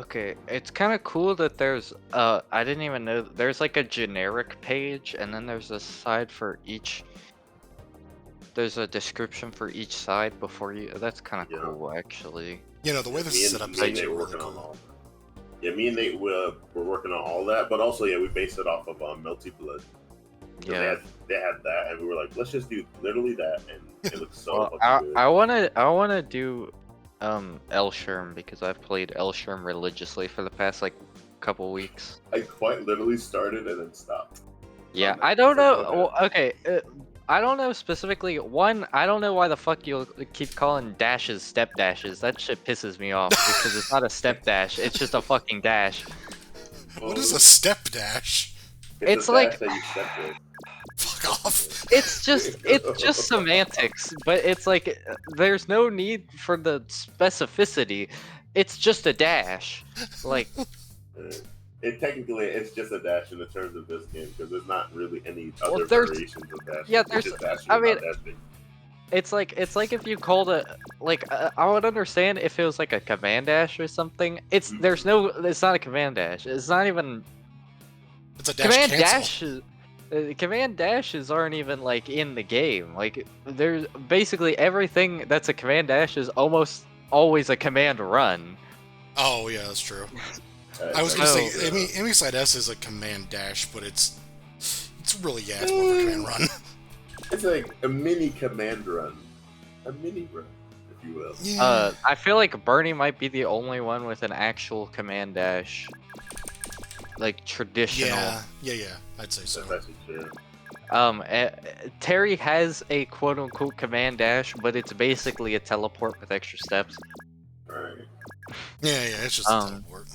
Okay, it's kind of cool that there's I didn't even know there's like a generic page and then there's a side for each. There's a description for each side before you. That's kind of Yeah. cool, actually. You know, the way this is set up is Me and actually Nate were really working on cool. all that. Yeah, me and Nate were working on all that, but also we based it off of Melty Blood. Yeah. They had that, and we were like, let's just do literally that, and it looks so Well, fucking good. I wanna do Elsherm because I've played Elsherm religiously for the past like couple weeks. I quite literally started and then stopped. Yeah, Okay, I don't so know. go Well, okay, I don't know specifically. One, I don't know why the fuck you keep calling dashes step dashes. That shit pisses me off because it's not a step dash. It's just a fucking dash. What is a step dash? It's a like- dash that you step with. Fuck off. It's just semantics, but it's like there's no need for the specificity. It's just a dash. Like It's just a dash in the terms of this game because there's not really any other Well, there's- variations of dash. yeah, It's there's- just dashing I mean- without dashing. it's like if you called it like I would understand if it was like a command dash or something. It's it's not a command dash. It's not even It's a dash command cancel. dashes. Command dashes aren't even like in the game. Like there's basically everything that's a command dash is almost always a command run. Oh, yeah, that's true. Uh, I was gonna Oh. say, Amy Side S is a command dash, but it's really, yeah, it's more of a command run. It's like a mini command run, a mini run, if you will. Yeah. I feel like Bernie might be the only one with an actual command dash. Like traditional. Yeah, I'd say so. That's actually true. Terry has a quote-unquote command dash, but it's basically a teleport with extra steps. Right. Yeah, it's just a teleport.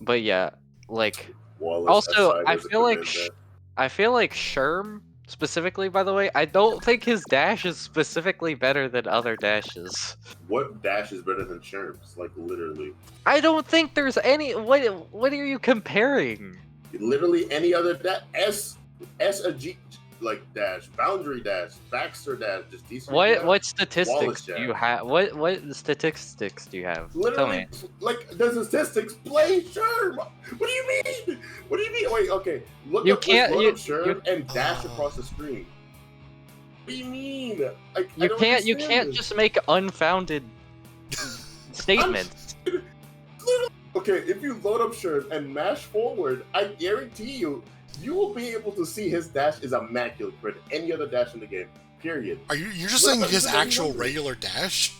But yeah, like Wallace also aside I as a feel like command I feel like Sherm specifically, by the way, I don't think his dash is specifically better than other dashes. dash. What dash is better than Sherm's? Like literally, I don't think there's any. What are you comparing? literally any other dash. S a G like dash, boundary dash, Baxter dash, just decent. dash. What statistics Wallace do you dash. have? What statistics do you have? Tell Literally, me. like the statistics. Play Sherm. What do you mean? What do you mean? Wait, okay. Look You up, can't- look you- up Sherm and dash across the screen. What do you mean? I You don't can't understand this. just make unfounded statements. Okay, if you load up Sherm and mash forward, I guarantee you will be able to see his dash is immaculate for any other dash in the game. Period. You're just What saying about his the actual numbers? regular dash?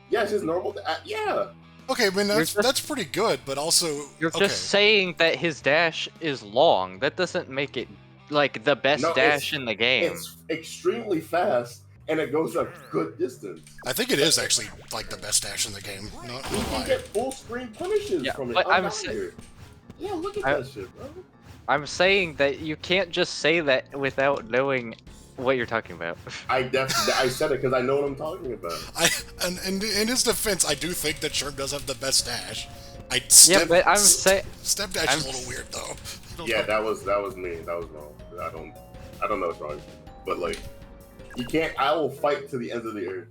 Yeah, it's his normal. Yeah. Okay, I mean, You're just- that's pretty good, but also... You're okay. just saying that his dash is long. That doesn't make it like the best No, dash in the game. It's extremely fast and it goes a good distance. I think it is actually, like, the best dash in the game. Not You gonna can lie. get full screen punishes Yeah, from it. but I'm I'm out sa- here. Yeah, look at I- that shit, bro. I'm saying that you can't just say that without knowing what you're talking about. I said it because I know what I'm talking about. And in his defense, I do think that Sherm does have the best dash. Yeah, but I'm saying Step dash I'm is a little weird, though. Yeah, that was me. That was wrong. I don't know what's wrong. But like, you can't. I will fight to the ends of the earth.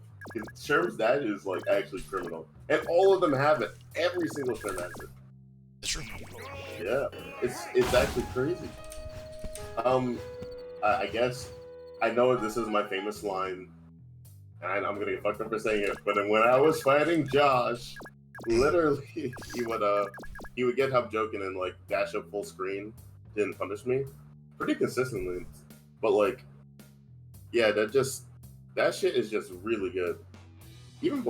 Sherm's dash is like actually criminal, and all of them have it. Every single Sherm has it. It's true. Yeah, it's actually crazy. I guess I know this is my famous line, and I'm gonna get fucked up for saying it. But when I was fighting Josh, literally he would get up joking and like dash up full screen, didn't punish me pretty consistently. But like, yeah, that shit is just really good. Even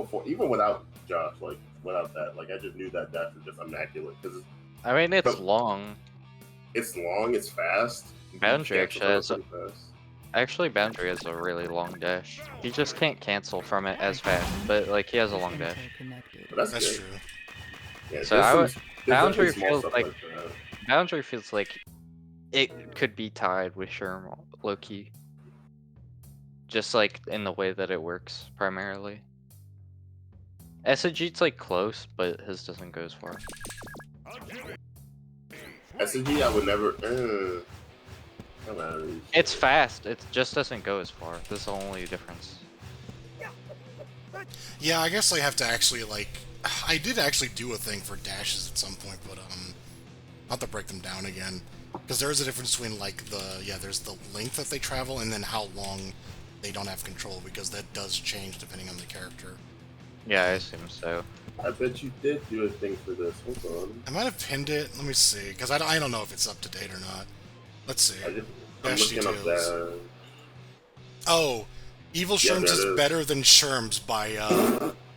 without Josh, like without that, like I just knew that dash was just immaculate because I mean it's But- long. it's long, it's fast. Boundary You actually cancel has a, pretty fast. actually Boundary has a really long dash. He just can't cancel from it as fast, but like he has a long dash. But that's That's good. true. Yeah, So there's I some- would- there's Boundary definitely small feels stuff like- that. Boundary feels like it could be tied with Sherm low-key. Just like in the way that it works primarily. SG's like close, but his doesn't go as far. SG, I would never. Come on. It's fast, it just doesn't go as far. That's the only difference. Yeah, I guess I have to actually, like... I did actually do a thing for dashes at some point, but not to break them down again, because there is a difference between like there's the length that they travel and then how long they don't have control, because that does change depending on the character. Yeah, I assume so. I bet you did do a thing for this. Hold on. I might have pinned it. Let me see, because I don't know if it's up to date or not. Let's see. I'm Dash looking up details. that. Oh, Evil Yeah, Sherms that is is. better than Sherms by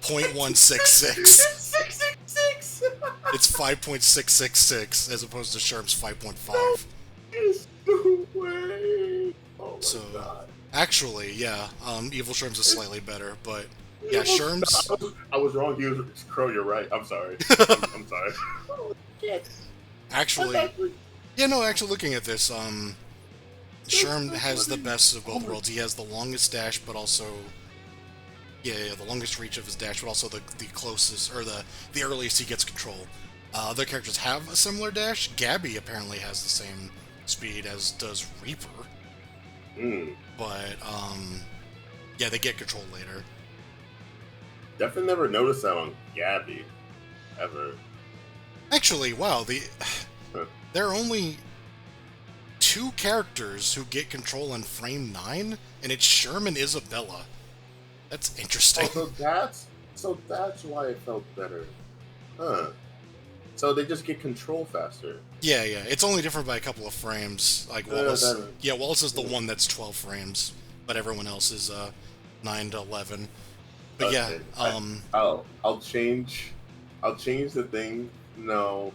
0.166. 666. It's 5.666 as opposed to Sherm's 5.5. There's no way. Oh my So, god. actually, yeah, Evil Sherm's is slightly better, but yeah, Sherm's. I was wrong. He was Crow. You're right. I'm sorry. I'm sorry. Oh shit. Actually, yeah, no, actually looking at this, Sherm has the best of both worlds. He has the longest dash, but also, the longest reach of his dash, but also the closest, or the earliest he gets control. Other characters have a similar dash. Gabby apparently has the same speed as does Reaper, but, yeah, they get control later. Definitely never noticed that on Gabby. Ever. Actually, wow, there are only 2 characters who get control in frame 9, and it's Sherm and Isabella. That's interesting. Oh, so that's why it felt better. Huh. So they just get control faster. Yeah, it's only different by a couple of frames. Like Wallace, Wallace is the one that's 12 frames, but everyone else is 9 to 11. But Okay. I'll change the thing. No.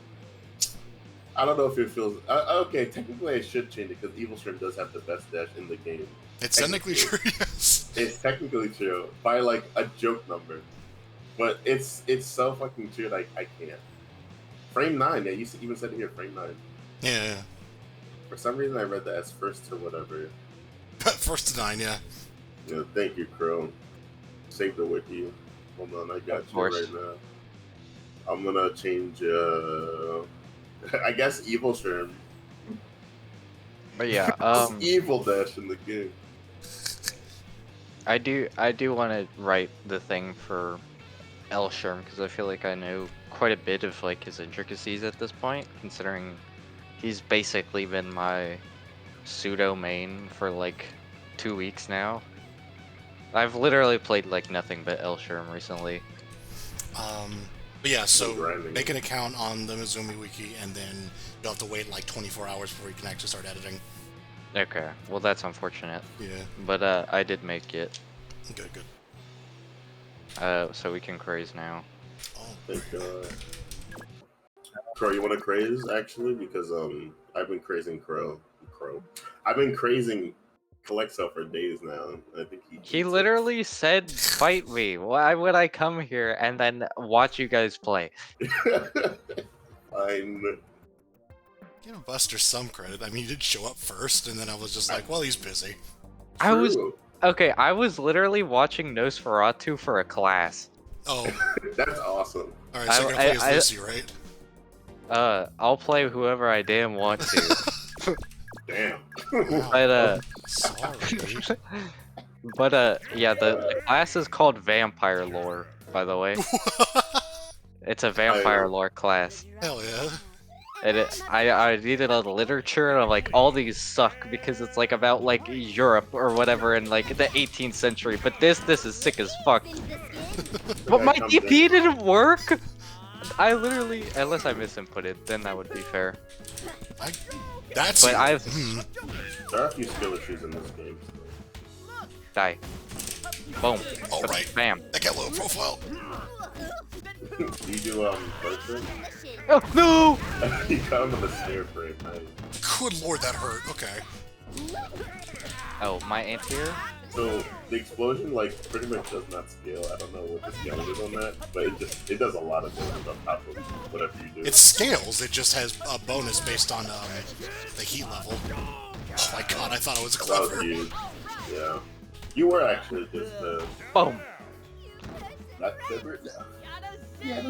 I don't know if it feels okay. Technically, I should change it because Evil Stream does have the best dash in the game. It's technically true, yes. It's technically true by like a joke number, but it's so fucking true. Like I can't. Frame 9. Yeah, you even said it here. Frame 9. Yeah. For some reason, I read that as first or whatever. First to 9, yeah. Yeah, thank you, Crow. Save the wiki. Hold on, I got you right now. I'm gonna change. I guess Evil Stream. But yeah, Evil dash in the game. I do want to write the thing for Elsherm because I feel like I know quite a bit of like his intricacies at this point, considering he's basically been my pseudo main for like 2 weeks now. I've literally played like nothing but Elsherm recently. But yeah, so make an account on the Mizumi Wiki, and then you'll have to wait like 24 hours before you can actually start editing. Okay, well that's unfortunate. Yeah. But I did make it. Good. So we can craze now. Oh, thank God. Crow, you want to craze actually? Because I've been crazing Crow. I've been crazing Calexo for days now. I think he literally said, "Fight me." Why would I come here and then watch you guys play? Fine. Give Buster some credit. I mean, he did show up first, and then I was just like, well, he's busy. I was literally watching Nosferatu for a class. Oh. That's awesome. Alright, so you're gonna play as Lucy, right? I'll play whoever I damn want to. Damn. But Sorry. But yeah, the class is called Vampire Lore, by the way. It's a vampire lore class. Hell yeah. And I needed a literature, and I'm like, all these suck because it's like about like Europe or whatever in like the 18th century. But this is sick as fuck. But my DP didn't work. I literally, unless I misinputted, then that would be fair. There are a few skill issues in this game. Die. Boom. Alright. Bam. I got low profile. Do you do person? Oh no! You got him in the snare frame, nice. Good lord, that hurt. Okay. Oh, my anti-hero? So the explosion like pretty much does not scale. I don't know what the scaling is on that, but it does a lot of damage on top of whatever you do. It scales, it just has a bonus based on the heat level. Oh my god, I thought it was clever. That was huge. Yeah. You were actually just boom. Not clever. Yeah,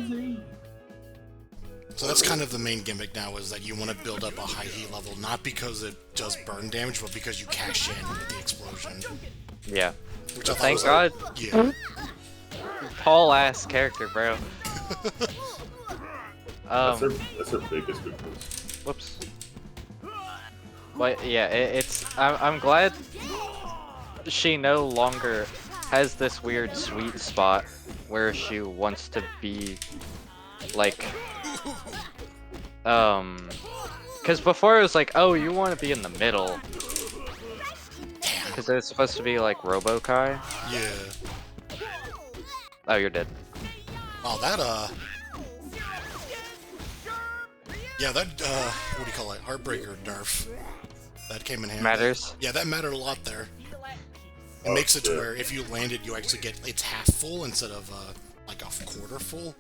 so that's kind of the main gimmick now, is that you want to build up a high heat level, not because it does burn damage, but because you cash in with the explosion. Yeah. Which I Thank thought God. Yeah. Tall ass character, bro. That's her biggest weakness. Whoops. But yeah, I'm glad she no longer has this weird sweet spot where she wants to be like because before it was like, oh, you want to be in the middle because it's supposed to be like Robo-Kai. Yeah. Oh, you're dead. Wow, that yeah, that what do you call it? Heartbreaker nerf. That came in handy. Matters. Yeah, that mattered a lot there. It makes it to where if you landed, you actually get it's half full instead of like a quarter full.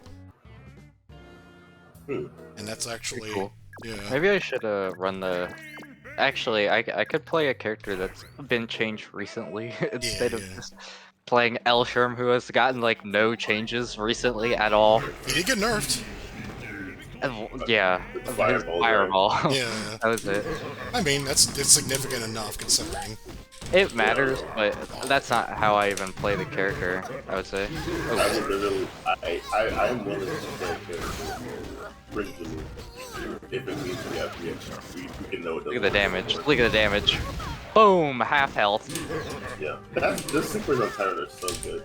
And that's actually cool. Yeah. Maybe I should run the. Actually, I could play a character that's been changed recently instead of just playing Elsherm, who has gotten like no changes recently at all. He did get nerfed. Yeah, Fireball. Yeah. That was it. I mean, it's significant enough considering. It matters, but that's not how I even play the character, I would say. I am willing to play a character originally if it means we can know it. Look at the damage. Look at the damage. Boom! Half health. Yeah. This supers on Tyrant are so good.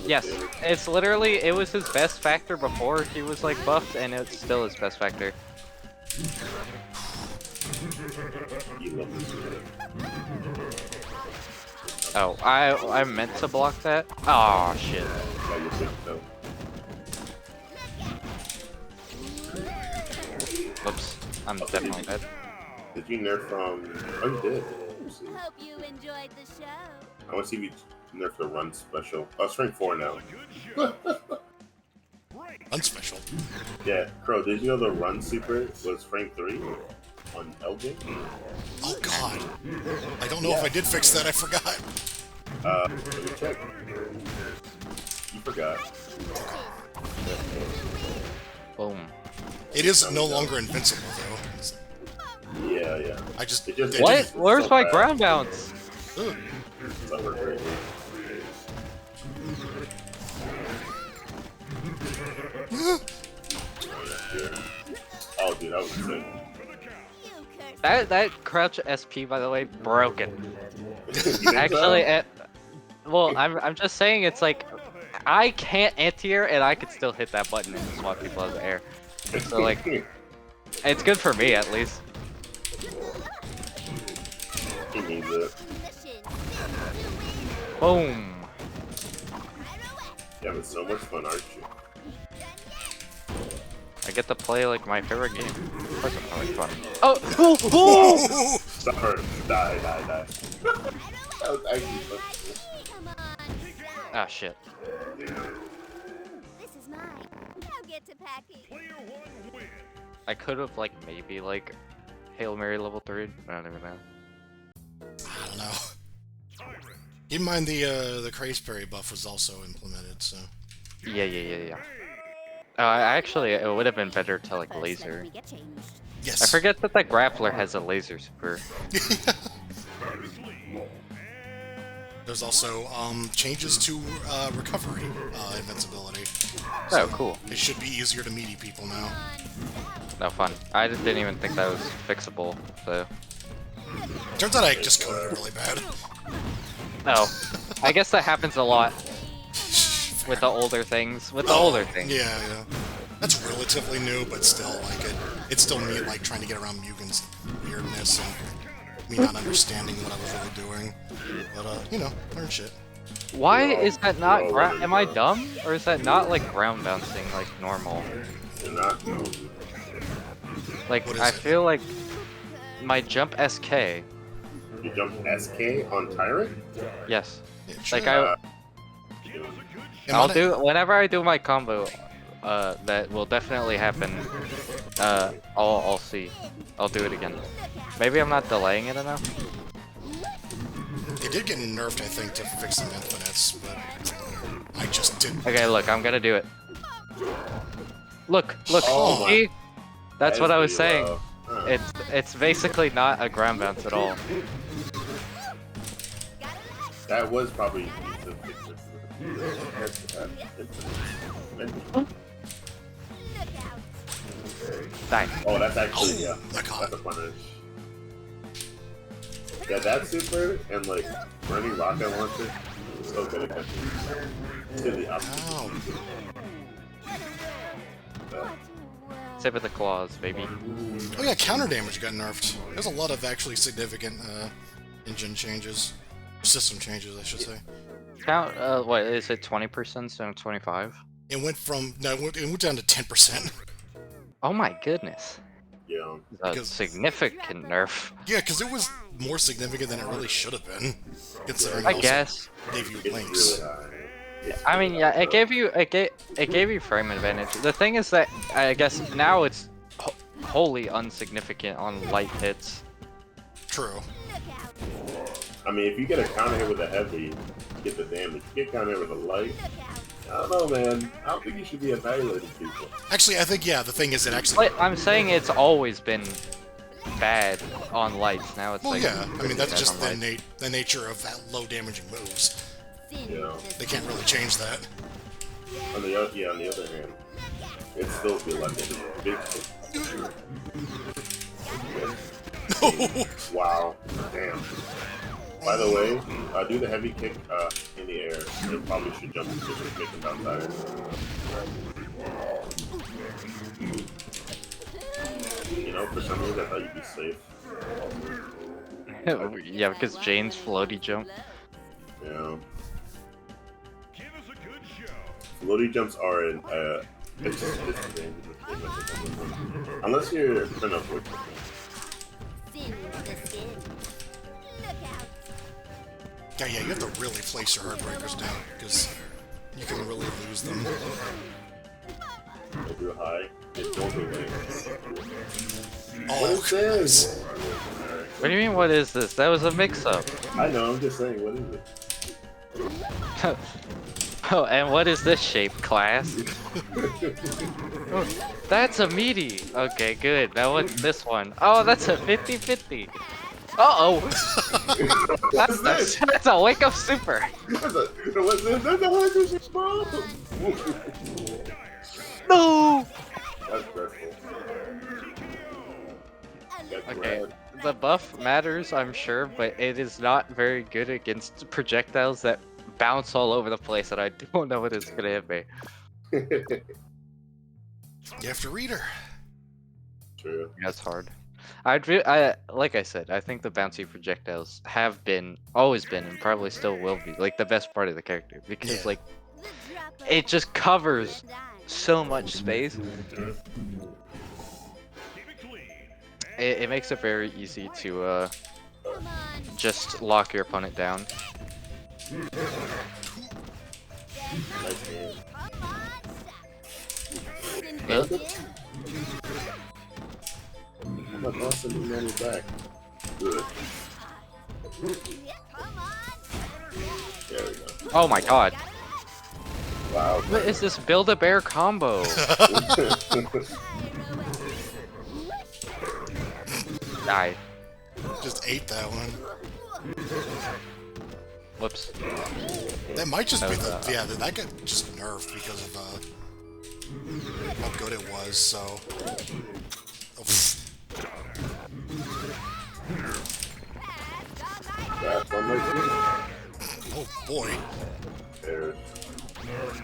Yes, it's literally, it was his best factor before he was like buffed, and it's still his best factor. Oh, I meant to block that? Oh shit. Whoops, I'm definitely dead. Did you nerf from... Oh, you did. Hope you enjoyed the show. I want to see if you nerf the run special. Oh, it's rank 4 now. Unspecial. Yeah, Crow, did you know the run super was rank 3 on LJ? Oh god. I don't know if I did fix that, I forgot. Let me check. You forgot. Boom. It is no longer invincible though. Yeah. I just... What? Where's my ground bounce? Oh, dude, that was sick. That crouch SP, by the way, broken. Actually, Actually, well, I'm just saying it's like I can't anti-air and I could still hit that button and swap people out of the air. So like, it's good for me at least. he needs it. Boom. You're having so much fun, aren't you? I get to play like my favorite game. Of course I'm having fun. Oh! Stop her. Die. That was actually fun. Ah, shit. This is mine. Now get to packing. I could have like maybe like Hail Mary level 3. I don't even know. I don't know. Keep in mind the Craze parry buff was also implemented, so... Yeah. Actually, it would have been better to like laser. Yes. I forget that the grappler has a laser super. There's also changes to recovery invincibility. So, oh, cool. It should be easier to meaty people now. No fun. I didn't even think that was fixable, so... Turns out I just coded it really bad. Oh. I guess that happens a lot. With the older things. Yeah. That's relatively new, but still, like, it's still me, like, trying to get around Mugen's weirdness and me not understanding what I was really doing. But, you know, learn shit. Why is that not am I dumb? Or is that not, like, ground bouncing, like, normal? Like, I feel like my jump SK... You jump SK on Tyrant? Yes. Yeah, sure. Like, I'll do whenever I do my combo. That will definitely happen. I'll see. I'll do it again. Maybe I'm not delaying it enough. It did get nerfed, I think, to fix some infinites, but I just didn't. Okay, look, I'm gonna do it. Look. Oh See? That's what I was saying. Huh. It's basically not a ground bounce at all. That was probably Die. Oh, that's actually yeah. that caught. That's a punish. Yeah, that super and like burning rocket launcher is so good at catching. To the opposite. Ow. Save with the claws, baby. Oh yeah, counter damage got nerfed. There's a lot of actually significant engine changes. System changes, I should say. Count, what, is it 20% instead of 25? It went from, no, it went down to 10%. Oh my goodness. Yeah. A Because- significant nerf. Yeah, because it was more significant than it really should have been. Considering I it also guess. gave you It's links. really high. It's I mean, really yeah, high. it gave you frame advantage. The thing is that I guess now it's wholly insignificant on light hits. True. I mean, if you get a counter hit with a heavy, you get the damage. If you get a counter hit with a light, I don't know, man. I don't think you should be evaluating people. Actually, I think, yeah, the thing is it actually... But I'm saying it's always been bad on lights. Now it's Well, like yeah, I mean, that's bad just on the, lights. the nature of that low damaging moves. Yeah. They can't really change that. On the other hand, it still feel like it's big. No! Wow. Damn. By the way, do the heavy kick in the air. You probably should jump into it, make him bounce higher. You know, for some reason I thought you'd be safe. Yeah, because Jane's floaty jump. Yeah. Floaty jumps are an it's unless you're print up with Yeah, you have to really place your heartbreakers down, because you can really lose them. if you're high, it's going to win. Oh, What is this? What do you mean? What is this? That was a mix-up. I know, I'm just saying, what is it? Oh, and what is this shape, class? Oh, that's a meaty. Okay, good. Now what's this one? Oh, that's a 50-50. Uh-oh. That's a wake-up super. What's this? That's a 100% bomb! No! That's dreadful. That's Okay, rad. the buff matters, I'm sure, but it is not very good against projectiles that bounce all over the place and I don't know what is gonna hit me. you have to read her. True. That's hard. Like I said, I think the bouncy projectiles have always been, and probably still will be, like the best part of the character because Yeah. like it just covers so much space. It makes it very easy to just lock your opponent down. Nice game. I'm not tossing the money back. Good. There we go. Oh my god. Wow. What is this Build-A-Bear combo? Die. Just ate that one. Whoops. That might just That be was, the... Yeah, that got just nerfed because of how good it was, so... Oh, pfft. That's one more thing. Oh, boy. There's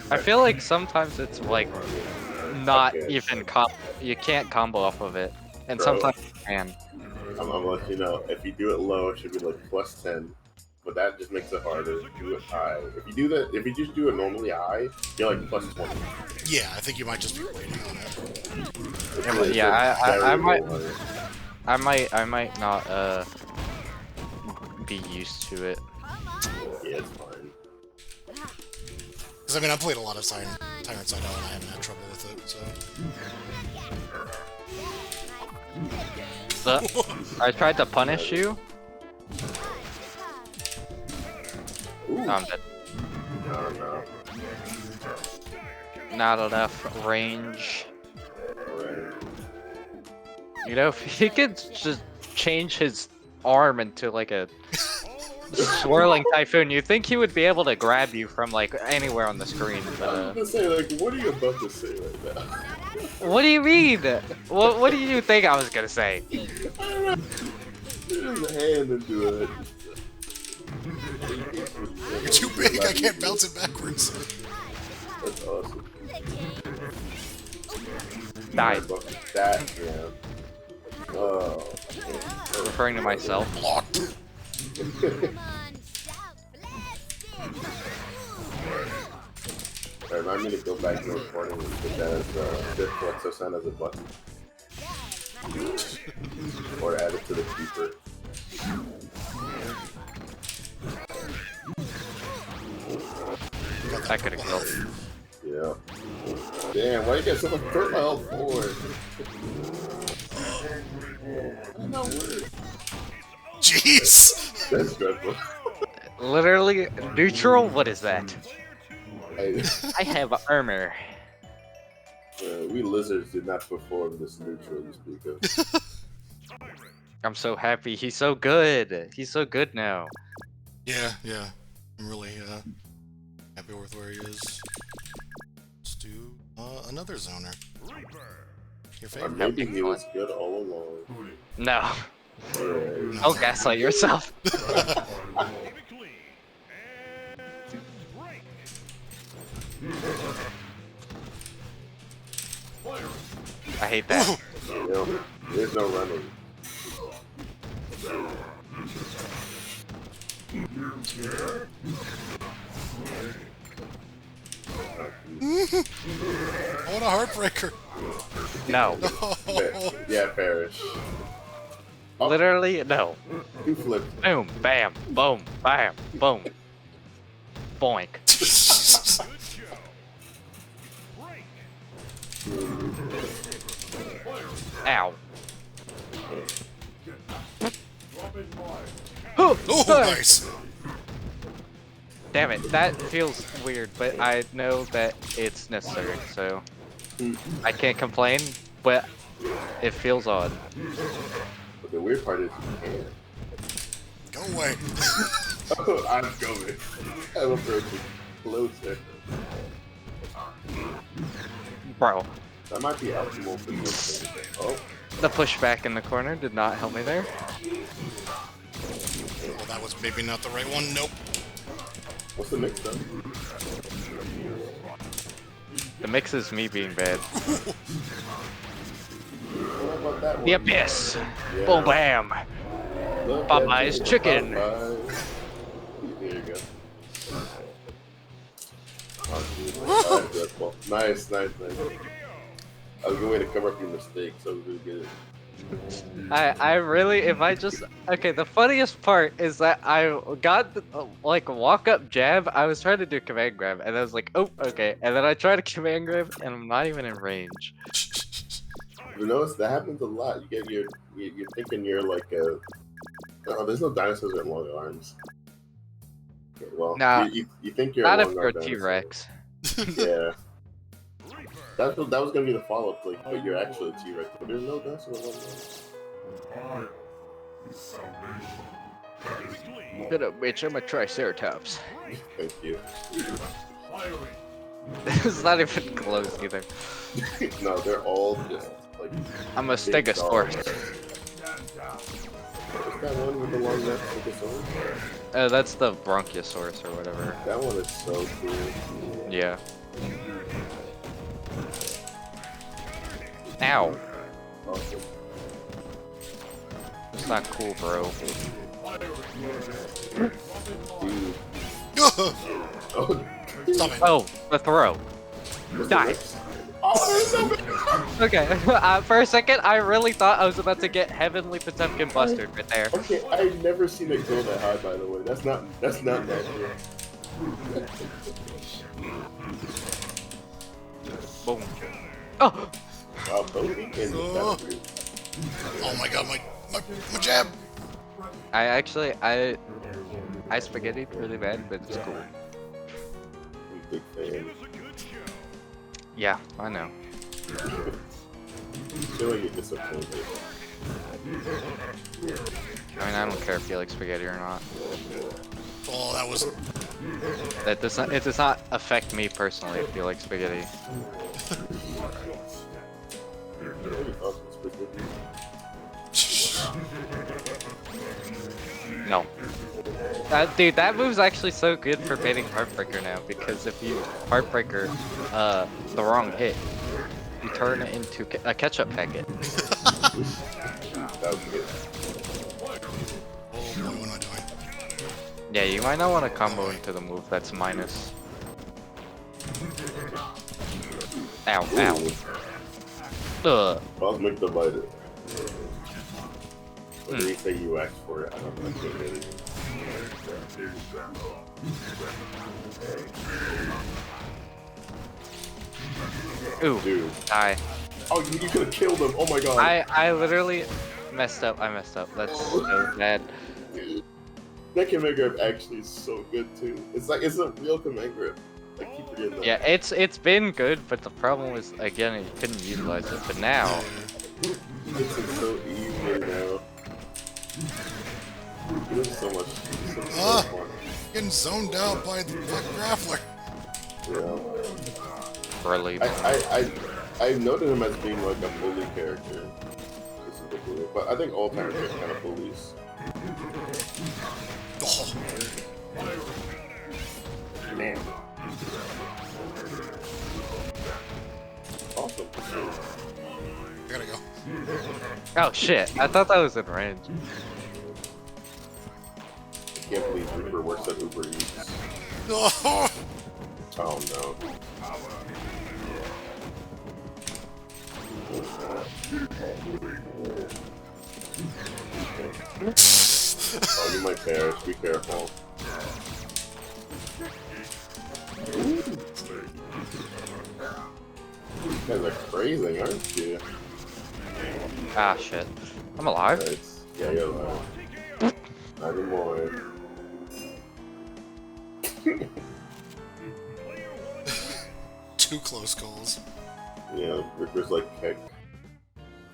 I feel like sometimes it's like not Okay. even you can't combo off of it, and Bro. sometimes you can. I'm gonna let you know, if you do it low, it should be like plus 10. But that just makes it harder to do it high. If you do that, if you just do it normally high, you're like plus 20. Yeah, I think you might just be waiting on it. It's Yeah, very I might- low. I might not be used to it. Yeah, it's fine. Because, I mean, I played a lot of Tyrant Side Out and I haven't had trouble with it, so... I tried to punish you. Ooh. I'm dead. No, no. Not enough range. Alright. You know, if he could just change his arm into like a swirling typhoon, you think he would be able to grab you from like anywhere on the screen, but I was gonna say, like, what are you about to say right now? What do you mean? What do you think I was gonna say? There's a hand into it. You're too big. I can't bounce it backwards. That's awesome. Died. That, yeah. Oh. Referring to myself. Blocked. Come on, shout, blast it. Remind me to go back to the recording and put that as this flexo sound as a button. Or add it to the keeper. I could have killed. Yeah. Damn, why you get so much hurt my health forward? Jeez. That's dreadful. Literally neutral. What is that? Hey, I have armor. we lizards did not perform this neutral you speak of. I'm so happy. He's so good. He's so good now. Yeah, yeah. I'm really happy with where he is. Let's do another zoner. Your Or favorite. maybe he was good all along. No. Yeah. Don't gaslight yourself. I hate that. You know, there's no running. What a heartbreaker. No. Yeah, Parrish. Oh, Literally, no. you flipped. Boom, bam, boom, bam, boom. Boink. Ow. Oh, nice. Damn it, that feels weird, but I know that it's necessary, so I can't complain, but it feels odd. But the weird part is you can't. Go away. I'm going. I'm approaching closer. Bro, That might be optimal for this thing. Oh, the pushback in the corner did not help me there. Well, that was maybe not the right one. Nope. what's the mix though? The mix is me being bad. What about that one? The abyss. Yeah. Boom, bam. Look Popeye's at chicken. Popeyes. There you go. Oh, dreadful. Nice, nice, nice. That was a good way to cover up your mistakes. That was really good. I really, if I just, okay, the funniest part is that I got, the, like, walk up jab, I was trying to do command grab, and I was like, oh, okay, and then I tried to command grab, and I'm not even in range. You notice that happens a lot. You get you're thinking you're like a. Oh, there's no dinosaurs with long arms. Okay, well, Nah, you think you're Not a if long you're a arm T-Rex. Yeah. That was gonna be the follow-up, like, but you're actually a T-Rex. But there's no dinosaur with long arms. Shut up, bitch, I'm a Triceratops. Thank you. It's not even close either. No, they're all just like. I'm a big Stegosaurus. dogs. What's that one with the long neck? Stegosaurus? That's the Bronchiosaurus or whatever. That one is so cool. Yeah. Ow. Awesome. It's not cool, bro. Dude. Stop Oh, it. Oh, the throw. Die. Okay, for a second, I really thought I was about to get Heavenly Potemkin Bustard right there. Okay, I've never seen it go that high. By the way, that's not natural. Boom. Oh! Wow, Pokey can Oh. Oh my god, my jab. I actually, I spaghettied really bad, but it's cool. Big fan. Yeah, I know. I feel like you're disappointed. I mean, I don't care if you like spaghetti or not. Oh, that was. It does not affect me personally if you like spaghetti. Dude, that move's actually so good for baiting Heartbreaker now, because if you Heartbreaker the wrong hit, you turn it into a ketchup packet. That was good. Oh, what am I doing? Yeah, you might not want to combo into the move that's minus. Ow, ow. Ugh. I'll make the bite. What did he say you asked for it? I don't know. I can't really. Ooh, Dude. die. Oh, you could have killed him. Oh my god. I literally messed up. I messed up. That's so bad. Dude, that command grip actually is so good too. It's like it's a real command grip. I keep forgetting that. Yeah, it's been good, but the problem was again you couldn't utilize it. But now, It's so easy now. There's so much. Ah! Getting zoned out by the grappler. Yeah. really, I noted him as being like a bully character. Specifically. But I think all characters are kind of bullies. Oh, Man. Awesome. I gotta go. oh shit! I thought that was in range. I can't believe Reaper works at Uber Eats. Oh, Oh no. Oh, you might perish. Be careful. You guys are crazy, aren't you? Ah shit! I'm alive. It's, yeah, you're alive. Not anymore. two close calls. Yeah, Reaper's like, heck.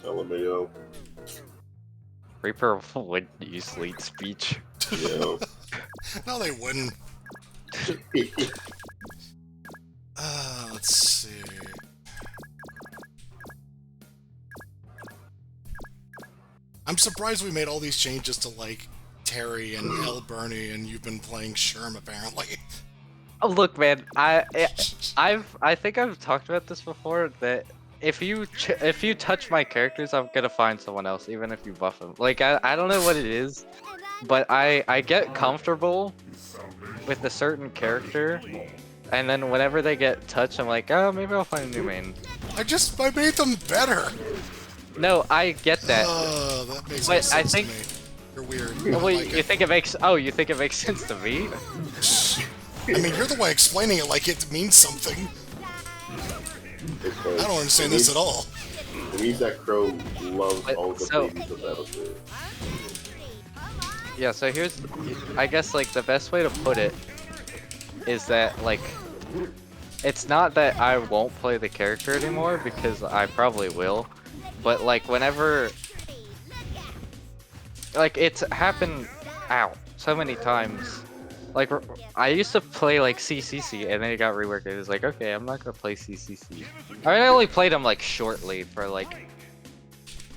LMAO. Reaper would use lead speech. Yeah. No, they wouldn't. Let's see. I'm surprised we made all these changes to, like, Terry and El Bernie, and you've been playing Sherm, apparently. Oh look, man, I think I've talked about this before, that if you touch my characters, I'm gonna find someone else, even if you buff them. Like I don't know what it is, but I get comfortable with a certain character, and then whenever they get touched, I'm like, oh, maybe I'll find a new main. I made them better! No, I get that. Oh, that makes But no sense I to me. You're weird. I Wait, don't like you it. think it makes? Oh, you think it makes sense to me? I mean, you're the one explaining it like it means something. I don't understand this at all. It means that Crow loves But, all the so- babies of Battlefield. Yeah, so here's, I guess, like, the best way to put it is that, like, it's not that I won't play the character anymore, because I probably will, but, like, whenever, like, it's happened, so many times. Like, I used to play, like, CCC, and then it got reworked. It was like, okay, I'm not gonna play CCC. I mean, I only played them, like, shortly for, like,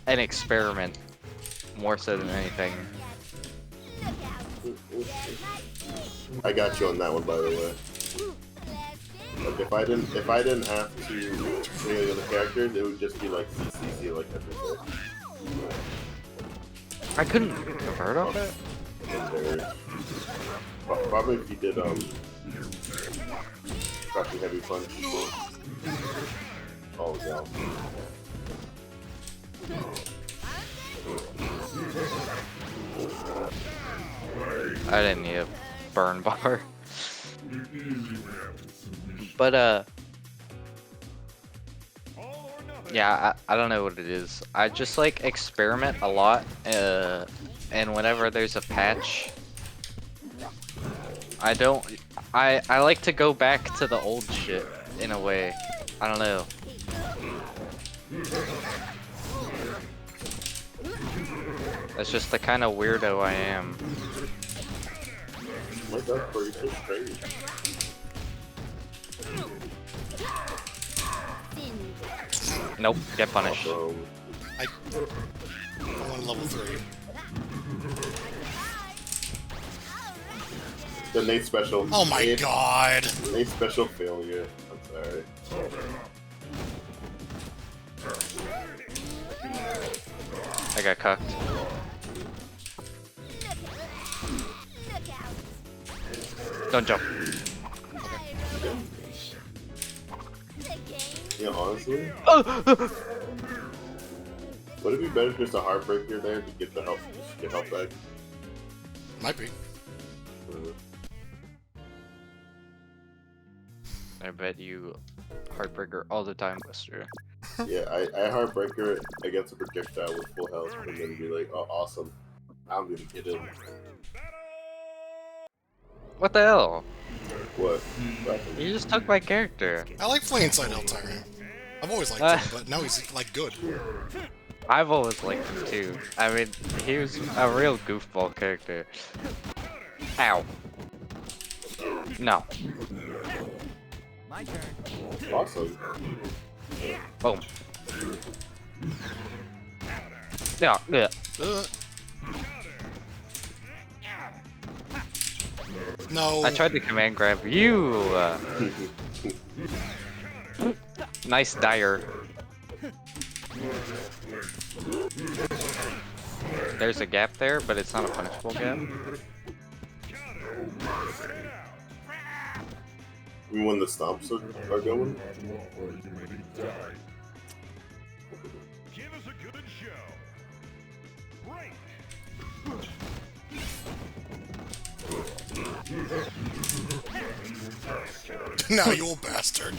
an experiment, more so than anything. I got you on that one, by the way. Like if I didn't have to play the other characters, it would just be like CCC like everything. I couldn't convert off it? Probably if you did crushing heavy punch. Oh yeah. I didn't need a burn bar. But yeah, I don't know what it is. I just like experiment a lot, and whenever there's a patch, I like to go back to the old shit in a way. I don't know. That's just the kind of weirdo I am. My God, Corey's so strange. Nope, get punished. I want level 3. The Nate special. Oh my god! Nate special failure. I'm sorry. I got cocked. Look out. Don't jump. The game. Yeah, honestly, would it be better if there's a heartbreaker there to get the help, just get help back? Might be. I bet you Heartbreaker all the time, Buster. Yeah, I heartbreaker it against a projectile with full health, and then be like, oh, awesome, I'm gonna get in. What the hell? What? You just took my character. I like playing Silent Tyrant. I've always liked him, but now he's like good. I've always liked him too. I mean, he was a real goofball character. Ow. No. My turn. Awesome. Boom. Yeah, yeah. No. I tried to command grab you. Nice dyer. There's a gap there, but it's not a punishable gap. When the stomps are going? Give us a good show. Break. Now you old bastard.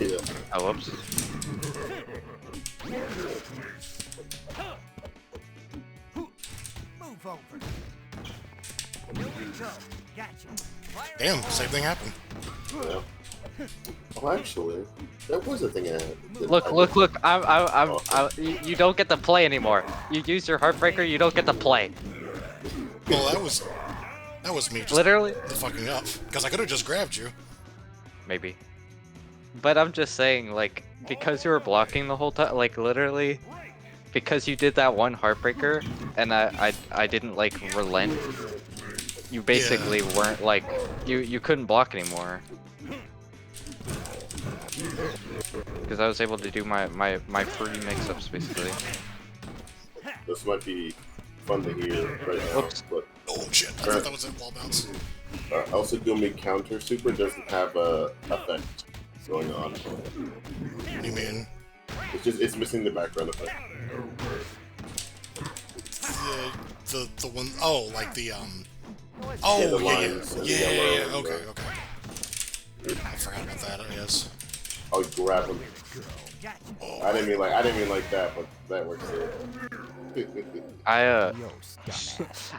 Yeah. Oh, whoops. Move over. No control. Gotcha. Fire Damn, same thing happened. Yeah. Oh, actually, that was a thing I had. Look, you don't get to play anymore. You use your Heartbreaker, you don't get to play. Well, that was me just Literally? fucking up. Because I could have just grabbed you. Maybe. But I'm just saying, like, because you were blocking the whole time, like, literally, because you did that one Heartbreaker, and I didn't, like, relent, you basically weren't, like, you couldn't block anymore. Because I was able to do my free mix-ups, basically. This might be fun to hear right now, Oops. but Oh shit, I thought that was a wall bounce. also Gumi counter super doesn't have a effect going on. What do you mean? It's missing the background effect. The one oh like the oh Yeah, the yeah lines and the yellow and okay the- okay. I forgot about that. I guess. I'll grab him. Gotcha. I didn't mean like that, but that works too. I Adios, dumbass.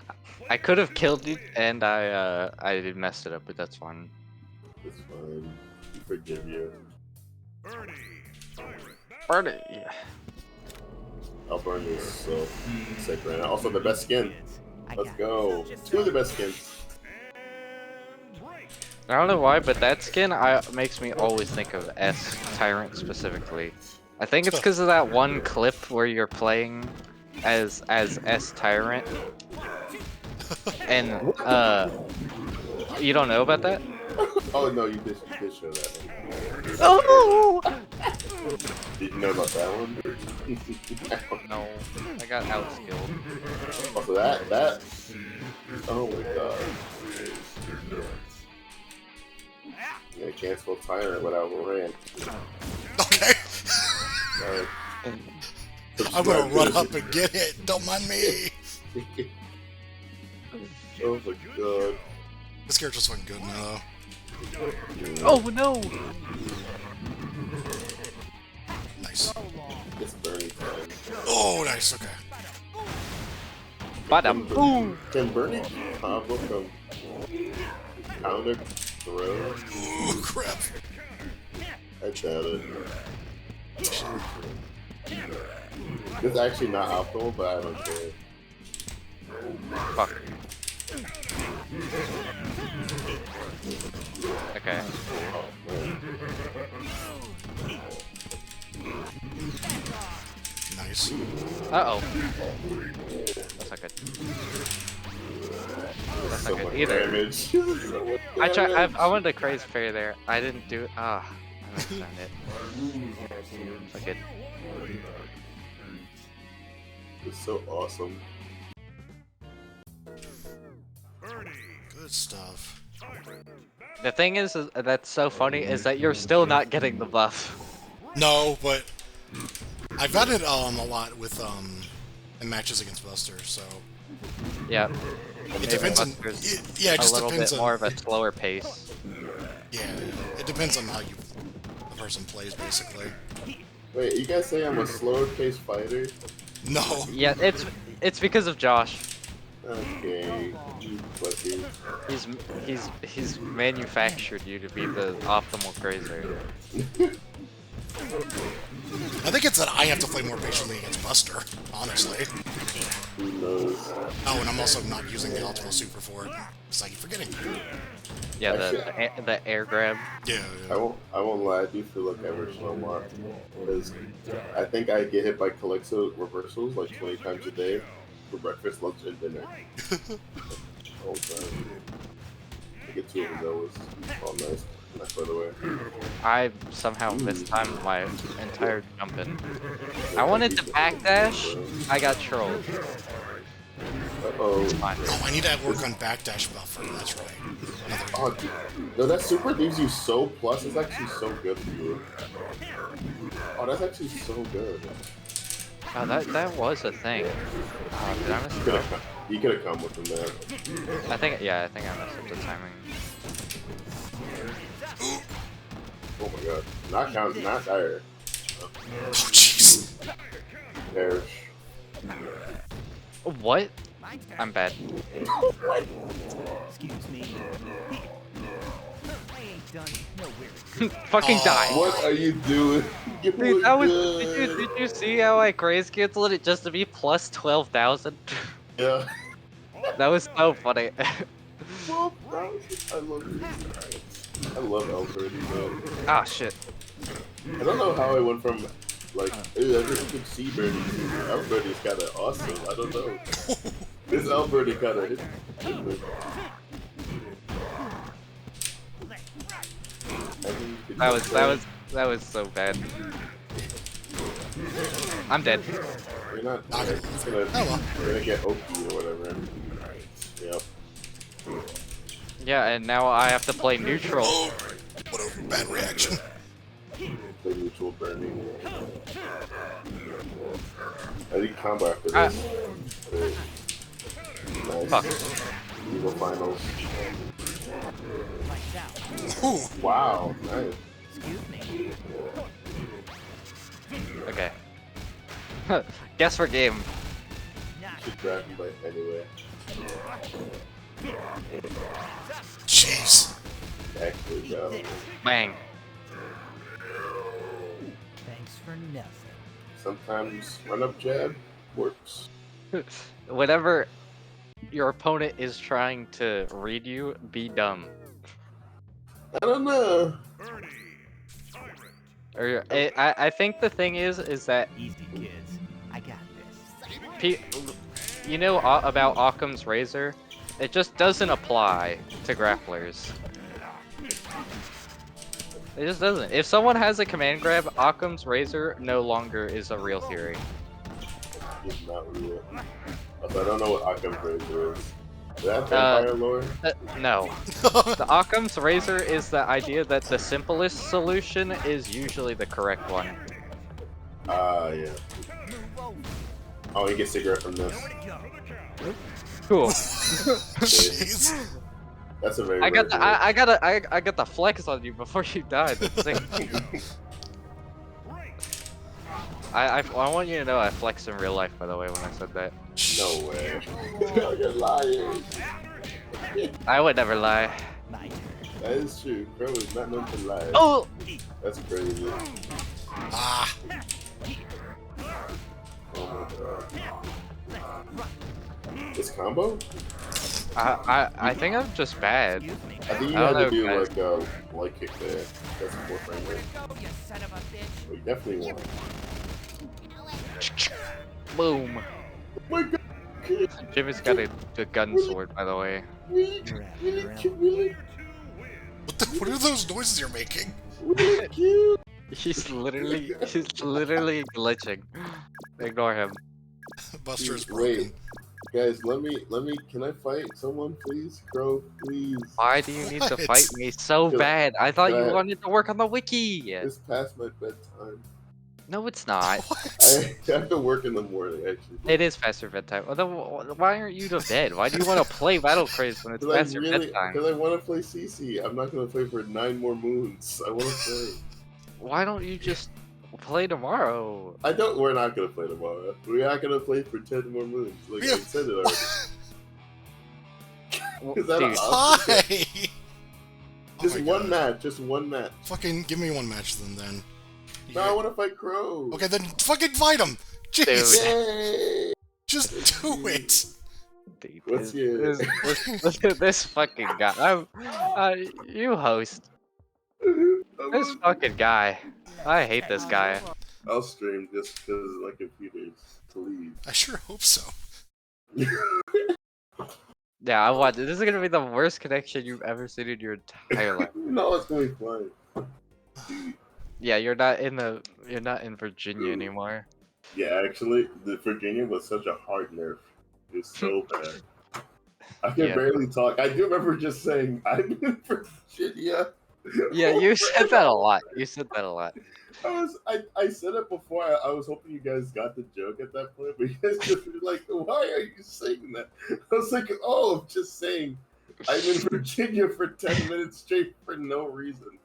I could have killed you, and I messed it up, but that's fine. It's fine. We forgive you. Party. I'll burn this so sick right now. Also, the best skin. Let's go. Two of the best skins. I don't know why, but that skin makes me always think of S Tyrant specifically. I think it's because of that one clip where you're playing as S Tyrant, and you don't know about that? Oh no, you did show that one. Oh Did you know about that one? no, I got outskilled. Also that. Oh my god. Yeah, cancel Tyrant without Moran. Okay. Alright. I'm gonna run up and get it. Don't mind me. Oh my god. This character's fucking good now. Oh no! Nice. It's Bernie time. Oh, nice. Okay. Bottom. Ooh. Can Bernie combo from counter throw? Ooh, crap. I doubt it. It's actually not optimal, but I don't care. Fuck. Okay. Oh, man. Nice. Uh oh. That's not good. That's So not good much either. damage. So much I tried. damage. I wanted a Craze parry there. I didn't do. I missed on it. Fuck it. It's so awesome. Good stuff. The thing is that's so funny is that you're still not getting the buff. No, but I've got it a lot with in matches against Buster, so Yeah. it depends on yeah, it A just little depends bit on more of a slower pace. yeah, it depends on how the person plays basically. Wait, you guys say I'm a slower paced fighter? No, Yeah, it's because of Josh. Okay, you pussy. He's manufactured you to be the optimal Crazer. I think it's that I have to play more patiently against Buster, honestly. Who knows? Oh, and I'm also not using the ultimate super for it, because I keep forgetting. Yeah, the air grab. Yeah, I won't lie, I do feel like I wish no more. Because I think I get hit by Calypso reversals like 20 times a day for breakfast, lunch, and dinner. All the time. I get 2 of those. Oh, nice. Nice, by the way. I somehow mistimed my entire jump in. I wanted to backdash. I got trolled. Uh-oh. Fine. Oh, I need to work on backdash buffer, that's right. Oh, dude. No, that super leaves you so plus. It's actually so good for you. Oh, that's actually so good. Oh, that was a thing. Oh, did I miss it? You could have come with him there. I think I messed up the timing. Oh my god. Not count, not there. Oh, jeez. Perish. What? My turn. I'm bad. Excuse me. I ain't done nowhere. Fucking die. What are you doing? You Dude, look that was. good. Did you see how I Craze canceled it just to be plus 12,000? Yeah. That was so funny. Well, I love Alberti, man. Ah, shit. I don't know how I went from like, ew, I just could see Birdie to Alberti's kind of awesome. I don't know. This Alberti kind of hit me. That was so bad. I'm dead. You're not. Okay. You're gonna get Oki or whatever. Yep. Yeah, and now I have to play neutral. Oh, what a bad reaction. Play neutral burning. I need combo after Ah. this. Nice. Fuck. Eagle finals. Lights out. Ooh, Wow. Nice. Excuse me. Okay. Guess for game. Not Should draft him by anyway. jeez. Actually, go. Bang. thanks for nothing. Sometimes run up jab works. Whenever your opponent is trying to read you, be dumb. I don't know. Or I think the thing is that Easy, kids. I got this. you know about Occam's razor, it just doesn't apply to grapplers. It just doesn't. If someone has a command grab, Occam's razor no longer is a real theory. It's not real. Also, I don't know what Occam's razor is. Is that vampire lore? No. The Occam's razor is the idea that the simplest solution is usually the correct one. Ah, yeah. Move over. Oh, you get cigarette from this. Cool. Jeez. That's a very. I got rare the I got the flex on you before you died. That's the thing. I want you to know I flexed in real life, by the way, when I said that. No way. You're lying. I would never lie. My turn. That is true. Bro is not known to lie. Oh! That's crazy. Ah, Oh my god. This combo? I think I'm just bad. Excuse me. I think you I had don't to do know, like a light kick there. That's a 4 frame rate. Go, you son of a bitch. Oh, you definitely won. Boom. Oh my god. Jimmy's got a gun sword, by the way. You're after him. Player 2 wins. What are those noises you're making? He's literally glitching. Ignore him. Buster is Wait, broken. guys, let me. Can I fight someone, please? Crow, please. Why do you need to What? fight me so Because bad? I thought you that- wanted to work on the wiki. It's past my bedtime. No, it's not. What? I have to work in the morning, actually. It is past your bedtime. Well, then why aren't you to bed? Why do you want to play Battle Craze when it's past your bedtime? Because I want to play CC. I'm not gonna play for 9 more moons. I want to play. Why don't you just play tomorrow? I don't. We're not gonna play tomorrow. We're not gonna play for 10 more moons. Like I said it already. Is that Dude, an option? Why? Just Oh my one God. match. Just one match. Fucking give me one match then. No, I want to fight Crow. Okay, then fucking fight him! Jeez! Dude. Yay! Just do it! dude, What's your- this fucking guy. You host. This fucking guy. I hate this guy. I'll stream just because my computer's to leave. I sure hope so. Yeah, I want. This is gonna be the worst connection you've ever seen in your entire life. No, it's gonna be fine. Yeah, you're not in Virginia anymore. Yeah, actually, the Virginia was such a hard nerf. It's so bad. I can Yeah. barely talk. I do remember just saying, I'm in Virginia. Yeah, you said that a lot. You said that a lot. I said it before. I was hoping you guys got the joke at that point, but you guys just were like, why are you saying that? I was like, oh, I'm just saying I'm in Virginia for 10 minutes straight for no reason.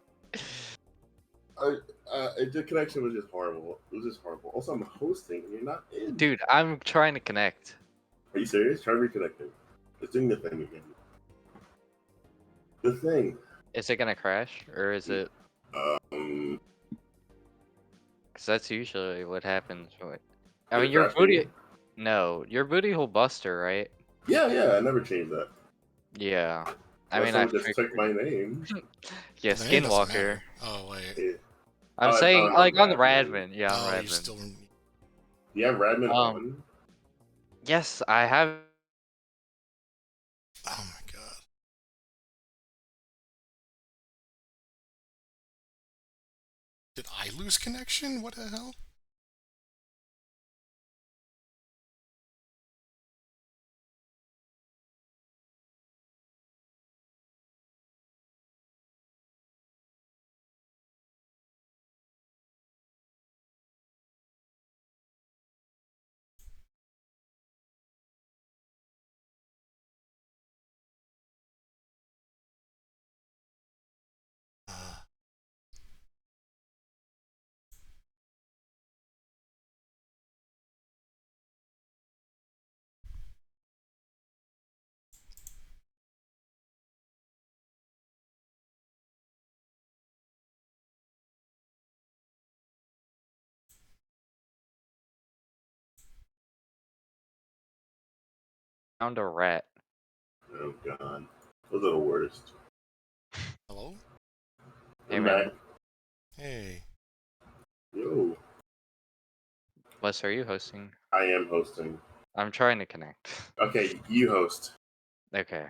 The connection was just horrible. It was just horrible. Also, I'm hosting and you're not in. Dude, I'm trying to connect. Are you serious? Try reconnecting. It's doing the thing again. The thing. Is it gonna crash or is it? Um. Because that's usually what happens. I Did mean, it your crash for you? booty. No, your booty will buster, right? Yeah. I never changed that. Yeah. I mean, Someone I just took my name. yeah, The name doesn't Skinwalker. matter. Oh, wait. Yeah. I'm Oh, saying on like on the Radman. Radman. Yeah, on Oh, you Radman. still... Yeah, Radman Um, on. Yes, I have. Oh my god. Did I lose connection? What the hell? Found a rat. Oh god. Those are the worst. Hello? Hey, I'm man. back. Hey. Yo. Wes, are you hosting? I am hosting. I'm trying to connect. Okay, you host. Okay.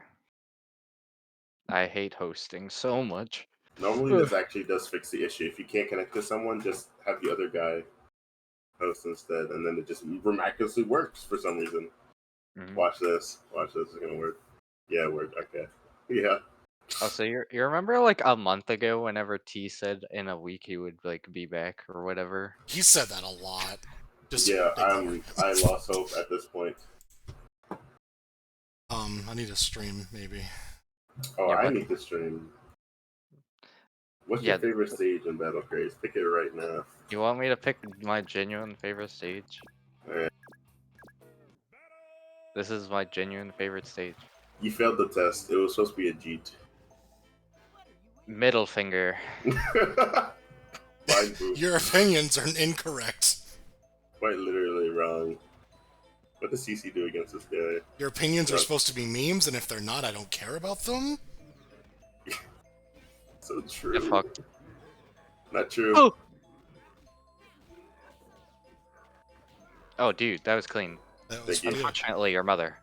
I hate hosting so much. Normally this actually does fix the issue. If you can't connect to someone, just have the other guy host instead, and then it just miraculously works for some reason. Mhm. Watch this. Watch this. It's gonna work. Yeah, it worked. Okay. Yeah. Oh, so you remember like a month ago whenever T said in a week he would like be back or whatever? He said that a lot. Just Yeah, ignore it. I lost hope at this point. I need a stream, maybe. Oh, Yeah, I but- need to stream. What's Yeah, your favorite stage in Battle Craze? Pick it right now. You want me to pick my genuine favorite stage? Alright. This is my genuine favorite stage. You failed the test. It was supposed to be a Jeet. Middle finger. Fine, boo. Your opinions are incorrect. Quite literally wrong. What does CC do against this guy? Your opinions are Right. supposed to be memes, and if they're not, I don't care about them? So true. Get fucked. Not true. Oh! Oh, dude, that was clean. That was Thank you. pretty good. Unfortunately, your mother.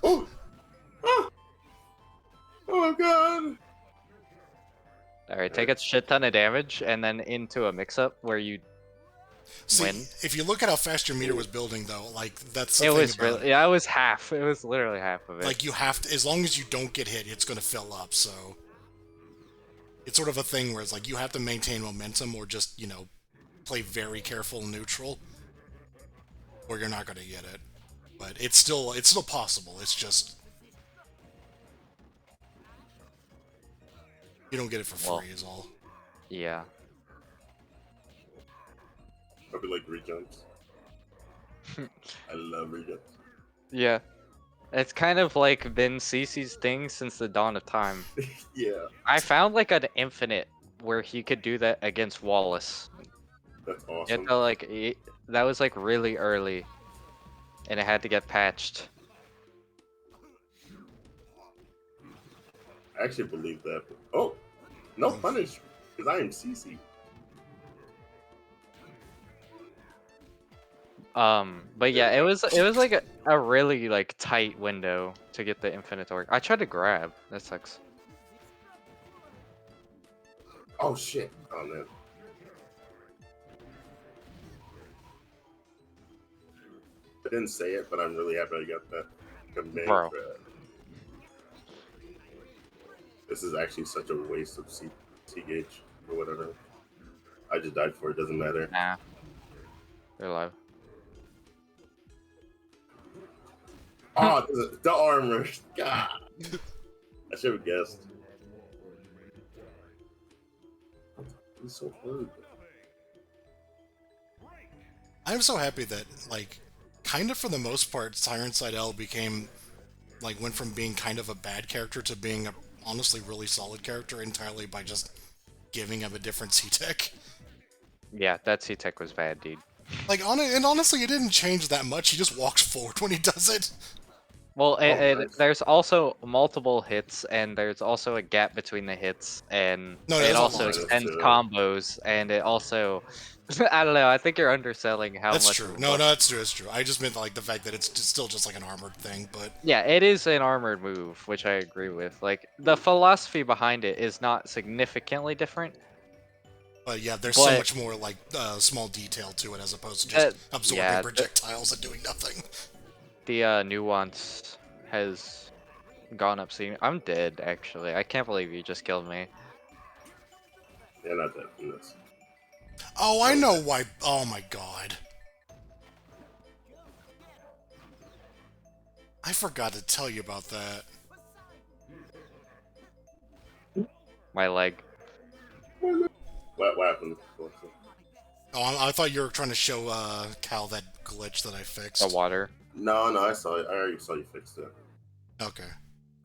Oh! Ah! Oh my god! Alright, take a shit ton of damage, and then into a mix-up where you See, win. if you look at how fast your meter was building, though, like, that's the It thing was about really, yeah, it was half. It was literally half of it. like, you have to, as long as you don't get hit, it's going to fill up, so... It's sort of a thing where it's like, you have to maintain momentum or just, you know, play very careful and neutral, or you're not going to get it. But it's still possible, it's just... You don't get it for Well. free, is all. Yeah. Probably like rejumps. I love rejumps. Yeah. It's kind of like been Cece's thing since the dawn of time. Yeah, I found like an infinite where he could do that against Wallace. that's You awesome. had to, like, that was like really early, and it had to get patched. I actually believe that. Oh! No punish! Because I am CC. But yeah, it was like a really like tight window to get the infinite to work. I tried to grab. That sucks. Oh shit! Oh man. I didn't say it, but I'm really happy I got that command Bro. grab. This is actually such a waste of C gauge or whatever. I just died for it, doesn't matter. Nah. They're alive. Oh, the armor. God. I should have guessed. He's so hard. I'm so happy that, like, kind of for the most part, Siren Side L became, like, went from being kind of a bad character to being a honestly really solid character entirely by just giving him a different C-Tech. Yeah, that C-Tech was bad, dude. Like, and honestly, it didn't change that much. He just walks forward when he does it. Well, nice. there's also multiple hits, and there's also a gap between the hits, and No, it there's a also lot. extends That's, combos, and it also... I don't know, I think you're underselling how That's much... true. No, that's true, that's true. I just meant, like, the fact that it's just still just, like, an armored thing, but... Yeah, it is an armored move, which I agree with. Like, the philosophy behind it is not significantly different. But yeah, there's so But- much more, like, small detail to it as opposed to just absorbing yeah, projectiles and doing nothing. The nuance has gone up. I'm dead, actually. I can't believe you just killed me. Yeah, not that. This. Oh, I know why. Oh my god. I forgot to tell you about that. My leg. What happened? Oh, I thought you were trying to show Cal that glitch that I fixed. The water. No, I saw it. I already saw you fix it. Okay.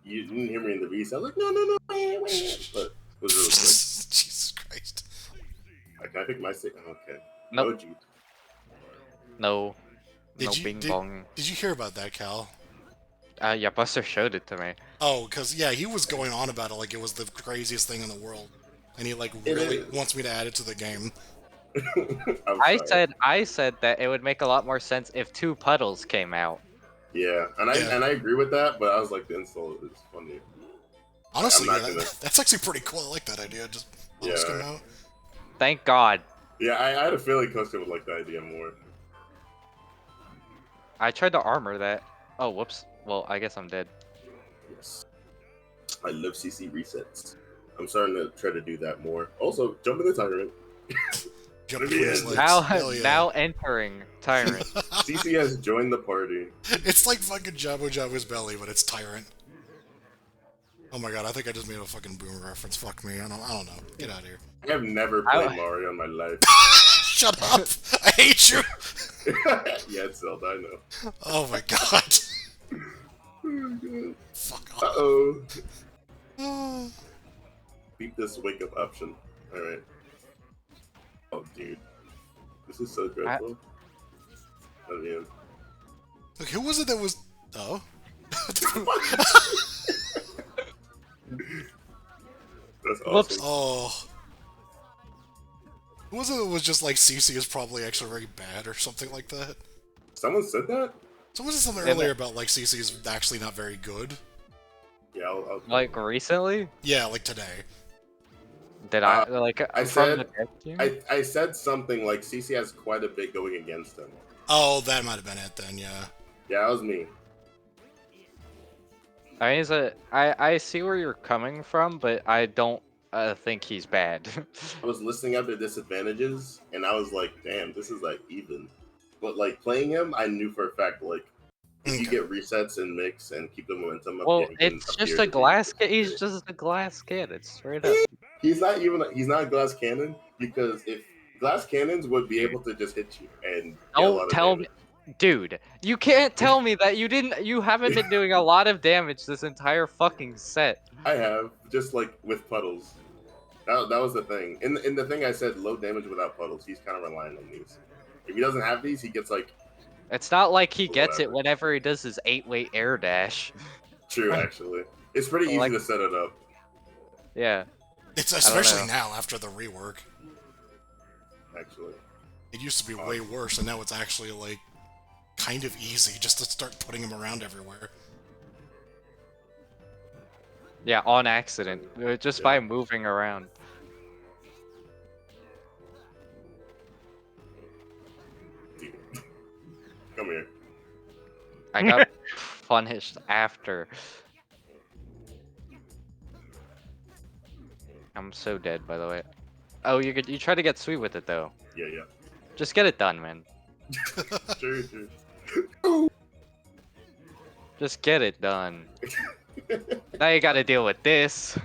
You didn't hear me in the beast. I was like, no, wait. But it was really quick. Jesus Christ. Can I pick my stick? Okay. Nope. Oh, gee. No. Did No you- bing did- bong. Did you hear about that, Cal? Yeah, Buster showed it to me. Oh, because, yeah, he was going on about it like it was the craziest thing in the world. And he, like, It really is. wants me to add it to the game. I'm sorry. I said that it would make a lot more sense if 2 puddles came out. Yeah, and I agree with that, but I was like, the install is funny. Honestly, I'm yeah, not gonna- that's actually pretty cool. I like that idea. Just puddles Yeah. come out. Thank God. Yeah, I had a feeling Costa would like the idea more. I tried to armor that. Oh, whoops. Well, I guess I'm dead. Yes. I love CC resets. I'm starting to try to do that more. Also, jump in the tyrant. Jump Maybe between his it- legs. Now, Hell yeah. now entering Tyrant. CC has joined the party. It's like fucking Jabba Jabba's belly, but it's Tyrant. Oh my god, I think I just made a fucking Boomer reference. Fuck me. I don't know. Get out of here. I have never played Mario in my life. Shut up! I hate you! Yeah, it's Zelda, I know. Oh my god. Oh my god. Fuck off. Uh-oh. Oh. Beat this wake up option. Alright. Oh, dude. This is so dreadful. Oh, man. Look, who was it that was... Oh? That's Whoops. awesome. Oh. Who was it that was just like, CC is probably actually very bad or something like that? Someone said that? Someone said something And earlier about like CC is actually not very good. Yeah, like recently, Yeah, like today. did I like I from said the dev team? I said something like CC has quite a bit going against him. Oh, that might have been it then. Yeah. Yeah, that was me. I mean, I see where you're coming from, but I don't think he's bad. I was listing out the disadvantages, and I was like, damn, this is like even. But like playing him, I knew for a fact like if you Okay. get resets and mix and keep the momentum up, yeah, Well, he can it's appear just a to be glass kid. He's great. just a glass kid. It's straight up. He's not a glass cannon because if glass cannons would be Dude, able to just hit you and get a don't lot of tell me, damage. dude. You can't tell me that you haven't been doing a lot of damage this entire fucking set. I have just like with puddles. That was the thing. In the thing I said low damage without puddles. He's kind of relying on these. If he doesn't have these, he gets like It's not like he gets it whatever. whenever he does his 8-weight air dash. True, actually. It's pretty easy Like, to set it up. yeah, It's I don't especially know. now after the rework. Actually, It used to be way worse, and now it's actually like kind of easy just to start putting him around everywhere. Yeah, on accident, just by moving around. come here. I got punished after. I'm so dead, by the way. Oh, you try to get sweet with it though. Yeah. Just get it done, man. True. Just get it done. Now you gotta deal with this.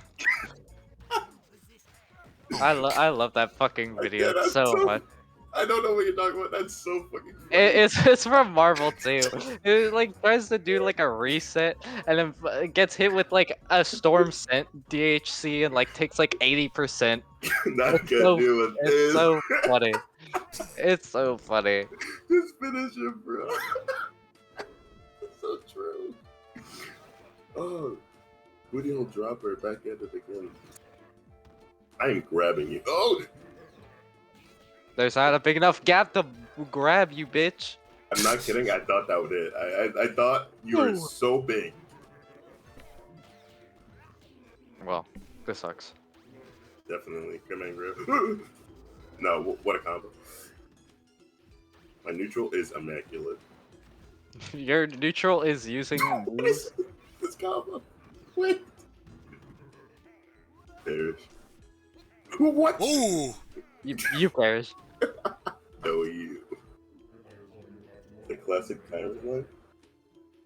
I love that fucking video Yeah, that's so much. I don't know what you're talking about. That's so fucking funny. It's from Marvel too. It like tries to do like a reset and then gets hit with like a storm scent DHC and like takes like 80%. Not It's gonna so do with it's this. so funny. It's so funny. Just finish it, bro. It's so true. Oh, video dropper back at it again. I am grabbing you. Oh, There's not a big enough gap to grab you, bitch. I'm not kidding. I thought that would it. I thought you were so big. Well, this sucks. Definitely. Come and grab. No, what a combo. My neutral is immaculate. Your neutral is using What moves. is this combo? Wait. Perish. What? Ooh! You perish. No, you. The classic tyrant line.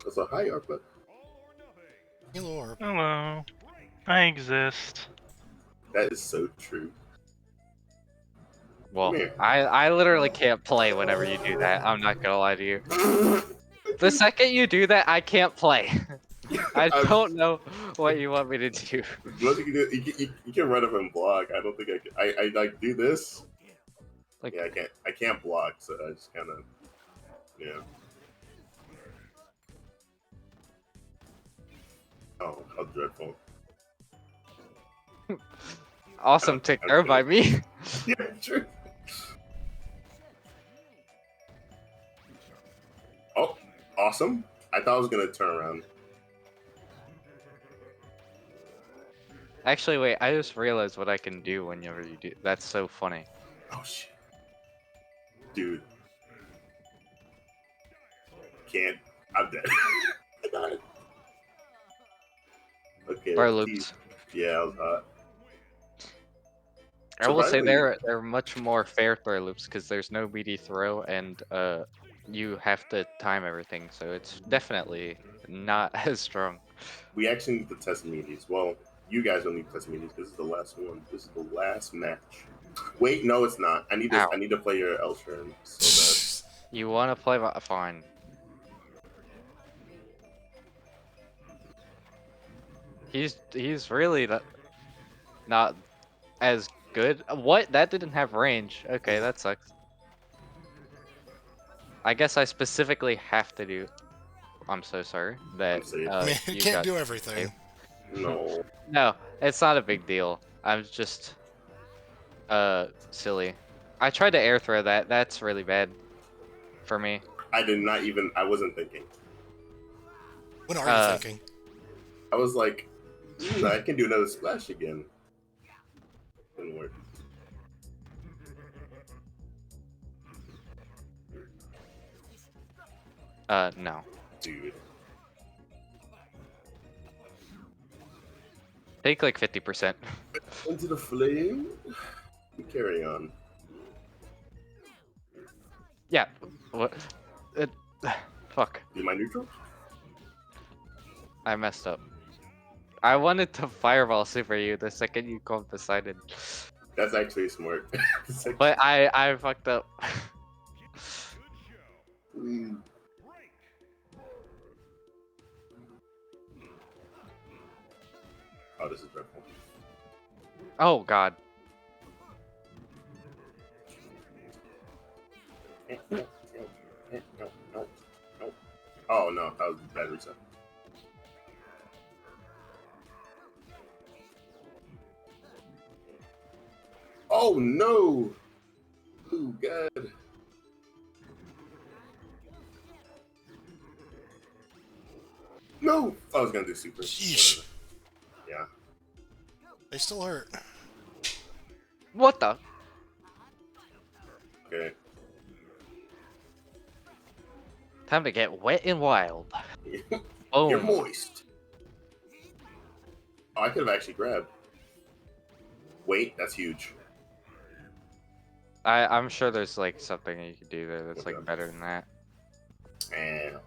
That's a high ARPA. Hello, Orb. Hello. I exist. That is so true. Well, Come here. I literally can't play whenever you do that. I'm not gonna lie to you. The second you do that, I can't play. I don't know what you want me to do. What you can do, you can run up and block. I don't think I can. I like do this. Like, Yeah, I can't block, so I just kind of, yeah. Oh, how dreadful. awesome take care by me. Yeah, true. Oh, awesome. I thought I was gonna turn around. Actually, wait, I just realized what I can do whenever you do. That's so funny. Oh shit, dude. Can't. I'm dead. I died. Okay. Throw loops. Yeah, I was hot. I will say Surprisingly- they're much more fair throw loops because there's no BD throw and you have to time everything, so it's definitely not as strong. We actually need to test meaties. Well, you guys don't need to test meaties. This is the last one. This is the last match. Wait, no, it's not. I need to. Ow. I need to play your Elshern so You want to play fine. He's really not as good. What? That didn't have range. Okay, that sucks. I guess I specifically have to do. I'm so sorry that I'm safe. I mean, you you can't got do everything. saved. that. No. No, it's not a big deal. I'm just silly. I tried to air throw that. That's really bad for me. I did not even. I wasn't thinking. What are you thinking? I was like, I can do another splash again. Didn't work. No. Dude. Take like 50%. Into the flame. Carry on. Yeah. What? It, fuck. Is my neutral? I messed up. I wanted to fireball super you the second you called decided. That's actually smart. It's like, But I fucked up. mm. Oh, this is dreadful. Oh god. No, no, no. Oh no, that was a bad reset. Oh no! Oh god. No! I was gonna do super. Sheesh. Whatever. Yeah. They still hurt. What the? Okay. Time to get wet and wild. You're Boom. moist. Oh, I could have actually grabbed. Wait, that's huge. I'm sure there's like something you could do there that's like Okay. better than that. And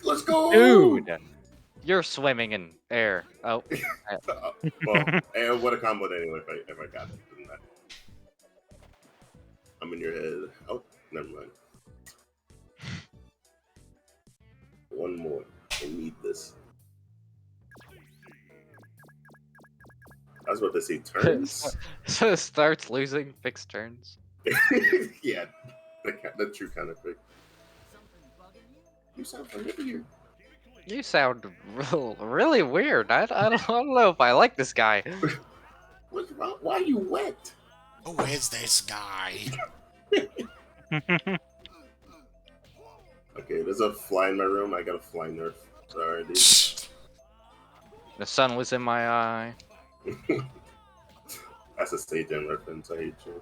let's go, Dude! You're swimming in air. Oh. well, and what a combo anyway. If I got it, didn't I? I'm in your head. Oh, never mind. One more. I need this. I was about to say turns. So it starts losing fixed turns. Yeah, the true kind of thing. You sound familiar. You sound really weird. I don't know if I like this guy. What's wrong? Why are you wet? Who is this guy? Okay, there's a fly in my room. I got a fly nerf. Sorry, dude. The sun was in my eye. That's a stage end reference. I hate you.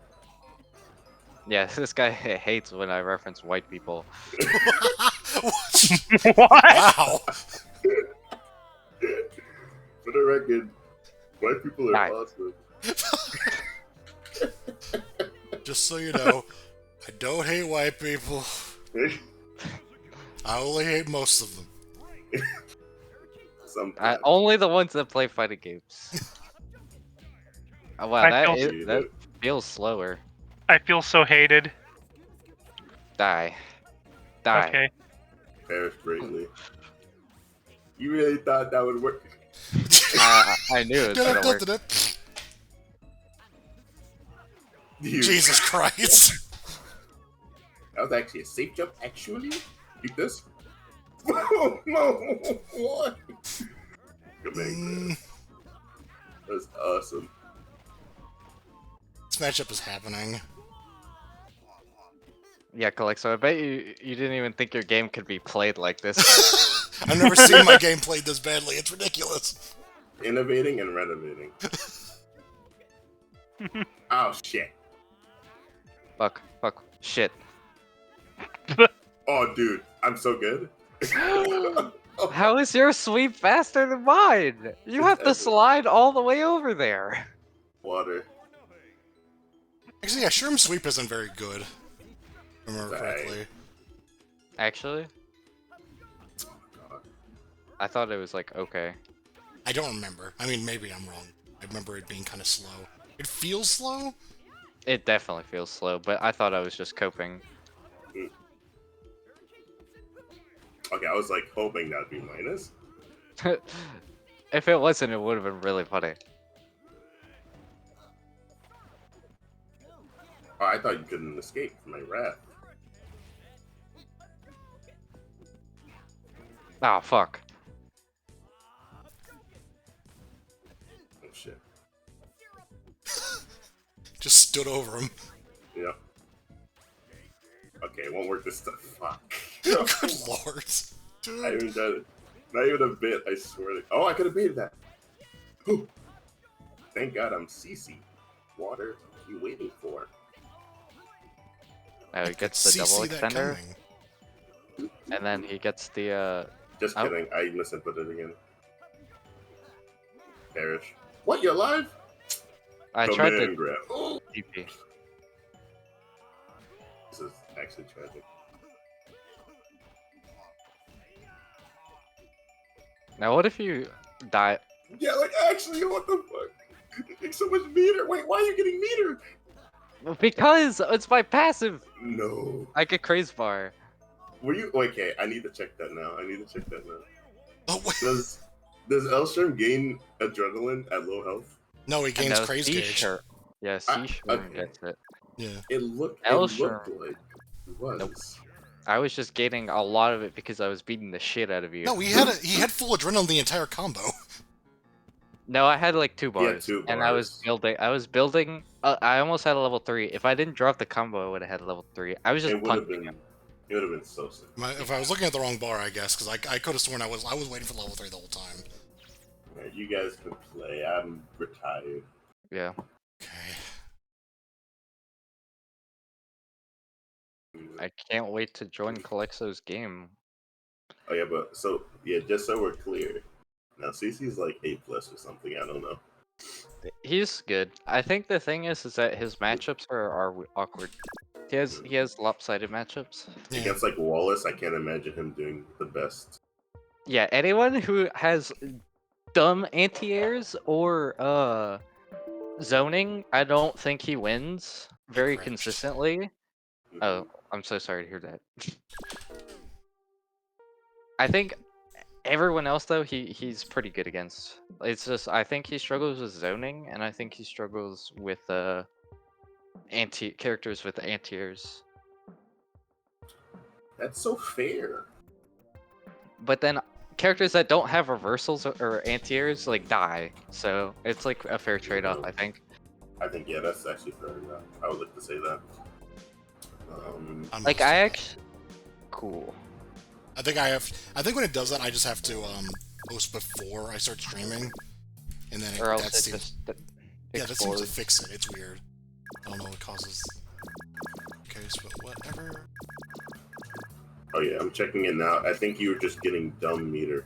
Yeah, this guy hates when I reference white people. What? Wow. For the record, white people are Hi. awesome. Just so you know, I don't hate white people. I only hate most of them. Sometimes. Only the ones that play fighting games. Oh, wow, I that feels slower. I feel so hated. Die. Die. Okay. Perish greatly. You really thought that would work? I knew it was gonna work. Dude, Jesus Christ. that was actually a safe jump, actually? Keep this? Oh, no! What? Good man. That's awesome. This matchup is happening. Yeah, Calixto, I bet you didn't even think your game could be played like this. I've never seen my game played this badly. It's ridiculous. Innovating and renovating. Oh, shit. Fuck. Shit. Oh, dude. I'm so good. How is your sweep faster than mine? You have to slide all the way over there. Water. Actually, yeah, Sherm's sweep isn't very good. If I remember correctly. Actually? I thought it was like, okay. I don't remember. I mean, maybe I'm wrong. I remember it being kind of slow. It feels slow? It definitely feels slow, but I thought I was just coping. Okay, I was like hoping that'd be minus. If it wasn't, it would have been really funny. Oh, I thought you couldn't escape from my wrath. Ah, fuck. Oh, shit. Just stood over him. Yeah. Okay. Okay, it won't work this time. Fuck. Good lord. I even tried it. Not even a bit, I swear. Oh, I could have beaten that. Whew. Thank God I'm CC. Water, what are you waiting for? Oh, he gets the double extender, and then he gets the Just oh. kidding, I misinputted again. Perish. What, you're alive? I tried to grab. TP. This is actually tragic. Now, what if you die? Yeah, like, actually, what the fuck? It takes so much meter. Wait, why are you getting meter? Because it's my passive. No. I get Craze bar. Were you okay? I need to check that now. Oh, wait. Does Elstrom gain adrenaline at low health? No, he gains Craze gauge. Shirt. Yeah, C-Shirt gets it. Yeah. It looked Elstrom. like it was. Nope. I was just gaining a lot of it because I was beating the shit out of you. No, he had full adrenaline the entire combo. No, I had like 2 bars. Yeah, 2 bars. And I was building. I almost had a level 3. If I didn't drop the combo, I would have had a level 3. I was just punching him. It would have been so sick. If I was looking at the wrong bar, I guess, because I could have sworn I was waiting for level 3 the whole time. Right, you guys can play. I'm retired. Yeah. Okay. I can't wait to join Calexo's game. Oh yeah, but just so we're clear, now CC's like A+ or something. I don't know. He's good. I think the thing is that his matchups are awkward. He has lopsided matchups. Yeah. Against like Wallace, I can't imagine him doing the best. Yeah, anyone who has dumb anti-airs or zoning, I don't think he wins very consistently. Oh, I'm so sorry to hear that. I think everyone else though, he's pretty good against. It's just I think he struggles with zoning, and I think he struggles with characters with anti-airs. That's so fair. But then characters that don't have reversals or anti-airs like die, so it's like a fair trade-off, I think. I think yeah, that's actually fair enough. I would like to say that. Like I actually cool. I think when it does that, I just have to post before I start streaming, and then Or else that's it just yeah, that seems to explodes. fix it. It's weird. I don't know what causes case, but whatever. Oh yeah, I'm checking it now. I think you were just getting dumb meter.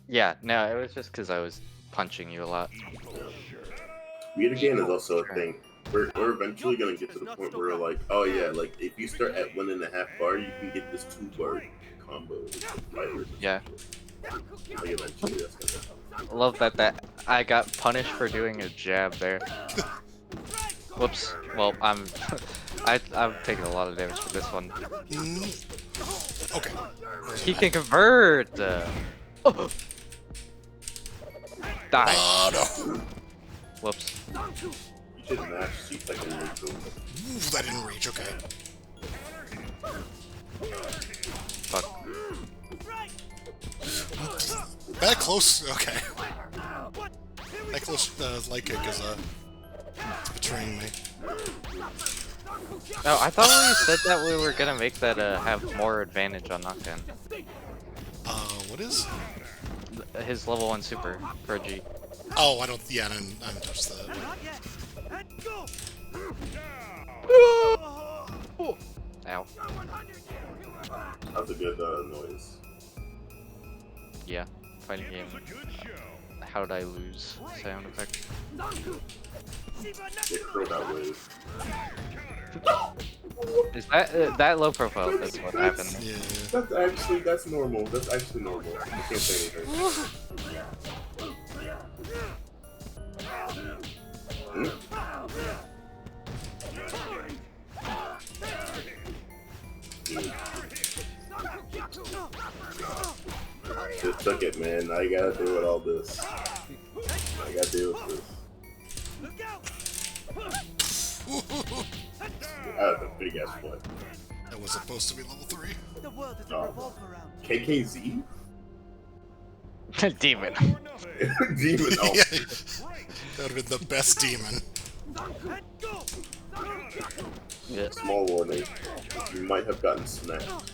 Yeah, no, it was just because I was punching you a lot. Meter gain is also a thing. We're eventually gonna get to the point where we're like, oh yeah, like if you start at 1.5 bar, you can get this 2-bar combo. Yeah. Like eventually that's gonna happen. Love that I got punished for doing a jab there. Whoops. Well, I'm taking a lot of damage for this one. Okay. He can convert. Oh. Die. No. Whoops. You should mash C-Tech and neutral. Ooh, that didn't reach. Okay. Fuck. That close. Okay. That close light kick is betraying me. No, I thought we said that we were gonna make that have more advantage on knockdown. What is? His level 1 super for G. Oh, I haven't touched that. Ow. That's a good noise. Yeah. Fighting game. How did I lose? Sound effect. Get thrown that wave. Is that low profile? That's what happened. Yeah. That's normal. That's actually normal. I can't say anything. Just took it, man. Now you gotta deal with all this. I gotta deal with this. That's a big ass play. That was supposed to be level 3. The world doesn't Oh. revolve around. KKZ? Demon. Demon. Oh. Yeah. That would have been the best demon. Yeah. Small warning. You might have gotten snapped.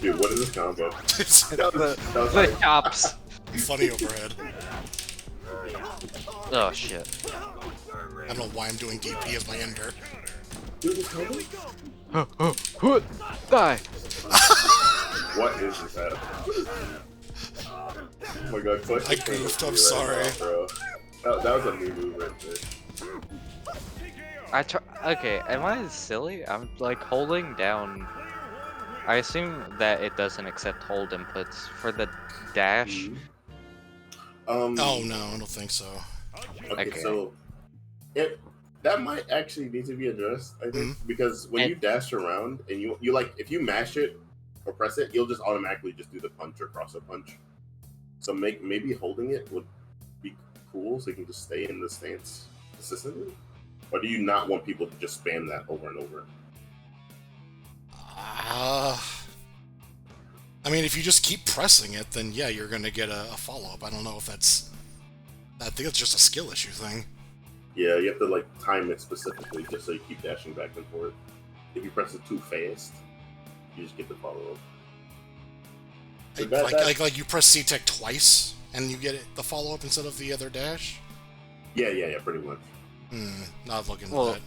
Dude, what is this combo? That was The like, chops. Funny overhead. Oh shit. I don't know why I'm doing DP as my ender. dude, this combo? Die. What is this at? Oh my god, Clutch I is playing goofed, with I'm me sorry. Right now, bro. That was a new move right there. Okay, am I silly? I'm like holding down. I assume that it doesn't accept hold inputs for the dash. Oh no, I don't think so. Okay, Okay. so that might actually need to be addressed, I think, because when And- you dash around and you like if you mash it or press it, you'll just automatically just do the punch or cross a punch. So maybe holding it would be cool, so you can just stay in the stance consistently. Or do you not want people to just spam that over and over? I mean, if you just keep pressing it, then yeah, you're gonna get a follow-up. I don't know if that's... I think it's just a skill issue thing. Yeah, you have to like time it specifically just so you keep dashing back and forth. If you press it too fast, you just get the follow up. So Like you press C-Tech twice, and you get the follow-up instead of the other dash? yeah, pretty much. Not looking at Well, that.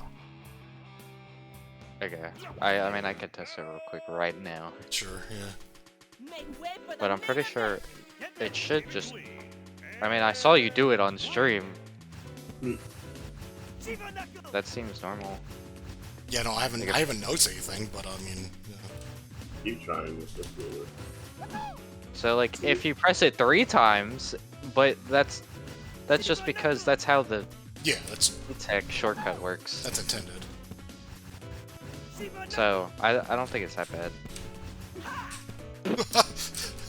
Okay. I mean I could test it real quick right now, Sure, yeah. but I'm pretty sure it should just. I mean I saw you do it on stream. That seems normal. Yeah, no, I haven't noticed anything, but I mean, yeah. Keep trying this stuff forward. So like if you press it 3 times, but that's just because that's how the Yeah, that's tech shortcut works. intended. So I don't think it's that bad.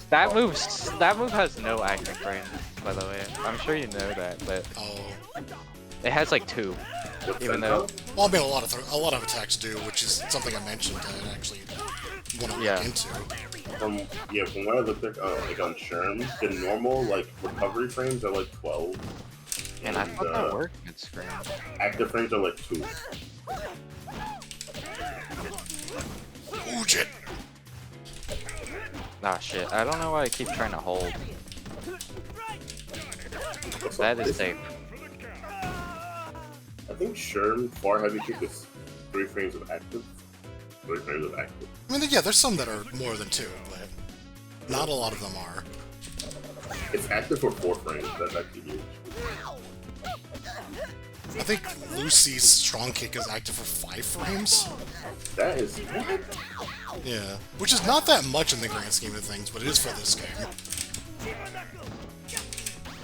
That move has no active frame, by the way. I'm sure you know that, but Oh, it has like 2. What's Even that though- called? well, I mean, a lot of attacks do, which is something I mentioned and actually want to Yeah. look into. From what I looked at, like on Sherm, the normal like recovery frames are like 12, And I thought that worked mid screen. active frames are like 2. Ooh, shit! Ah shit, I don't know why I keep trying to hold. That is safe. I think Sherm far heavy kick is 3 frames of active. 3 frames of active. I mean, yeah, there's some that are more than 2, but not a lot of them are. It's active for 4 frames. That's actually huge. I think Lucy's strong kick is active for 5 frames. That is what? Yeah, which is not that much in the grand scheme of things, but it is for this game.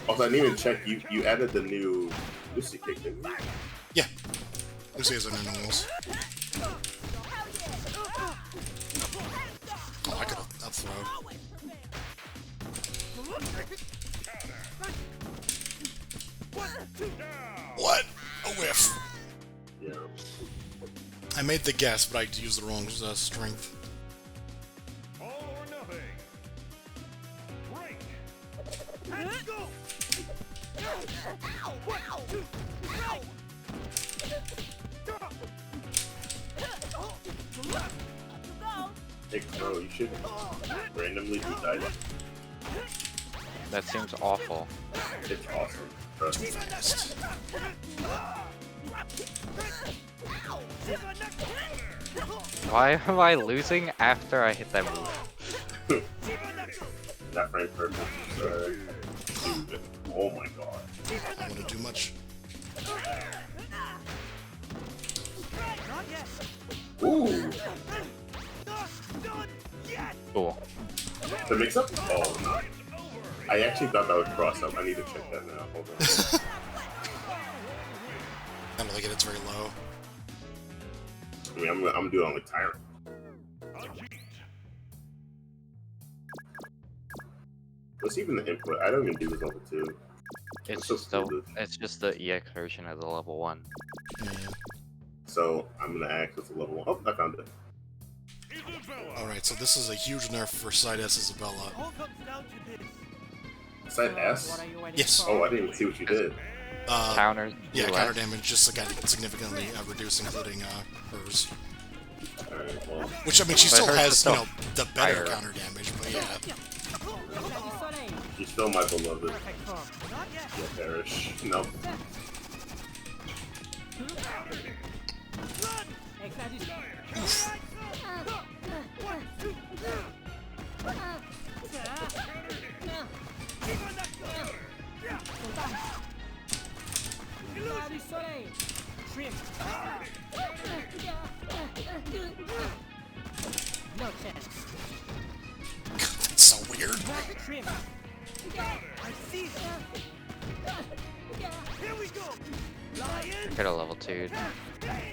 Also, I didn't even check. You added the new Lucy kick, didn't you? Yeah, Lucy has her new normals. Oh, I could up throw. What? A whiff. Yeah. I made the guess, but I used the wrong strength. All or nothing. Break. Let's go. Hey, bro, you should randomly do that. That seems awful. It's awesome. Trust Too me. fast. Why am I losing after I hit that move? That frame perfect. Dude, oh my god. I don't want to do much. Ooh. Cool. The mix up? Oh, no. I actually thought that would cross up. I need to check that now. Hold on. I don't think it's very low. I mean, I'm doing on like Tyrant. What's even the input? I don't even do this level 2. It's so just the stupid. EX version of the level 1. Yeah. So I'm gonna act with the level 1. Oh, I found it. Alright, so this is a huge nerf for Side S Isabella. Side S? Yes. Oh, I didn't even see what you did. Counter. Yeah, less. counter damage just got significantly reduced, including hers. Alright, well, Which, I mean, she But still hers has, is still the better higher. counter damage, but yeah. she's still my beloved. Yeah, perish. Nope. No chance. That's so weird. Trim. I see them. Here we go. Lion. Hit a level 2. Stand back.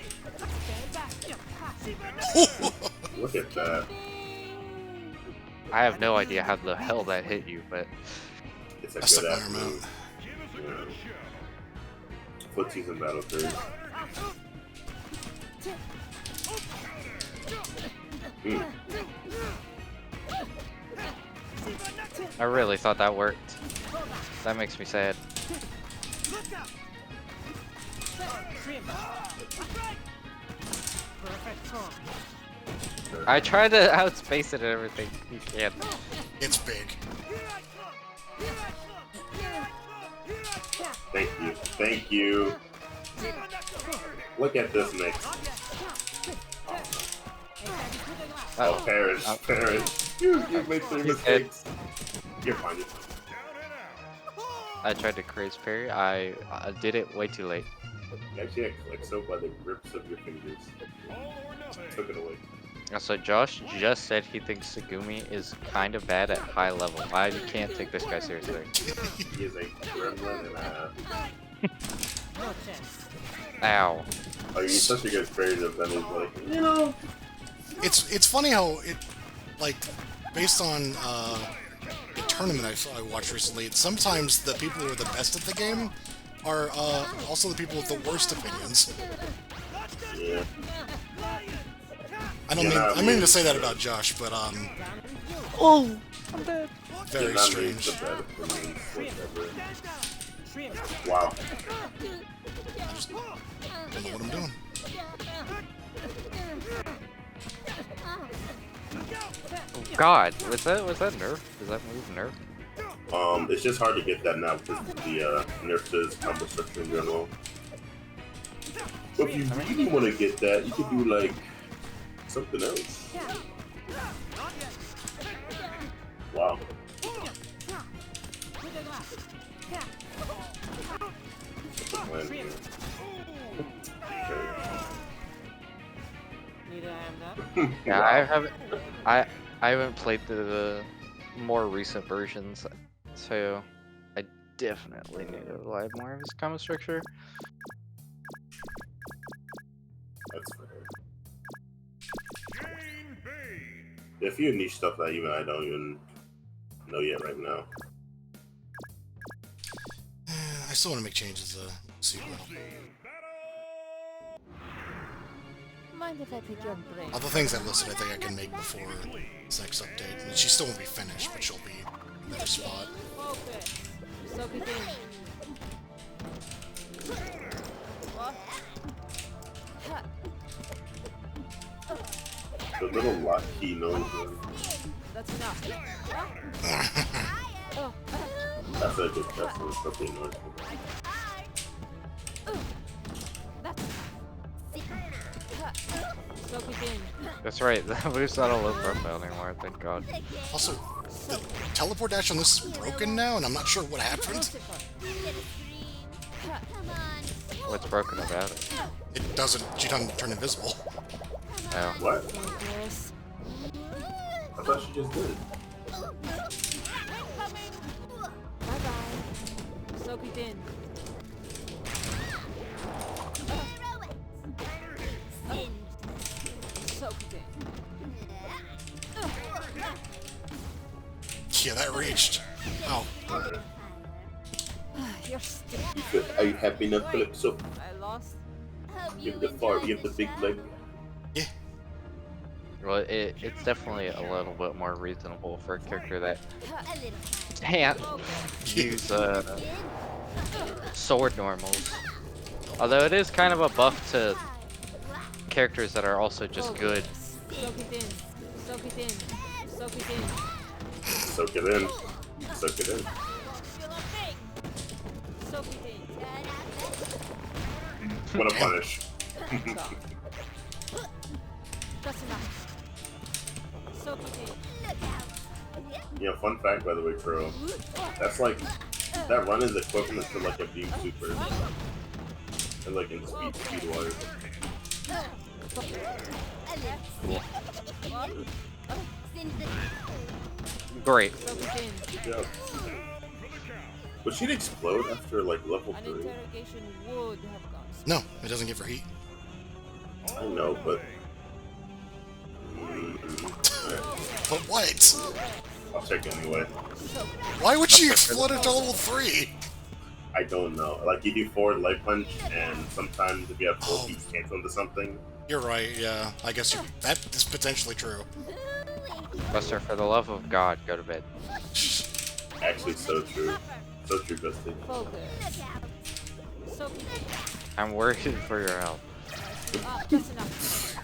Look at that. I have no idea how the hell that hit you, but It's a That's good the ass fire move. Yeah. Footsies in battle third. I really thought that worked. That makes me sad. Trim. Perfect form. I tried to outspace it and everything. You can't. It's big. Thank you. Thank you. Look at this mix. Oh, Oh, perish. Perish. You made 3 He's dead. mistakes. You're fine. You're fine. I tried to Craze parry. I did it way too late. You actually had Clixo by the grips of your fingers. Took it away. So Josh just said he thinks Segumi is kind of bad at high level. I can't take this guy seriously. He is a gremlin and a... No chance. Ow. Oh, he's such a good spirit of them. He's like, you know... It's funny how it, like, based on a tournament I watched recently, sometimes the people who are the best at the game are also the people with the worst opinions. Yeah. I don't You're mean not I mean to mean say that to- about Josh, but Oh, I'm dead. very You're not made strange. the better opinions whatsoever. Trim. Wow. I just don't know what I'm doing. God, was that nerf? Is that move nerf? It's just hard to get that now because the nerf says combo structure in general. But if you really want to get that, you could do like something else. Wow. What's the plan here? Okay. Neither I am that. Yeah, Wow. I haven't played the more recent versions, so I definitely need to live more of his combo structure. That's fair. Jane Bane. There's a few niche stuff that even I don't even know yet right now. I still want to make changes to sequel. Mind if I pick your brain? All the things I listed, I think I can make before this next update. And she still won't be finished, but she'll be in a better spot. Focus. Soak it in. What? The little lock key knows That's enough. that's a good that's an appropriate noise. Soak it in. That's right, that move's not a low profile anymore, thank God. Also, the teleport dash on this is broken now, and I'm not sure what happened. Lucifer. Come on. What's broken about it? It doesn't. She doesn't turn invisible. Oh. What? Focus. I thought she just did. Bye-bye. Soak it in. Soak it in. Yeah, that reached. Oh, You're still. Are you happy enough, Calypso? I lost. You have the far, you have the big leg. yeah. Well, it's definitely a little bit more reasonable for a character that A little. can't Focus. use sword normals. Although it is kind of a buff to characters that are also just good. Soak it in. Soak it in. Soak it in. Soak it in. Soak it in. Soak it in. What a punish. Stop. That's enough. Soak it in. Yeah, fun fact by the way, Crow. That's like, that run is equivalent to like a beam super. And like in speed wise. Great. Soak it in. Good job. But she'd explode after like level An 3. interrogation would have gone. No, it doesn't give her heat. I know, but But what? I'll check anyway. Why would she explode at level 3? I don't know. Like you do forward light punch, and sometimes if you have full Oh. heat cancel into something. You're right, yeah. I guess that is potentially true. Buster, for the love of God, go to bed. Actually, so true. So true, Busted. Focus. Soak it in. I'm worried for your health. That's enough.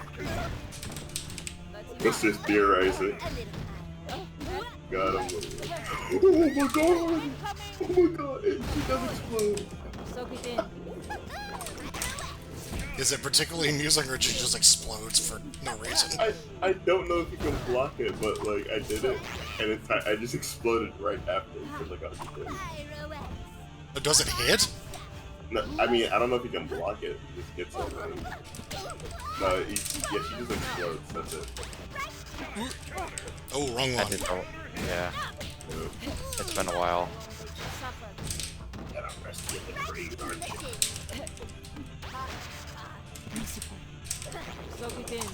Let's just theorize it. Got him. Oh my god! Oh my god! She does explode. Soak it in. Is it particularly amusing or she just explodes for no reason? I don't know if you can block it, but like I did it, and I just exploded right after because I got the thing. But does it hit? No, I mean I don't know if you can block it. It just gets something. No, yeah, she just explodes. That's it. Oh, wrong I one. did not. Yeah. It's been a while. Gotta rest in the grave, aren't you? Soak it in.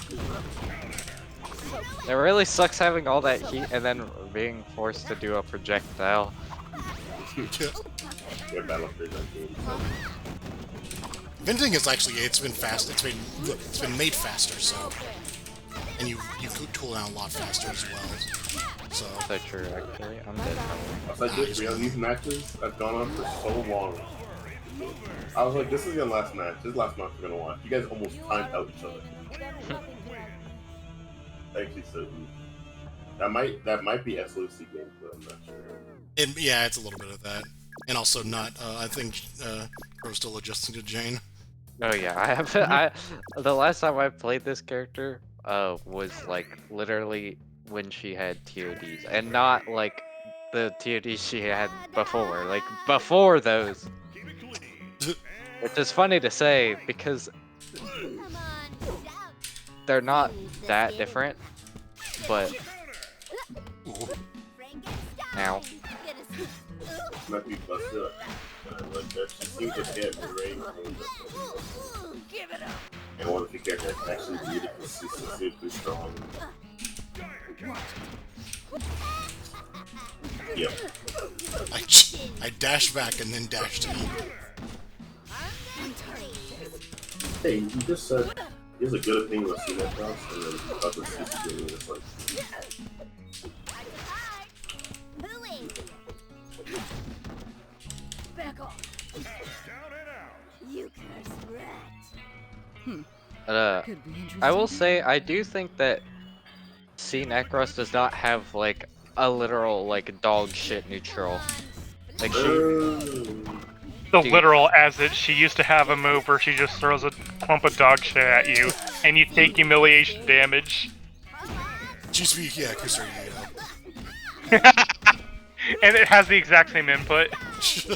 It really sucks having all that heat and then being forced to do a projectile. Yeah, Battlefield 19. Venting is actually, it's been fast. It's been made faster, so. And you could cool down a lot faster as well. So. So true, actually. I'm dead. I was like, this, these matches have gone on for so long. I was like, this is your last match. This is the last match we're gonna watch. You guys almost timed out each other. Actually, so that might be SOC gameplay. I'm not sure. Yeah, it's a little bit of that. And also not, I think, Crow's still adjusting to Jane. Oh yeah, I have. The last time I played this character, was like literally when she had TODs, and not like the TODs she had before. Like before those, which is funny to say because they're not that different, but now. Might be busted up. Like that, she seems to get great. And one of the characters actually needed consistency strong. Yep. I dashed back and then dashed in. Hey, you just said he has a good opinion of CNET Cross, and then about the CC doing this like. Back off. You cursed rat. Could be interesting. I will say I do think that C Necros does not have like a literal like dog shit neutral. Like she, The Dude. literal as it, she used to have a move where she just throws a clump of dog shit at you, and you take damage. She used to be, yeah, Kusari, And it has the exact same input. It's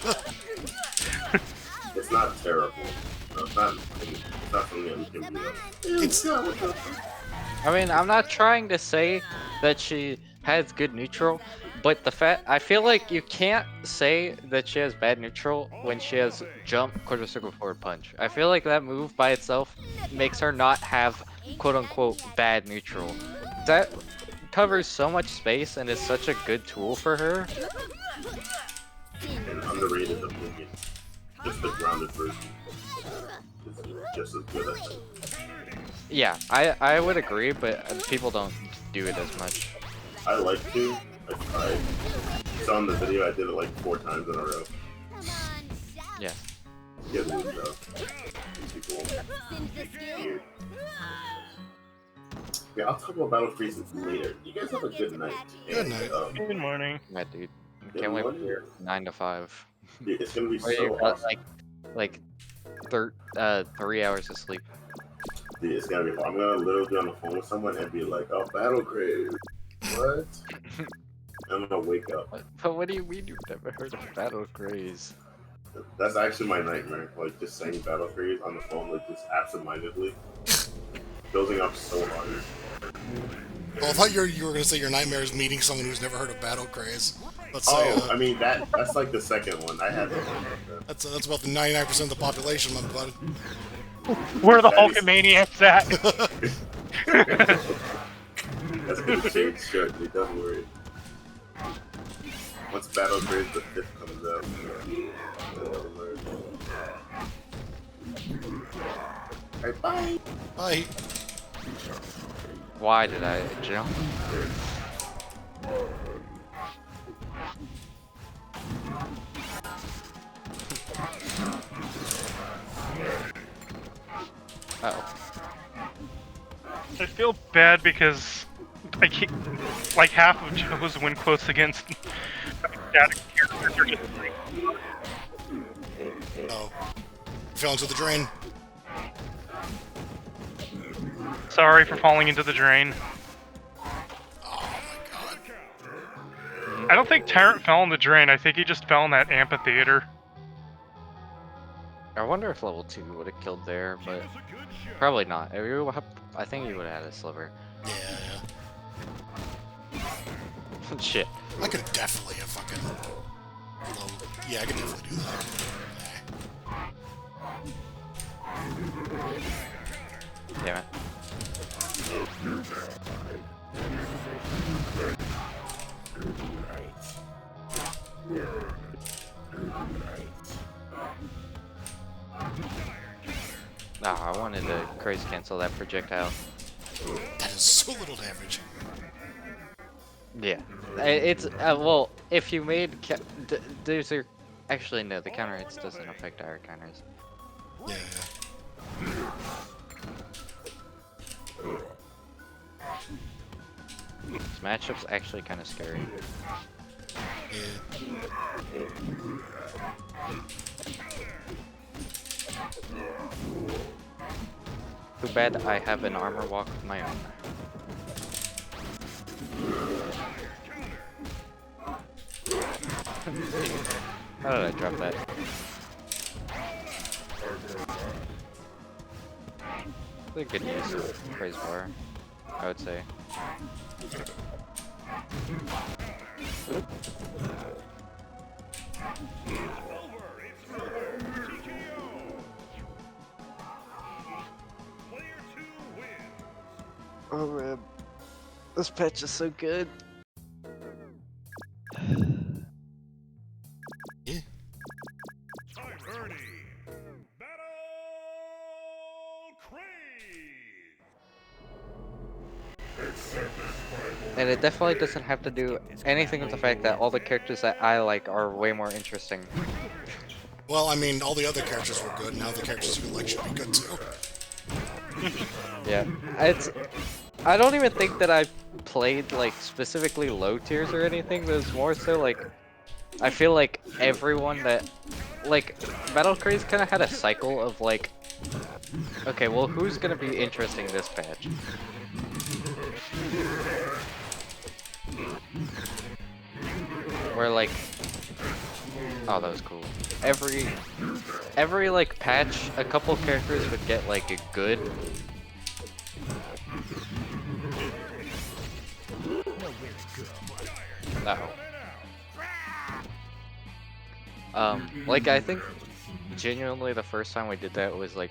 not terrible. No, it's not something that we can do. It's I mean, I'm not trying to say that she has good neutral, but I feel like you can't say that she has bad neutral when she has jump, quarter circle, forward punch. I feel like that move by itself makes her not have quote unquote bad neutral. That covers so much space and is such a good tool for her. And underrated the movie. Just the grounded version. It's just as good, I think. Yeah, I would agree, but people don't do it as much. I like to. I tried. You saw in the video I did it like 4 times in a row. Yeah. Get loot though. People Singe the skin. weird. Yeah, I'll talk about Battle Freeze later. You guys have a good night. Good night. Good morning. Yeah, dude. Good Can't wait for morning. your 9 to 5. Dude, it's gonna be Where so you got awesome. like 3 hours of sleep. Dude, it's gonna be fun. I'm gonna literally be on the phone with someone and be like, "Oh, Battle Craze. What?" I'm gonna wake up. But what do you mean you've never heard of Battle Craze? That's actually my nightmare. Like just saying Battle Craze on the phone, like just absentmindedly, building up so hard. Oh, I thought you were gonna say your nightmare is meeting someone who's never heard of Battle Craze. Let's say Oh, I mean that's like the second one. I had that's about the 99% of the population, my bud. Where are the That is- Hulkamaniacs at? That's gonna change shortly. Don't worry. Once Battle Craze the 5th comes out. Alright, bye. Bye. Why did I jump? Oh. I feel bad because I can't, like half of Joe's win quotes against static characters are just like, Oh. Fell into the drain. sorry for falling into the drain. Oh my god. I don't think Tyrant fell in the drain, I think he just fell in that amphitheater. I wonder if level 2 would have killed there, but probably not. I think he would have had a sliver. Yeah. Shit. I could definitely have fucking. Yeah, I could definitely do that. Damn it. Ah, I wanted to Craze cancel that projectile. That is so little damage. Yeah. It's, well, if you made, there's your, actually no, the counter hits doesn't affect our counters. Yeah. This matchup's actually kind of scary. Yeah. Too bad I have an armor walk of my own. How did I drop that? It's a good use of Craze bar, I would say. Oh man, this patch is so good. Yeah. Ernie. Battle Craze. And it definitely doesn't have to do anything with the fact that all the characters that I like are way more interesting. Well, I mean, all the other characters were good. Now the characters you like should be good too. Yeah, I don't even think that I played like specifically low tiers or anything. There's more so like I feel like everyone that like Battle Craze kind of had a cycle of like, okay, well who's gonna be interesting this patch? Where like, oh that was cool. Every like patch, a couple characters would get like a good. Uh-oh. Like I think genuinely the first time we did that was like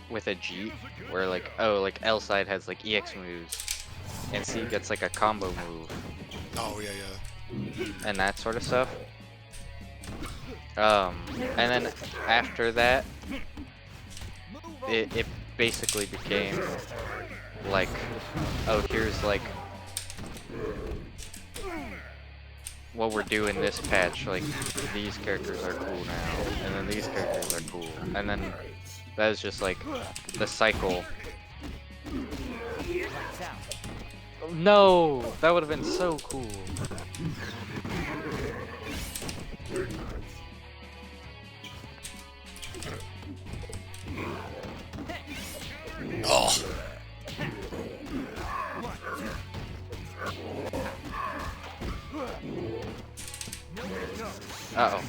with a G, where like, oh, like L side has like EX moves, and C gets like a combo move, Oh yeah, yeah. and that sort of stuff. And then after that, it basically became like, oh, here's like what we're doing this patch. Like these characters are cool now, and then these characters are cool, and then that is just like the cycle. No, that would have been so cool. Oh. Uh-oh.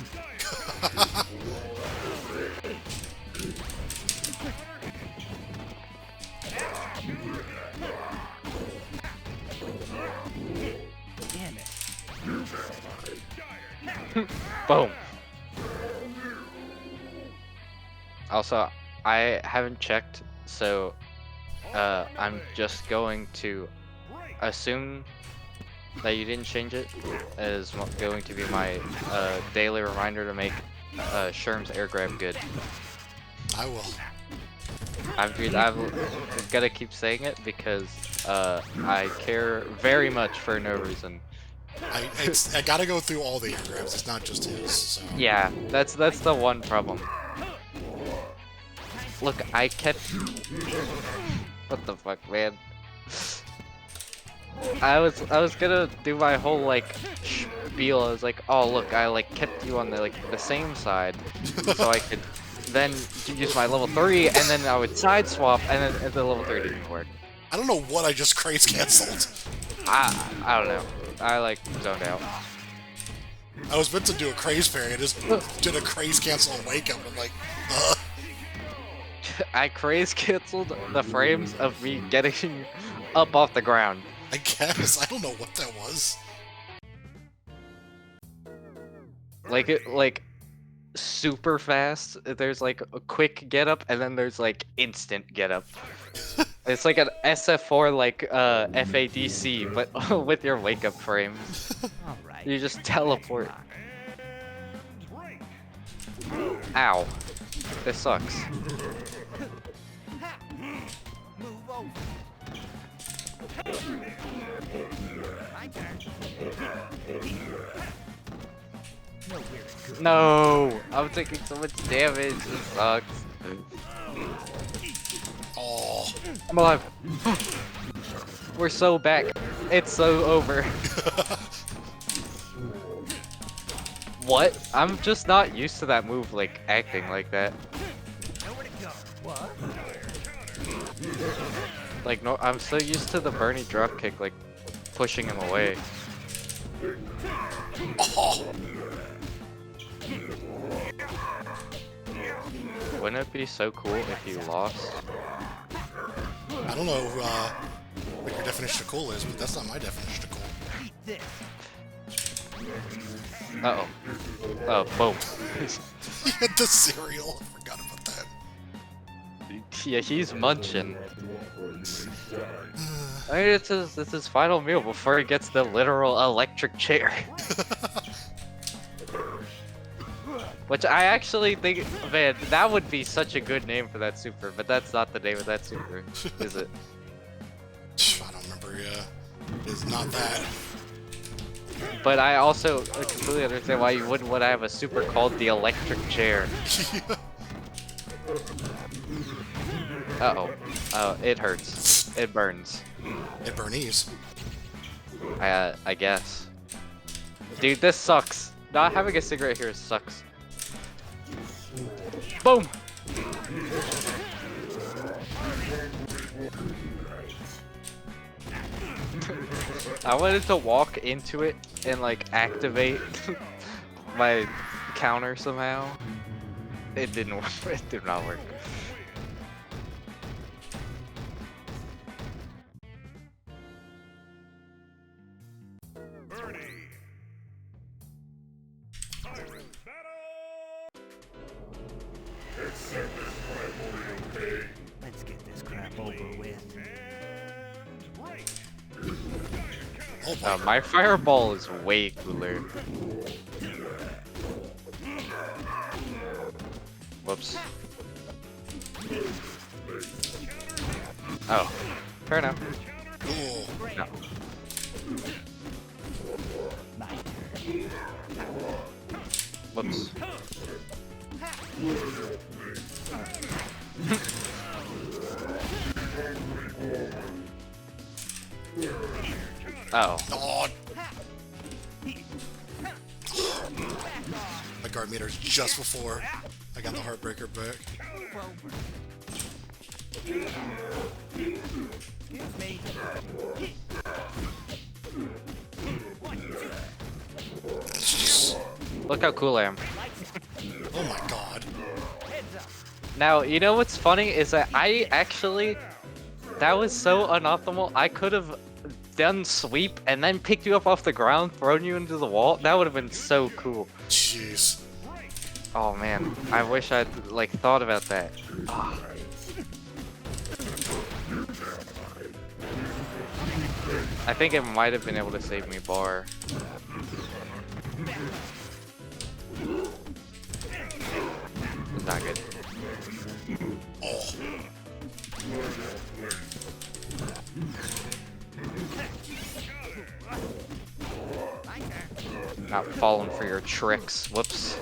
Damn it. Boom. Also, I haven't checked, so I'm just going to assume that you didn't change it as going to be my daily reminder to make Sherm's air grab good. I will. I've gotta keep saying it because I care very much for no reason. I gotta go through all the air grabs. It's not just his. So. Yeah, that's the one problem. Look, I kept. What the fuck, man? I was gonna do my whole like spiel. I was like, oh look, I like kept you on the same side, so I could then use my level 3, and then I would side swap, and then the level 3 didn't work. I don't know what I just craze canceled. I don't know. I like zoned out. I was meant to do a craze parry. I just did a craze cancel and wake up. I'm like, ugh. I craze canceled the frames of me getting up off the ground. I guess. I don't know what that was. Like super fast. There's like a quick get up, and then there's like instant get up. It's like an SF4 like FADC, but with your wake up frames. All right. You just teleport. Ow. This sucks. Move over. My turn. Nowhere good. No! I'm taking so much damage. It sucks. Oh. I'm alive. We're so back. It's so over. What? I'm just not used to that move, like, acting like that. Nowhere to go. What? Like, no, I'm so used to the Bernie dropkick, like, pushing him away. Oh. Wouldn't it be so cool if you lost? I don't know what your definition of cool is, but that's not my definition of cool. Eat this. Uh-oh. Oh, boom. You had the cereal. I forgot about that. Yeah, he's munching. I mean, it's his final meal before he gets the literal electric chair. Which I actually think, man, that would be such a good name for that super, but that's not the name of that super, is it? I don't remember, yeah. It's not that. But I also completely understand why you wouldn't want to have a super called the electric chair. Uh-oh. Oh, it hurts. It burns. It Bernese. I guess. Dude, this sucks. Not having a cigarette here sucks. Boom! I wanted to walk into it and like activate my counter somehow. It didn't work. It did not work. Birdie. Siren battle. Let's get this crap over with. And break. Oh boy. My fireball is way cooler. Whoops. Oh, fair enough. Cool. No. My turn. Whoops. Oh. Oh. My guard meter's just before I got the Heartbreaker back. Excuse me. Look how cool I am. Oh my god. Now, you know what's funny is that I actually... That was so unoptimal. I could have done sweep and then picked you up off the ground, thrown you into the wall. That would have been so cool. Jeez. Oh man, I wish I'd like thought about that. Ah. I think it might have been able to save me bar. It's not good. Oh. Not falling for your tricks. Whoops.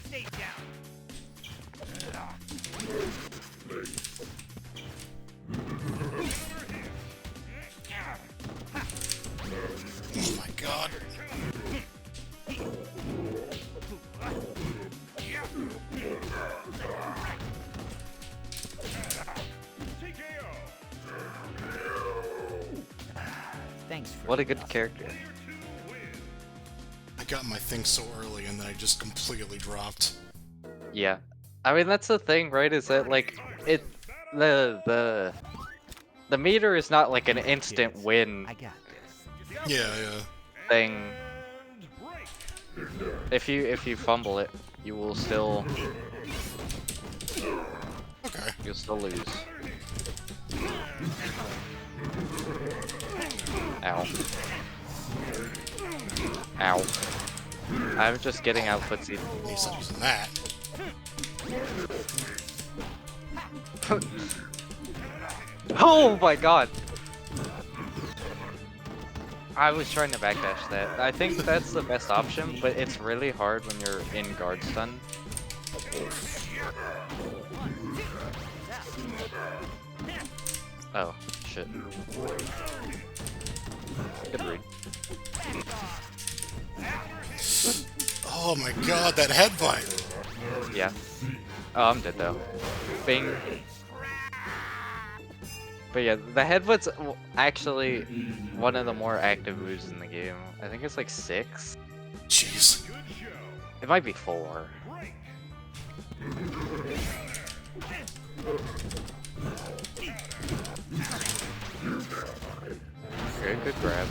Stay down. Oh my god. Thanks for What a good character. I got my thing so early and then I just completely dropped. Yeah. I mean that's the thing, right? Is that like the meter is not like an instant win I got this. Yeah, yeah. thing. If you fumble it, you will still Okay. you'll still lose. Ow. Ow. I'm just getting out footsie. Need stop using that. Oh my god! I was trying to backdash that. I think that's the best option, but it's really hard when you're in guard stun. Oh, shit. Good read. Oh my god, that headbutt! Yeah. Oh, I'm dead though. Bing. But yeah, the headbutt's actually one of the more active moves in the game. I think it's like 6. Jeez. It might be 4. Okay, good grab.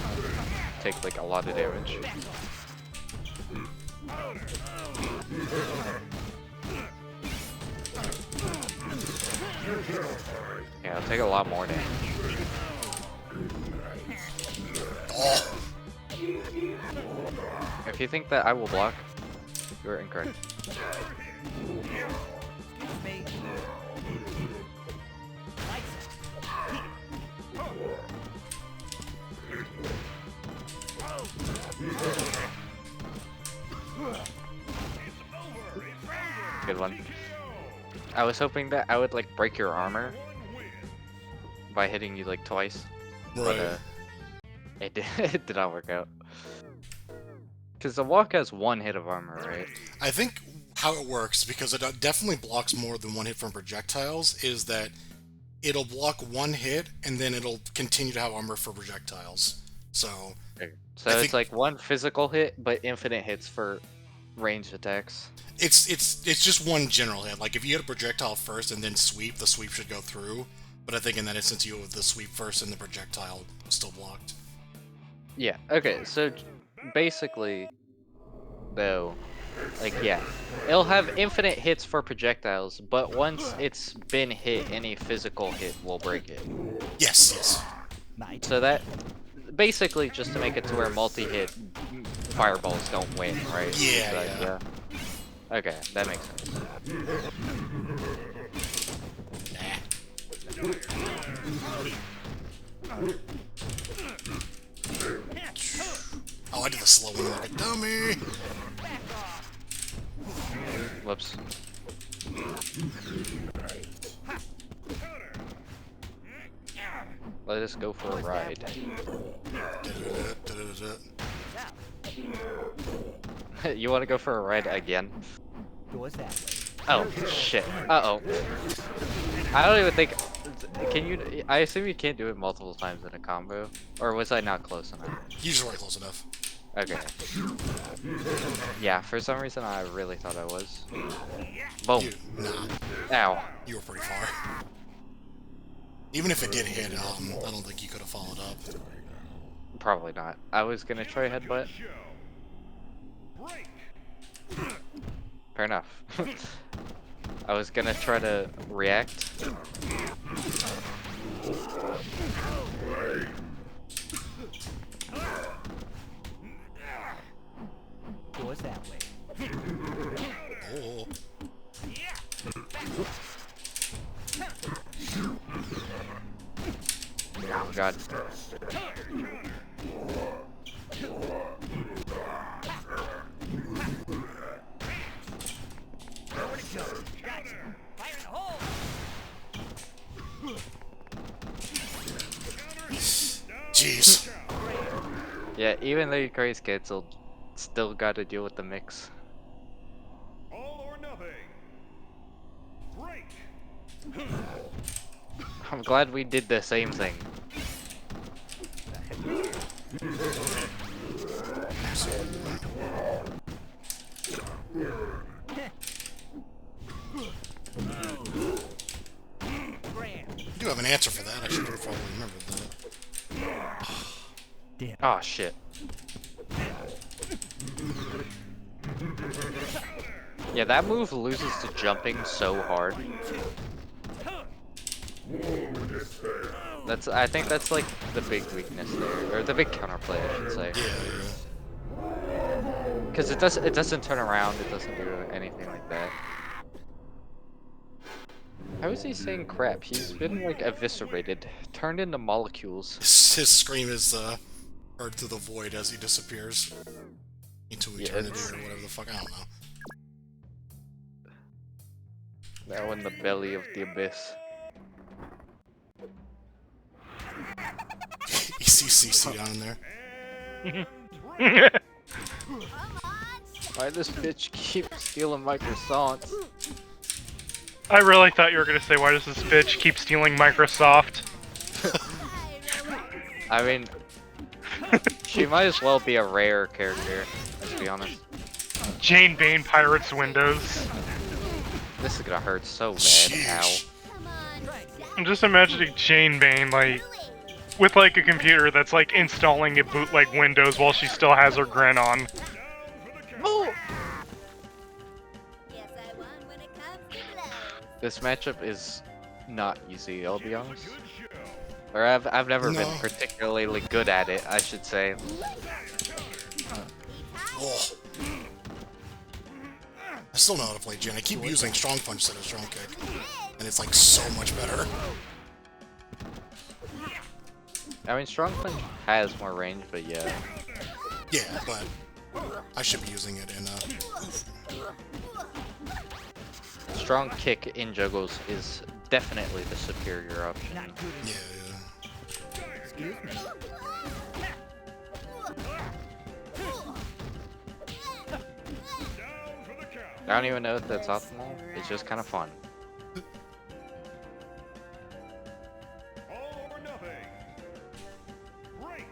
Take like a lot of damage. Yeah, I'll take a lot more damage. Oh. If you think that I will block, you're incorrect. Excuse me. Good one. I was hoping that I would like break your armor by hitting you like twice, Right. but it did not work out. Because the walk has 1 hit of armor, right? I think how it works, because it definitely blocks more than 1 hit from projectiles, is that it'll block 1 hit and then it'll continue to have armor for projectiles. So So I it's think- like 1 physical hit, but infinite hits for ranged attacks. it's just 1 general hit. Like if you hit a projectile first and then sweep, the sweep should go through. But I think in that instance you have the sweep first and the projectile was still blocked. Yeah, okay, so basically, though, like, yeah, it'll have infinite hits for projectiles, but once it's been hit, any physical hit will break it. Yes, yes. My So that, basically just to make it to where multi-hit fireballs don't win, right? Yeah, But, yeah. Okay, that makes sense. a slow one like a dummy. Whoops. Let us go for a ride. You want to go for a ride again? Goes that way. Oh, shit. Uh-oh. I don't even think... Can you... I assume you can't do it multiple times in a combo? Or was I not close enough? You just weren't close enough. Okay. Yeah, for some reason I really thought I was. Boom. Nah, Ow. you were pretty far. Even if it did hit, I don't think you could have followed up. Probably not. I was gonna try headbutt. Fair enough. I was gonna try to react. Goes that way. Oh. Oh god. Gotcha. Fire in the hole. Jeez. Yeah, even though your Craze canceled, still gotta deal with the mix. All or nothing. Break. I'm glad we did the same thing. I do have an answer for that. I should have probably remembered that. Damn. Oh shit. Yeah, that move loses to jumping so hard. I think that's like the big weakness there, or the big counterplay, I should say. Yeah. Because it doesn't turn around, it doesn't do anything like that. How is he saying crap? He's been like eviscerated, turned into molecules. His scream is heard through the void as he disappears into eternity or whatever the fuck. I don't know. Now in the belly of the abyss. You see CC down there. Why does bitch keep stealing my croissants? I really thought you were gonna say, why does this bitch keep stealing Microsoft? I mean, she might as well be a rare character, let's be honest. Jane Bane pirates Windows. This is gonna hurt so bad. Sheesh. Ow. I'm just imagining Jane Bane, like, with like a computer that's like installing a bootleg Windows while she still has her grin on. Oh! Guess I won when it comes to blows. This matchup is not easy, I'll be honest. Or I've never been particularly good at it, I should say. Oh. I still know how to play Jin. I keep using Strong Punch instead of Strong Kick. And it's like so much better. I mean, Strong Punch has more range, but yeah. Yeah, but I should be using it in Strong Kick in juggles is definitely the superior option. Not good. yeah. Excuse me. I don't even know if that's optimal, it's just kind of fun. All or nothing. Break.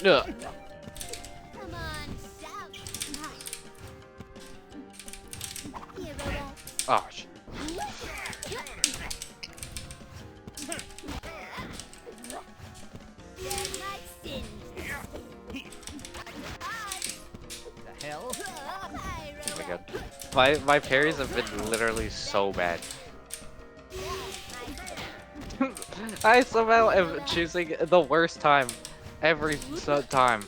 Ugh. Come on, shout. Here, Robo. Oh, shit. There's my sins. The hell? Hi, Oh my Robo. god. My parries have been literally so bad. I somehow am choosing the worst time every time.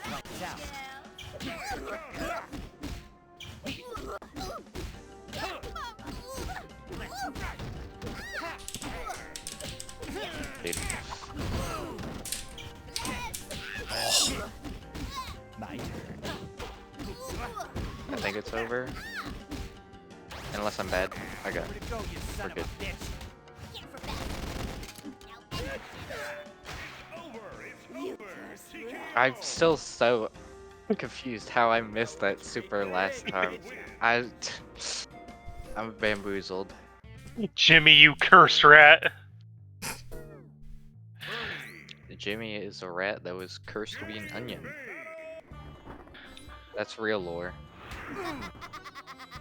Lights out. Come Dude, Oh, My turn. I think it's over. Unless I'm bad. Okay. Where to go, you son We're of a bitch? Over. It's over. TKO. I'm still so confused how I missed that super last time. I'm bamboozled. Jimmy, you cursed rat. Jimmy is a rat that was cursed to be an onion. That's real lore.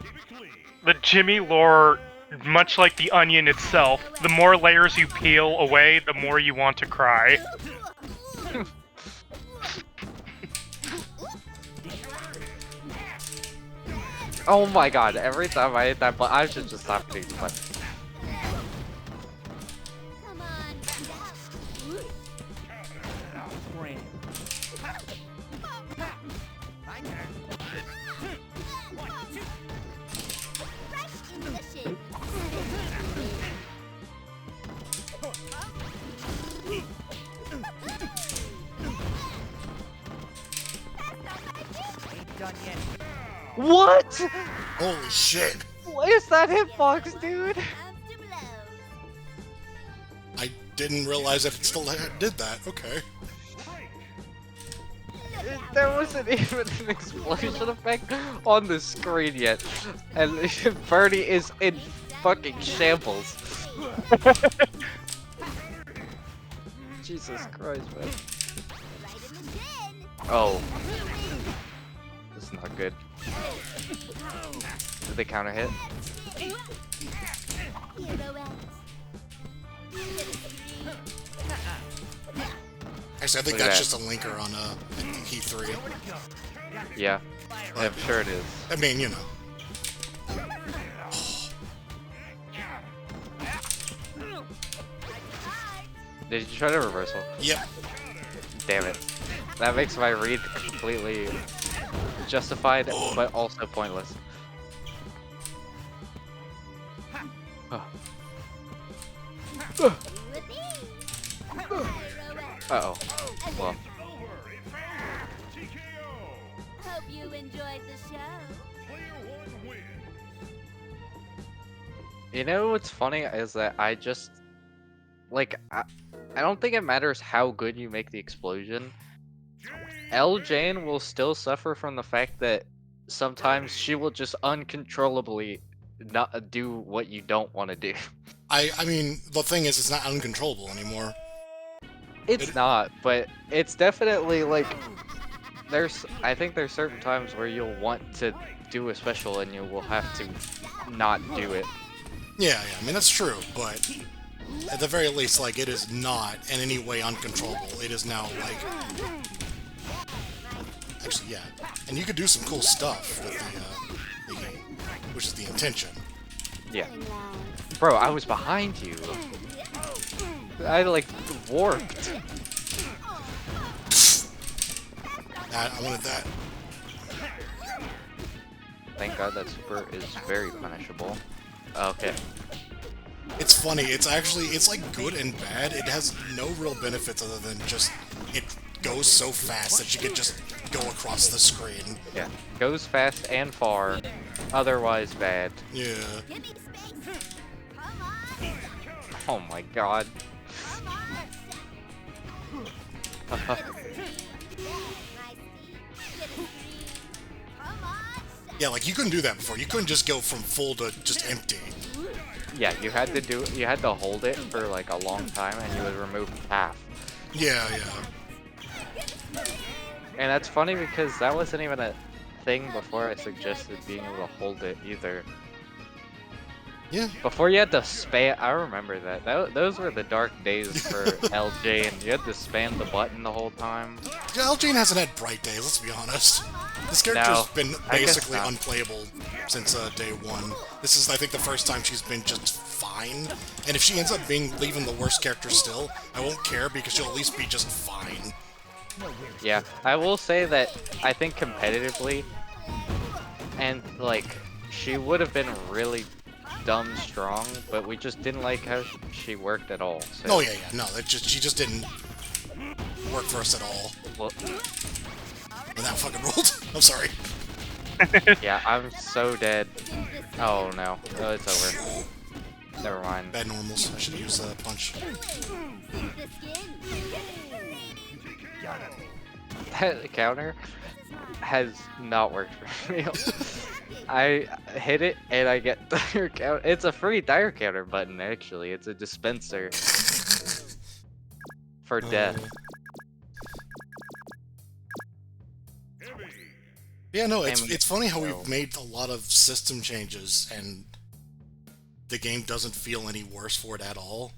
Keep it clean. The Jimmy lore, much like the onion itself, the more layers you peel away, the more you want to cry. Oh my god, every time I hit that button, I should just stop hitting the button. Come on. Scram. My turn. Fresh into the shin. Ain't done yet. What? holy shit! What is that hitbox, dude? Comes to blows. I didn't realize that it still did that. Okay. There wasn't even an explosion effect on the screen yet, and Bernie is in fucking shambles. Jesus Christ, man. Right in the shin. Oh, this is not good. Did they counter hit? Pirouette. Actually, I think Look at that's that. just a linker on Heat 3. Yeah, I'm sure it is. I mean, you know. Did you try the reversal? Yep. Damn it. That makes my read completely justified, but also pointless. Uh-oh. Well, Over. It's over. TKO. Hope you enjoyed the show. Player one wins. you know what's funny is that I just... Like, I don't think it matters how good you make the explosion. L. Jane will still suffer from the fact that sometimes she will just uncontrollably not do what you don't want to do. I mean, the thing is, it's not uncontrollable anymore. It's not, but it's definitely like I think there's certain times where you'll want to do a special and you will have to not do it. Yeah, I mean, that's true, but at the very least, like, it is not in any way uncontrollable. It is now, like... Actually, yeah. And you could do some cool stuff with the which is the intention. Yeah. Bro, I was behind you. I like warped. I wanted that. Thank God that super is very punishable. Okay. It's funny, it's actually, it's like good and bad. It has no real benefits other than just, it goes so fast that you can just go across the screen. Yeah. Goes fast and far. Otherwise bad. Yeah. Give me space. Come on. Oh my god. Come on. Nice speed. Get a screen. Come on. Yeah, like, you couldn't do that before. You couldn't just go from full to just empty. Yeah, you had to hold it for like a long time and you would remove half. Yeah, yeah. And that's funny because that wasn't even a thing before I suggested being able to hold it either. Yeah. Before you had to spam, I remember that. Those were the dark days for LJ, and you had to spam the button the whole time. Yeah, Elgene hasn't had bright days, let's be honest. This character's No, been I guess basically not. unplayable since day one. This is, I think, the first time she's been just fine. And if she ends up being even the worst character still, I won't care because she'll at least be just fine. Yeah, I will say that I think competitively, and like, she would have been really dumb strong, but we just didn't like how she worked at all. So. Oh yeah, no, she just didn't work for us at all. Well, And that fucking rolled. I'm sorry. yeah, I'm so dead. Oh no, oh, it's over. Never mind. Bad normals. I should use a punch. That counter has not worked for me. I hit it and I get dire counter. It's a free dire counter button actually. It's a dispenser for death. Yeah, no, And it's funny how no. we've made a lot of system changes and the game doesn't feel any worse for it at all.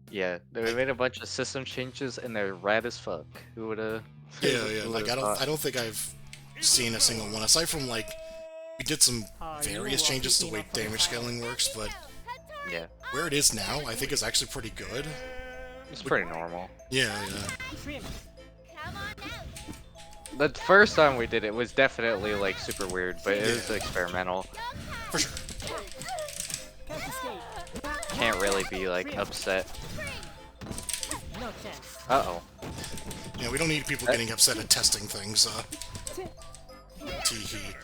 Yeah, we made a bunch of system changes and they're rad as fuck. Who would've? Yeah, who yeah. Like would've thought? I don't think I've seen a single one aside from like we did some various changes to the way damage scaling works, but Yeah, where it is now, I think is actually pretty good. it's pretty normal. Yeah, yeah. The first time we did it was definitely like super weird, but it was experimental. For sure. Can't really be like upset. No chance. Uh-oh. Yeah, we don't need people getting upset at testing things, Tee-hee.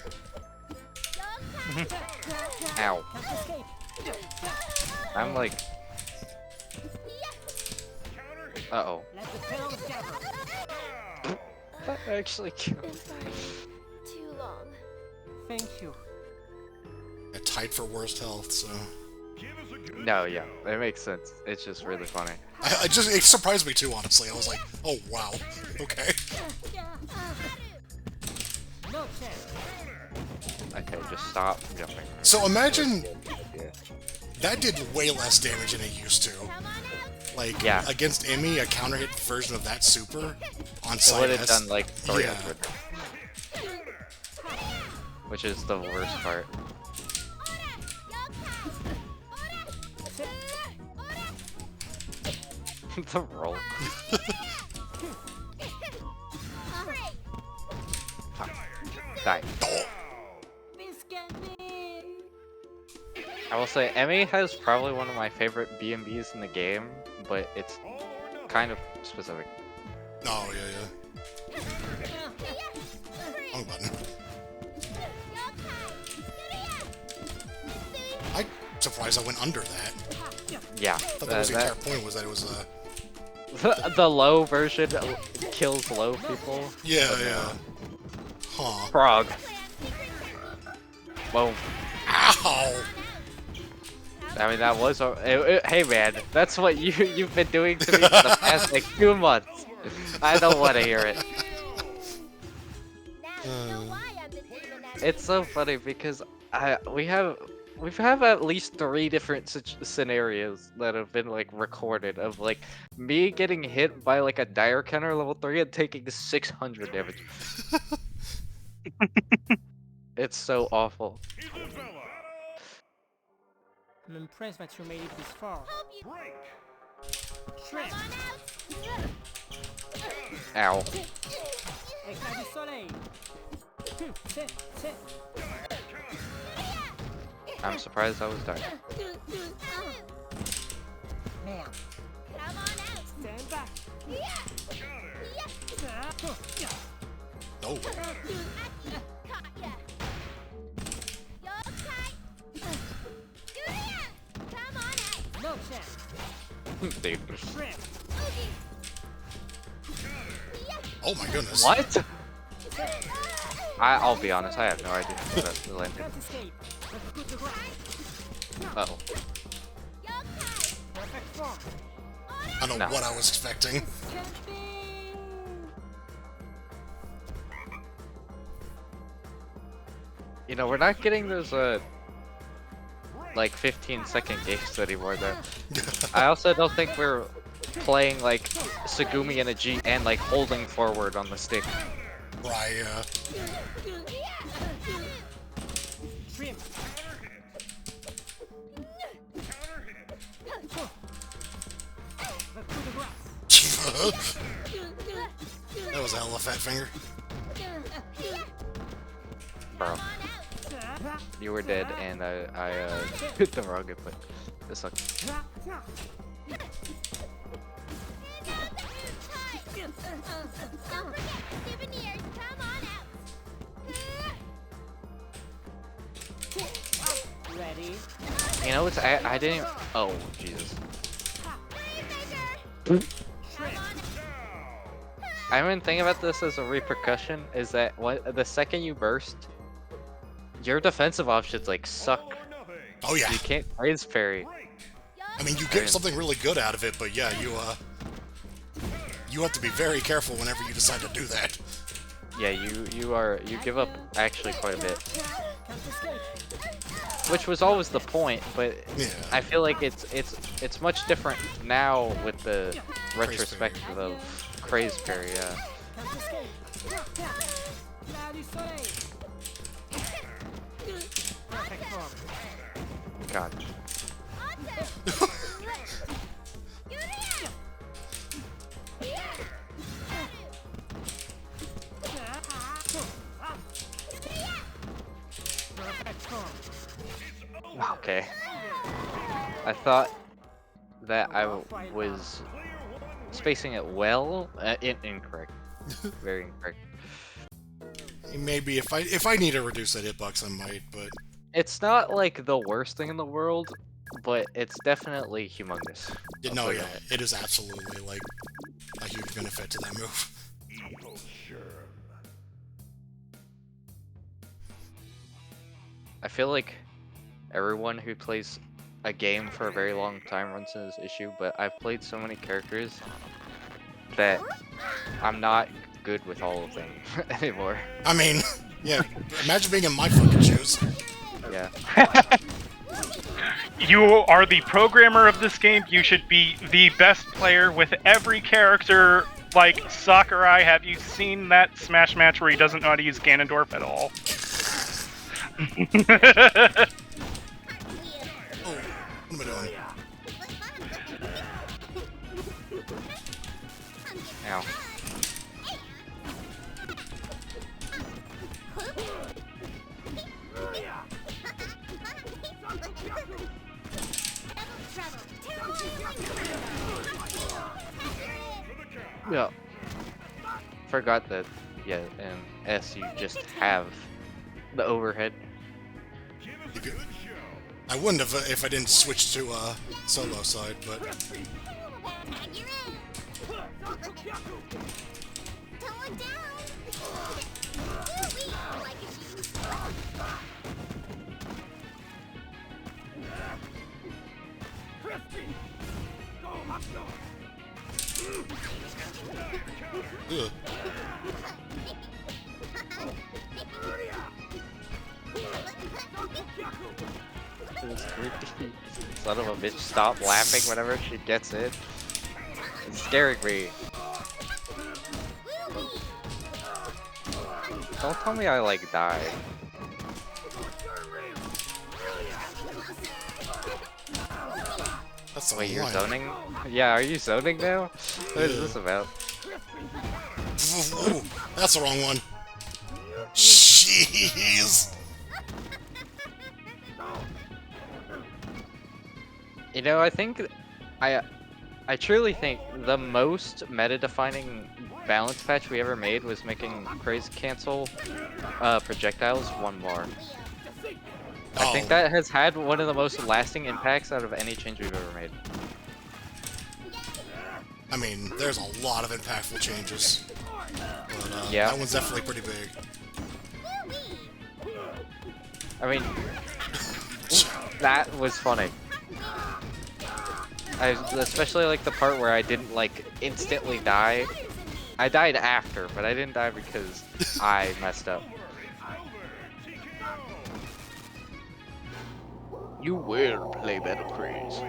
Ow. I'm like... Uh-oh. Let the tail gather. That actually killed. Too long. Thank you. Yeah, tied for worst health, so... No, yeah, it makes sense. It's just really funny. it surprised me too, honestly. I was like, oh wow, okay. No chance. Okay, just stop jumping. So imagine Yeah. that did way less damage than it used to. Like, Yeah. against Emmy, a counter hit version of that super on It side would have S. done like 300. Which is the worst part. The roll. Die. I will say, Emmy has probably one of my favorite B&Bs in the game, but it's kind of specific. Oh, yeah, yeah. Wrong button. I'm surprised I went under that. Yeah. I thought that was the entire point, was that it was the low version kills low people. Yeah, yeah. Huh. Frog. Boom. Ow! I mean, that was hey man, that's what you've been doing to me for the past like 2 months. I don't want to hear it. It's so funny because we've had at least 3 different scenarios that have been like recorded of like me getting hit by like a dire counter level 3 and taking 600 damage. It's so awful. I'm impressed that you made it this far. Shrimp. Ow. Éclat du soleil. Sit, sit. I'm surprised I was dying. Merde. Stand back. Oh. No chance. Dude. Shrimp. Oh my goodness. What? I'll be honest, I have no idea how that's landed. Can't escape. Let's put the ground. Uh-oh. Perfect form. I don't know No. what I was expecting. You know, we're not getting those like 15-second games anymore though. I also don't think we're playing like Sagumi in a G and like holding forward on the stick. Right, Shrimp. Let's put the grass. That was a hell of a fat finger. Bro. You were dead, and I hit the wrong input. This sucks. Don't forget, souvenirs, come on out. Ready? You know, I didn't. Oh Jesus. I mean, thing about this as a repercussion is that the second you burst, your defensive options like suck. Oh yeah. You can't Craze parry. I mean, you get something really good out of it, but yeah, you have to be very careful whenever you decide to do that. Yeah, you give up actually quite a bit, which was always the point. But Yeah. I feel like it's much different now with the retrospective of Craze parry. Yeah. God. Okay. I thought that I was spacing it well. Incorrect. Very incorrect. Maybe if I need to reduce that hitbox, I might, but It's not like the worst thing in the world, but it's definitely humongous. yeah, I'll no, say yeah, that. it is absolutely like a huge benefit to that move. I feel like everyone who plays a game for a very long time runs into this issue, but I've played so many characters that I'm not good with all of them anymore. I mean, yeah, imagine being in my fucking shoes. Yeah. You are the programmer of this game. You should be the best player with every character. Like Sakurai, have you seen that Smash match where he doesn't know how to use Ganondorf at all? Oh, what am I doing? Ow. Yeah. Forgot that, yeah, in S you just have the overhead. I wouldn't have if I didn't switch to solo side, but ugh. This creepy son of a bitch stop laughing whenever she gets in. It's scaring me. Don't tell me I like die. That's the Wait, you're line. zoning? Yeah, are you zoning now? What is this about? Ooh, that's the wrong one. Jeez. You know, I think I truly think the most meta-defining balance patch we ever made was making Craze cancel projectiles one more. I think that has had one of the most lasting impacts out of any change we've ever made. I mean, there's a lot of impactful changes, but Yeah. that one's definitely pretty big. I mean, that was funny. I especially like the part where I didn't like instantly die. I died after, but I didn't die because I messed up. You will play better, Craze.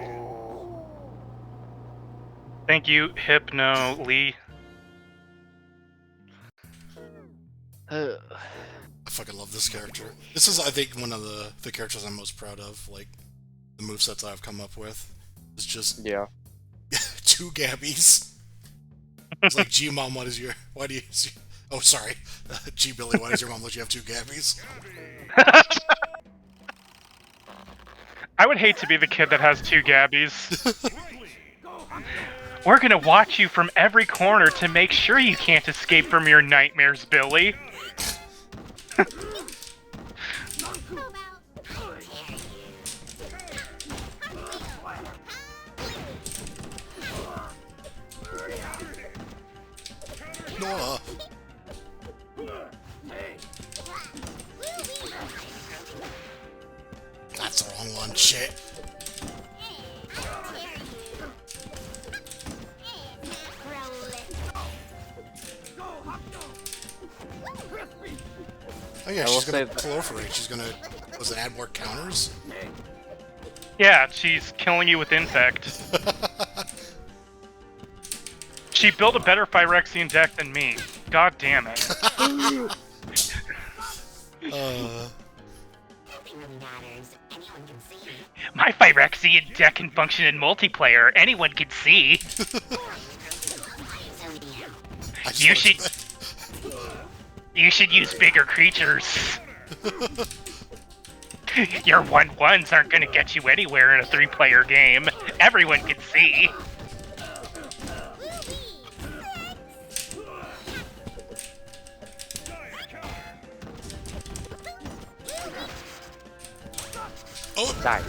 Thank you, Hypno Lee. I fucking love this character. This is, I think, one of the characters I'm most proud of. Like, the movesets I've come up with. It's just Yeah. 2 Gabbies. It's like, G Mom, why do you? Oh, sorry. G Billy, why does your mom let you have 2 Gabbies? I would hate to be the kid that has 2 Gabbies. We're gonna watch you from every corner to make sure you can't escape from your nightmares, Billy. No. That's the wrong one. Shit. Oh yeah, I will she's gonna say that- proliferate. She's gonna, was it add more counters? Yeah, she's killing you with Infect. She built a better Phyrexian deck than me. God damn it. My Phyrexian deck can function in multiplayer. Anyone can see. I just You wanna- should... You should use bigger creatures. Your 1/1s aren't gonna get you anywhere in a 3-player game. Everyone can see. Oh, Die.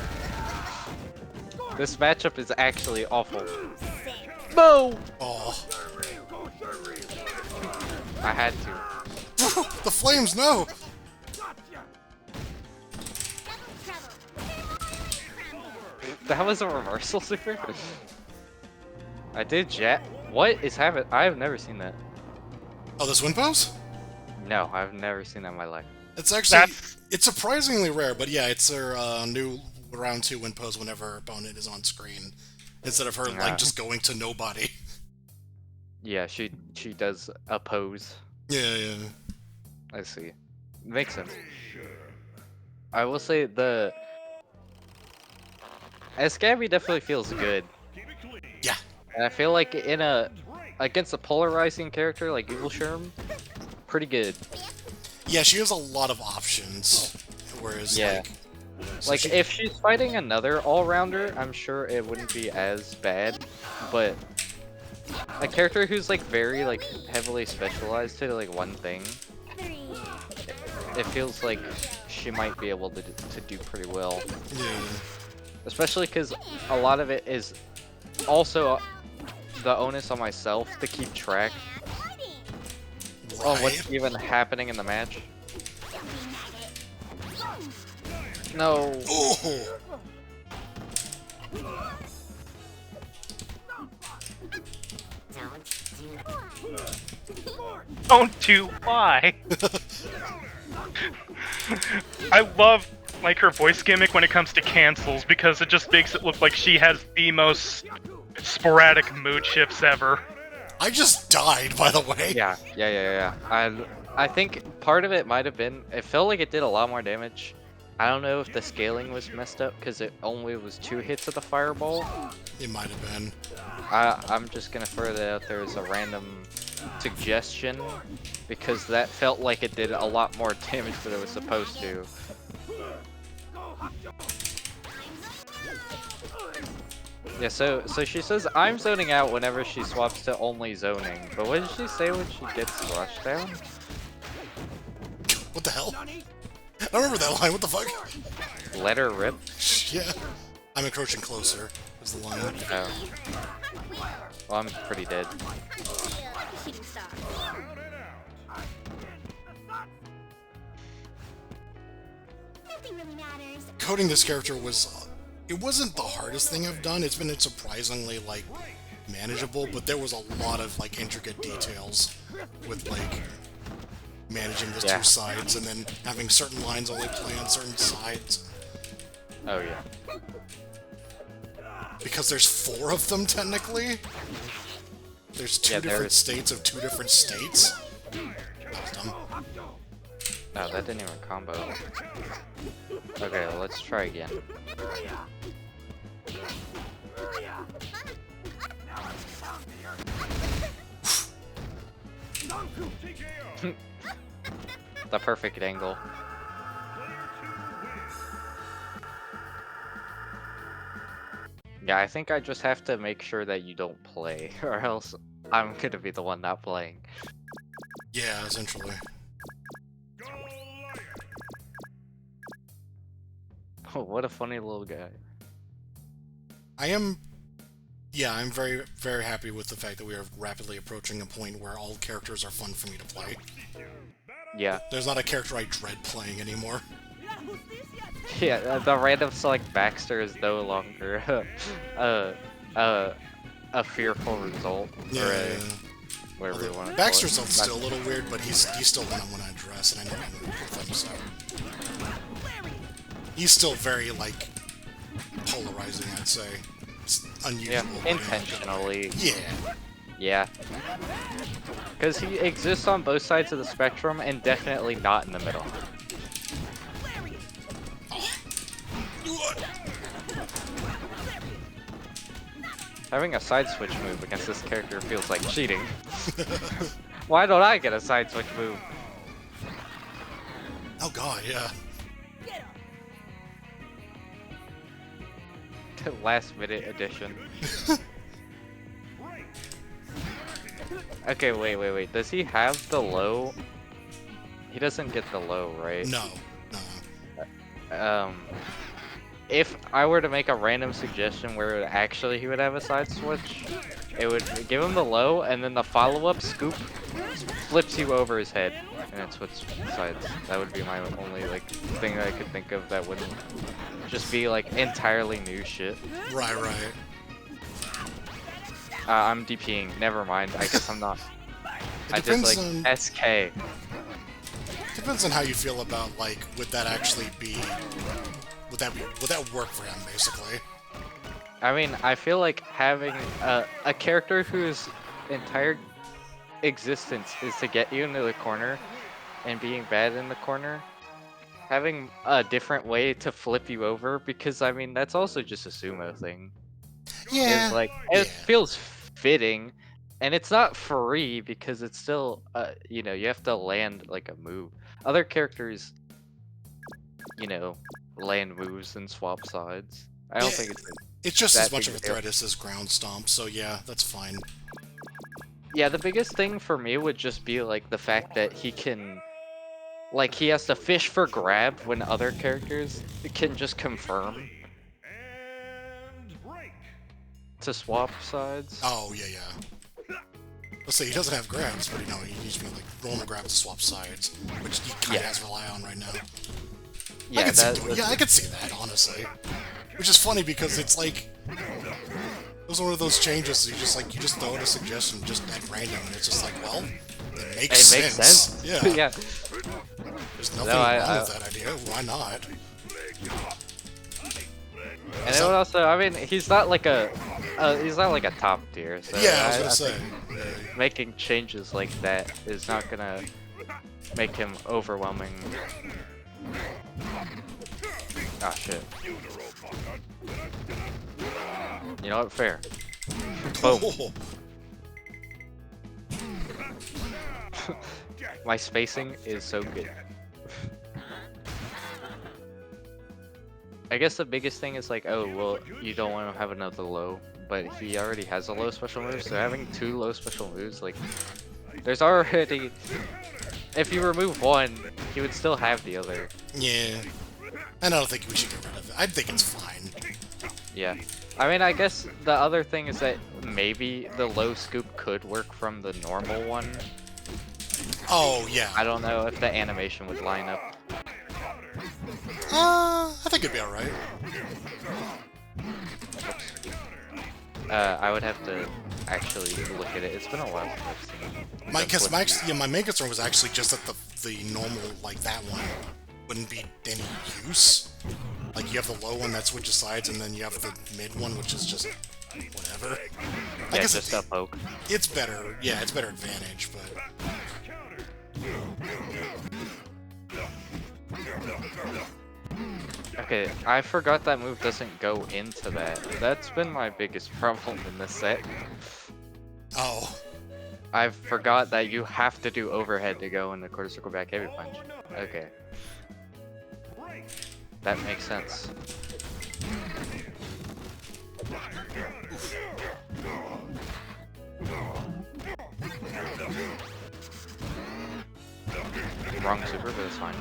This matchup is actually awful. No! oh. I had to. The flames, no! That was a reversal super? I did jet. What is happening? I have never seen that. Oh, this win pose? No, I've never seen that in my life. It's actually, That's- it's surprisingly rare, but yeah, it's her new round 2 win pose whenever her opponent is on screen. Instead of her, Yeah. like, just going to nobody. Yeah, she does oppose. Yeah, yeah. I see. Makes sense. I will say the Escabby definitely feels good. Yeah. And I feel like in a against a polarizing character like Evil Sherm, pretty good. Yeah, she has a lot of options. Whereas, Yeah. like she- If she's fighting another all-rounder, I'm sure it wouldn't be as bad, but a character who's like very like heavily specialized to like one thing, it feels like she might be able to do pretty well. yeah. Especially because a lot of it is also the onus on myself to keep track on what's even happening in the match. No. Oh! Don't do why. I love like her voice gimmick when it comes to cancels because it just makes it look like she has the most sporadic mood shifts ever. I just died, by the way. Yeah. I think part of it might have been it felt like it did a lot more damage. I don't know if the scaling was messed up because it only was 2 hits of the fireball. It might have been. I'm just gonna throw that out there as a random suggestion because that felt like it did a lot more damage than it was supposed to. Yeah, so she says I'm zoning out whenever she swaps to only zoning, but what did she say when she gets rushed down? What the hell? I don't remember that line. What the fuck? Let her rip? Yeah. I'm encroaching closer. Is the line. Oh. Well, I'm pretty dead. Nothing really matters. Coding this character was... it wasn't the hardest thing I've done. It's been surprisingly, like, manageable, but there was a lot of, like, intricate details with, like, managing the Yeah. 2 sides and then having certain lines only play on certain sides. Oh yeah. Because there's 4 of them, technically. There's 2 Yeah, different there's- states of 2 different states. That was dumb. Oh, that didn't even combo. Okay, well, let's try again. The perfect angle. Yeah, I think I just have to make sure that you don't play, or else I'm gonna be the one not playing. Yeah, essentially. Go Lion. Oh, what a funny little guy. Yeah, I'm very, very happy with the fact that we are rapidly approaching a point where all characters are fun for me to play. Yeah. There's not a character I dread playing anymore. Yeah, the random select Baxter is no longer a fearful result. Yeah. Or a, whatever you want to call Baxter's it. still a little weird, but he's still one I want to address, and I know I'm with him, so... He's still very, like, polarizing, I'd say. It's unusual. Yeah, but intentionally. Yeah. Yeah. Because he exists on both sides of the spectrum and definitely not in the middle. Having a side switch move against this character feels like cheating. Why don't I get a side switch move? Oh god, yeah. Last minute edition. Okay, wait. Does he have the low? He doesn't get the low, right? No. If I were to make a random suggestion where actually he would have a side switch, it would give him the low, and then the follow-up scoop flips you over his head, and it switches sides. That would be my only like thing that I could think of that wouldn't just be like entirely new shit. Right. I'm DPing. Never mind. I guess I'm not. I just depends like on- SK. Depends on how you feel about, like, would that actually be... Would that work for him, basically? I mean, I feel like having a character whose entire existence is to get you into the corner and being bad in the corner, having a different way to flip you over, because I mean, that's also just a sumo thing. Yeah. It's like, it feels fitting, and it's not free because it's still, you know, you have to land like a move. Other characters, you know, land moves and swap sides. I don't think It's just that as much big of a deal. threat as his ground stomp, so yeah, that's fine. Yeah, the biggest thing for me would just be like the fact that he can, like, he has to fish for grab when other characters can just confirm And break. to swap sides. Oh, yeah. Let's say he doesn't have grabs, but, you know, he needs to be, like, normal grabs to swap sides, which he kind of has to rely on right now. Yeah, I could see that, honestly. Which is funny because it's like... It was one of those changes, you just throw out a suggestion just at random, and it's just like, well, it makes sense. Yeah. Yeah. There's nothing wrong with that idea, why not? And it would also, I mean, he's not like a top tier, so Yeah, I was gonna say. making changes like that is not gonna make him overwhelming. Ah, shit. You know what? Fair. Boom. Oh. My spacing is so good. I guess the biggest thing is like, oh, well, you don't want to have another low, but he already has a low special move, so having two low special moves, like, there's already... If you remove one, he would still have the other. Yeah. I don't think we should get rid of it. I think it's fine. Yeah. I mean, I guess the other thing is that maybe the low scoop could work from the normal one. Oh, yeah. I don't know if the animation would line up. I think it'd be alright. I would have to actually look at it. It's been a while since I've seen it. My main concern was actually just that the normal, like, that one wouldn't be any use. Like, you have the low one that switches sides, and then you have the mid one, which is just whatever. I guess just a poke. It's better. Yeah, it's better advantage, but... Okay, I forgot that move doesn't go into that. That's been my biggest problem in this set. Oh. I forgot that you have to do overhead to go in the quarter circle back heavy punch. Okay. That makes sense. Wrong super, but it's fine.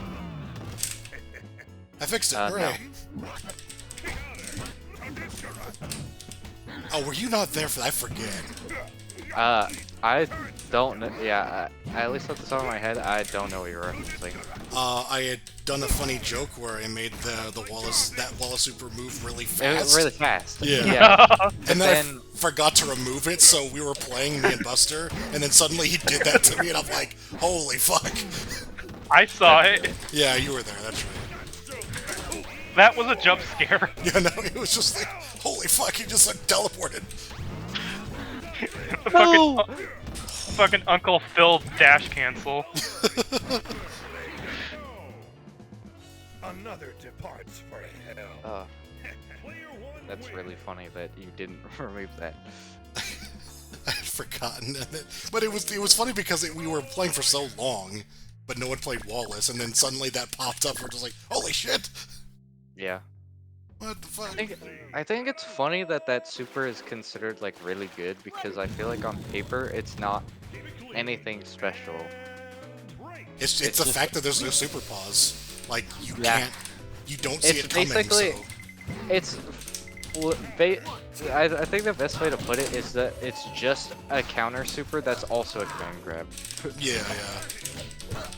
I fixed it. No. Hooray. Oh, were you not there for that? I forget. I don't know. Yeah, at least at the top of my head, I don't know what you're referencing. I had done a funny joke where I made the Wallace super move really It fast. was really fast. Yeah. Yeah. And then I forgot to remove it, so we were playing, me and Buster, and then suddenly he did that to me, and I'm like, holy fuck. I saw it. Yeah, you were there, that's right. That was a jump scare. Yeah, no, it was just like, holy fuck, he just like teleported. The fucking Uncle Phil dash cancel. Another departs for hell. That's really funny that you didn't remove that. I had forgotten it. But it was funny because we were playing for so long, but no one played Wallace, and then suddenly that popped up, and we're just like, holy shit! Yeah. What the fuck? I think it's funny that that super is considered like really good because I feel like on paper it's not anything special. It's the just- fact that there's no super pause. Like, you don't see It's it coming, basically, so... it's, I think the best way to put it is that it's just a counter super that's also a command grab. Yeah.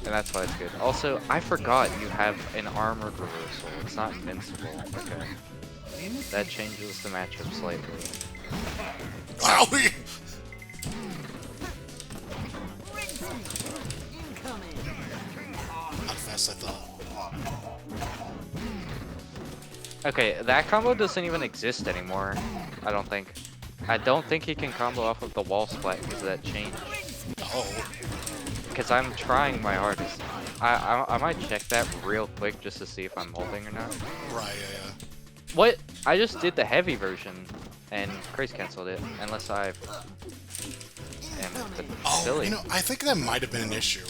And that's why it's good. Also, I forgot you have an armored reversal. It's not invincible. Okay. That changes the matchup slightly. Owie! Not fast, I thought. Okay, that combo doesn't even exist anymore. I don't think. I don't think he can combo off of the wall splat because of that change. Oh. Because I'm trying my hardest. I might check that real quick just to see if I'm holding or not. Right, yeah. What? I just did the heavy version and Craze canceled it. Unless I am Oh, silly. you know, I think that might have been an issue.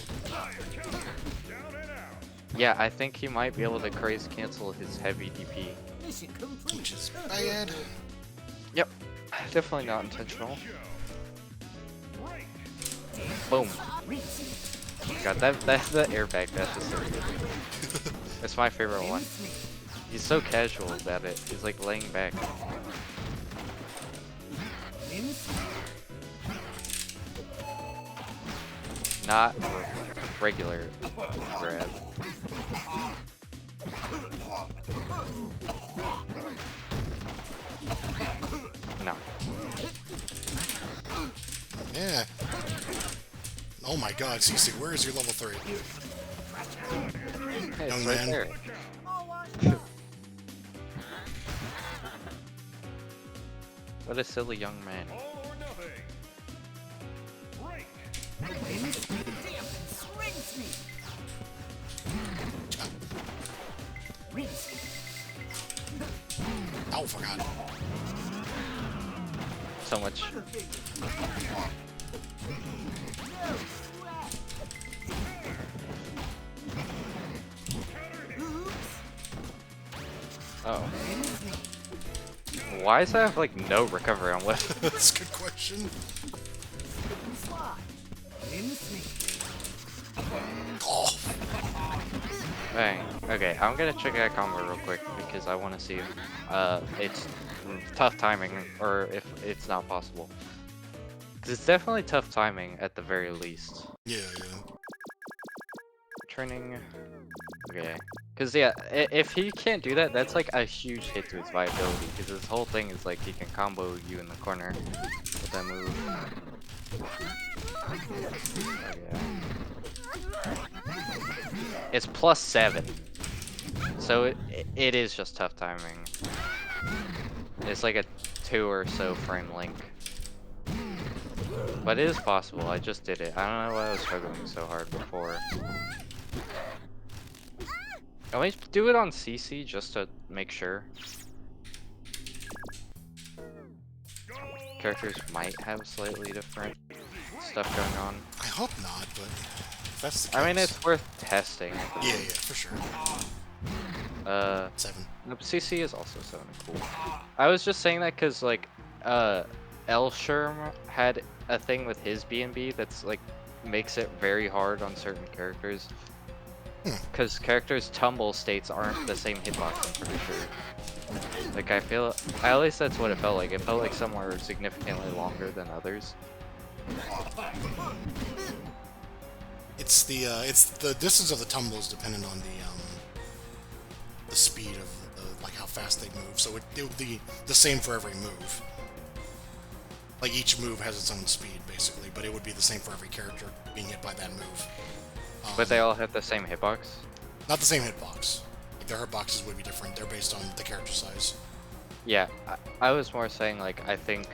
Yeah, I think he might be able to Craze cancel his heavy DP. Which is bad. Yep. Definitely not intentional. Boom. God, that's the airbag dash is so good. It's my favorite one. He's so casual about it. He's like laying back. Not regular grab. No. Yeah. Oh my god, Cece, where is your level 3? Hey, it's Young right man. there. What a silly young man. All or nothing. Break. Oh, forgot. So much. Oh. Why does that have like no recovery on left? That's a good question. Oh, Dang. Okay, I'm gonna check that combo real quick because I want to see if it's tough timing or if it's not possible. Because it's definitely tough timing at the very least. yeah. Training. Okay. Because yeah, if he can't do that, that's like a huge hit to his viability. Because his whole thing is like he can combo you in the corner with that move. It's +7, so it is just tough timing. It's like a 2 or so frame link, but it is possible. I just did it. I don't know why I was struggling so hard before. Can we do it on CC just to make sure? Characters might have slightly different stuff going on. I hope not, but if that's the case. I mean, it's worth testing. Yeah, for sure. 7. Nope, CC is also 7 cool. I was just saying that because like L Sherm had a thing with his B&B that's like makes it very hard on certain characters. Because characters' tumble states aren't the same hitbox, I'm pretty sure. Like at least that's what it felt like. It felt like some were significantly longer than others. It's the distance of the tumble is dependent on the speed of like how fast they move. So it would be the same for every move. Like each move has its own speed basically, but it would be the same for every character being hit by that move. But they all have the same hitbox? Not the same hitbox. Like their hitboxes would be different. They're based on the character size. Yeah, I was more saying like I think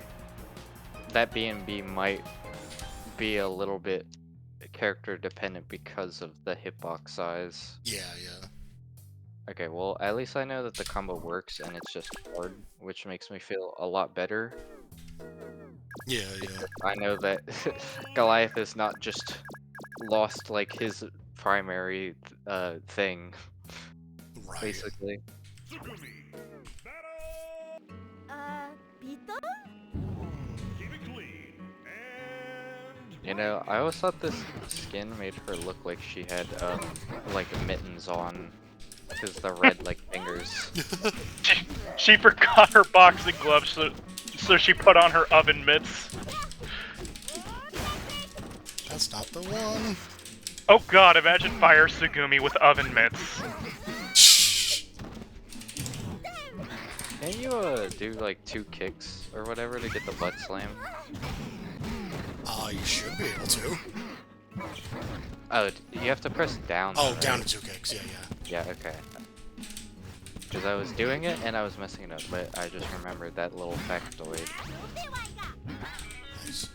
that B&B might be a little bit character dependent because of the hitbox size. Yeah, yeah. Okay, well at least I know that the combo works and it's just hard, which makes me feel a lot better. Yeah, yeah. I know that Goliath is not just lost like his primary thing, Right. basically. Tsugumi. Beetle? Keep it clean. And You know, I always thought this skin made her look like she had like mittens on, because the red like fingers. She forgot her boxing gloves, so she put on her oven mitts. That's not the one. Oh god, imagine Fire Sugumi with oven mitts. Shh. Can you do like 2 kicks or whatever to get the butt slam? You should be able to. Oh, you have to press down. Oh, though, down right? to 2 kicks. Yeah, yeah. Yeah, okay. Because I was doing it and I was messing it up, but I just remembered that little factoid. Nice.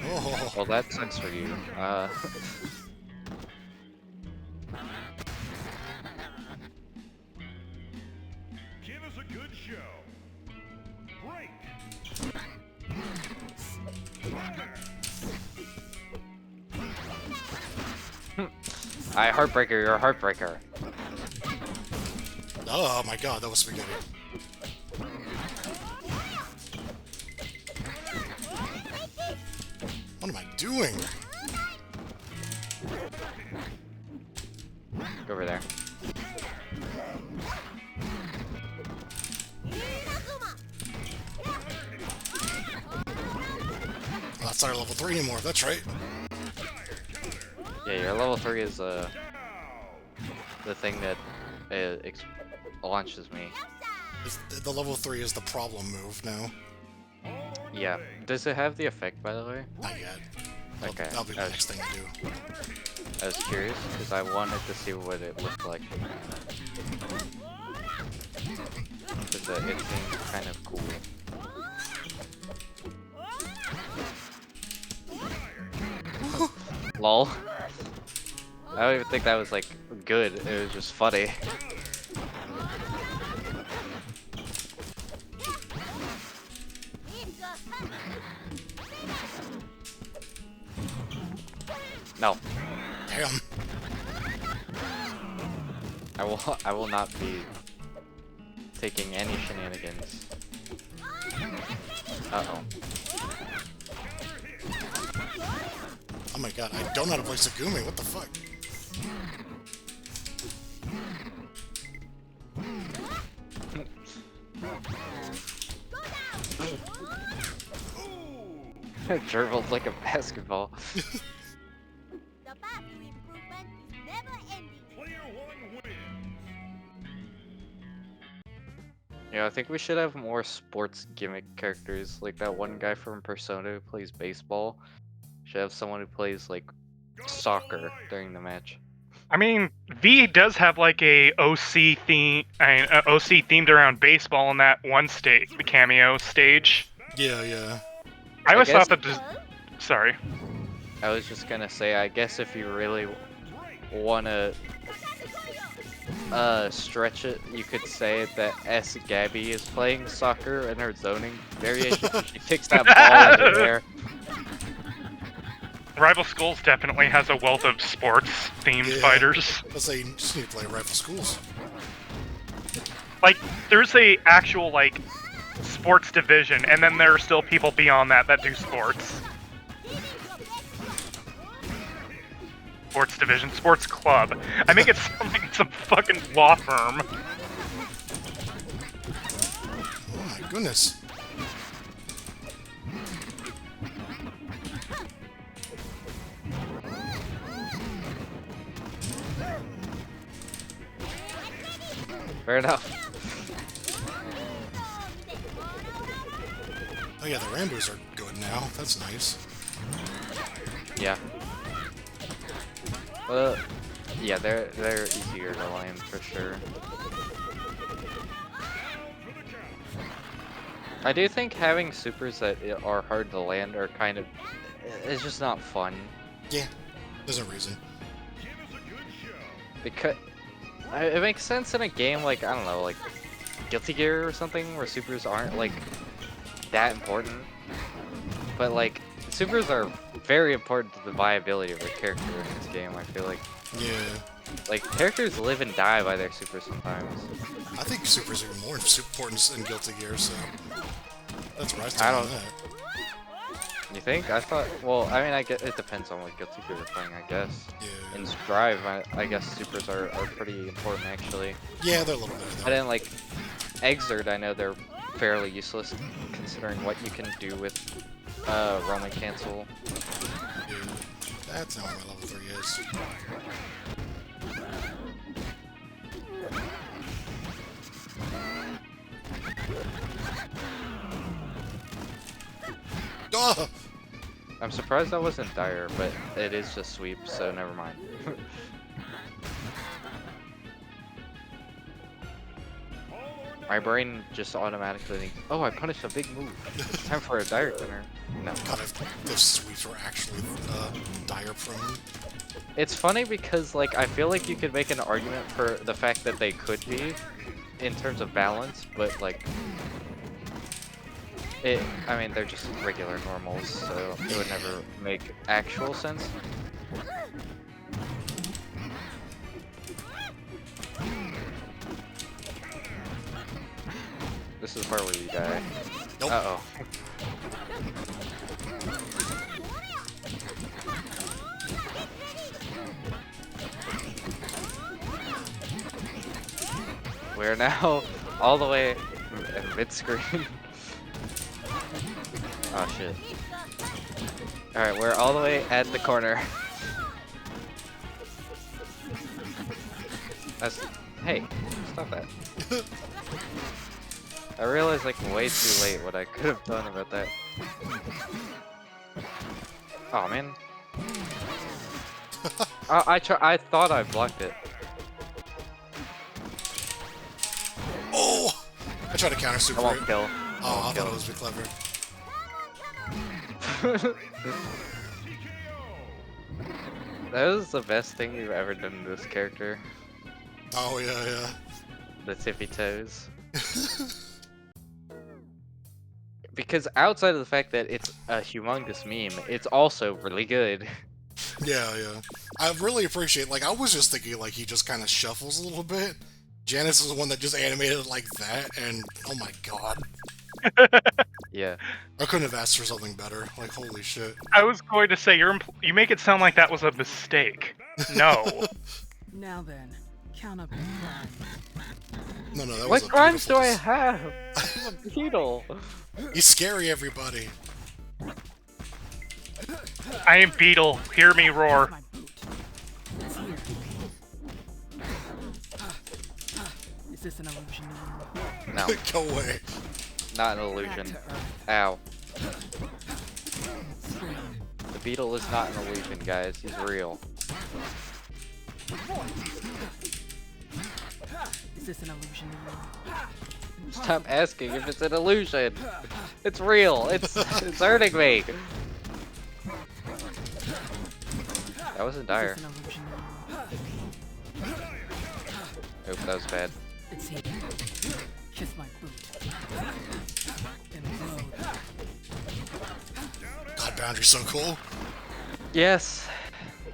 Oh. Well, that sucks for you. give us a good show. Break. Heartbreaker, you're a heartbreaker. Oh my god, that was spaghetti. What am I doing? Go over there. Oh, that's not our level 3 anymore, that's right. Yeah, your level 3 is the thing that launches me. The level 3 is the problem move now. Yeah. Does it have the effect, by the way? Not yet. Okay. That'll be the next thing to do. I was curious because I wanted to see what it looked like. Because it seemed kind of cool. Lol. I don't even think that was like good. It was just funny. No. Damn. I will not be taking any shenanigans. Uh-oh. Oh my god, I don't know how to play Tsugumi, what the fuck? Dribbled like a basketball. The path to improvement is never ending. Player 1 wins. Yeah, I think we should have more sports gimmick characters. Like that one guy from Persona who plays baseball. Should have someone who plays like soccer during the match. I mean, V does have like a OC theme, OC themed around baseball in that one stage, the cameo stage. Yeah, yeah. I always guess- thought that. Sorry. I was just gonna say, I guess if you really wanna stretch it, you could say that S. Gabby is playing soccer in her zoning variation. She kicks that ball in the air. Rival Schools definitely has a wealth of sports-themed Yeah. fighters. Let's say you just need to play Rival Schools. Like, there's a actual, like, sports division, and then there are still people beyond that that do sports. Sports division, sports club. I think it's some fucking law firm. Oh my goodness. Fair enough. Oh yeah, the Rambos are good now. That's nice. Yeah. Yeah, they're easier to land for sure. I do think having supers that are hard to land are kind of, it's just not fun. Yeah, there's a reason. Because it makes sense in a game like, I don't know, like Guilty Gear or something where supers aren't like that important. But like supers are very important to the viability of a character in this game, I feel like. Yeah. Like characters live and die by their supers sometimes. I think supers are more important than Guilty Gear, so that's what I I stand on don't- that. You think? I thought, well, I mean, I guess it depends on what Guilty Gear you're playing, I guess. Yeah. In Drive, I guess supers are pretty important actually. Yeah, they're a little better I though. didn't like Exert, I know they're fairly useless considering what you can do with Roman Cancel. Yeah. That's not where my level 3 is. Oh! I'm surprised that wasn't Dire, but it is just sweep, so never mind. My brain just automatically thinks, oh, I punished a big move. It's time for a Dire Center. No. God, if those sweeps were actually dire prone. It's funny because, like, I feel like you could make an argument for the fact that they could be, in terms of balance, but, like, I mean, they're just regular normals, so it would never make actual sense. This is the part where you die. Nope. Uh-oh. We're now all the way mid-screen. Oh shit. Alright, we're all the way at the corner. Hey, stop that. I realized like way too late what I could have done about that. Oh man. I thought I blocked it. Oh! I tried to counter super I won't it. kill. Oh, I thought it was a bit clever. That was the best thing you've ever done to this character. Oh, yeah, The tippy toes. Because outside of the fact that it's a humongous meme, it's also really good. yeah. Yeah. I really appreciate, like, I was just thinking, like, he just kind of shuffles a little bit. Janice is the one that just animated it like that, and oh my god. Yeah. I couldn't have asked for something better. Like, holy shit. I was going to say, you make it sound like that was a mistake. No. Now then, count up your crimes. No, that was What a crimes do I beautiful have? I'm a beetle. He's scary, everybody. I am Beetle. Hear me roar. My boot. It's here. Is this an illusion to you? No, Go away. not an Back illusion. to Earth. Ow. Scream. The beetle is not an illusion, guys. He's real. Is this an illusion to you? Stop asking if it's an illusion. It's real. It's hurting me. That wasn't dire. Is this an illusion to you? Oop, that was bad. It's here. Kiss my boot. Implode. God, Boundary's so cool. Yes.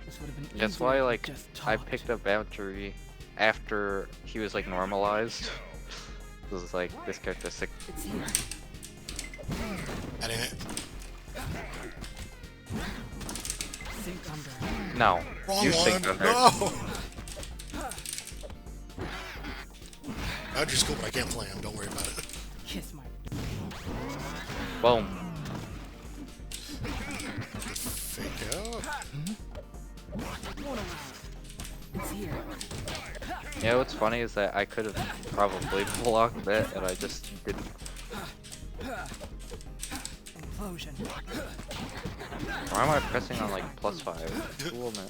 This would have been That's easier why, if we like, just I talked. picked up Boundary after he was, like, normalized. It was like, this character's sick. It's here. That ain't it. Sink under. No. Wrong You one. think under. No. Boundary's cool, but I can't play him. Don't worry about it. Kiss my. Boom. Fake out. It's here. Yeah, what's funny is that I could have probably blocked that, and I just didn't. Implosion. Why am I pressing on, like, +5? Cool, no.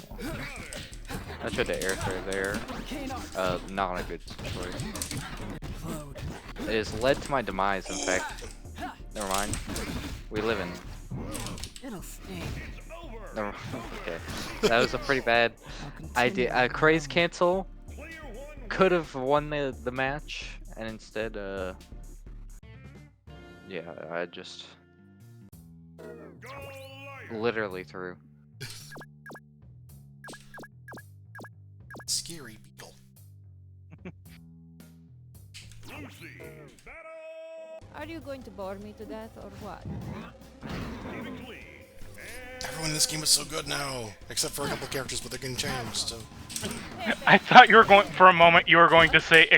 I should have air throw there. Not a good choice. Implode. It has led to my demise, in fact. Never mind. We live in. It'll sting. Never. Okay. That was a pretty bad I'll idea. continue Craze on. cancel could have won the match, and instead, yeah, I just literally threw. Scary beetle. Are you going to bore me to death or what? Everyone in this game is so good now, except for a couple characters, but they're getting changed. So I thought you were going for a moment. You were going to say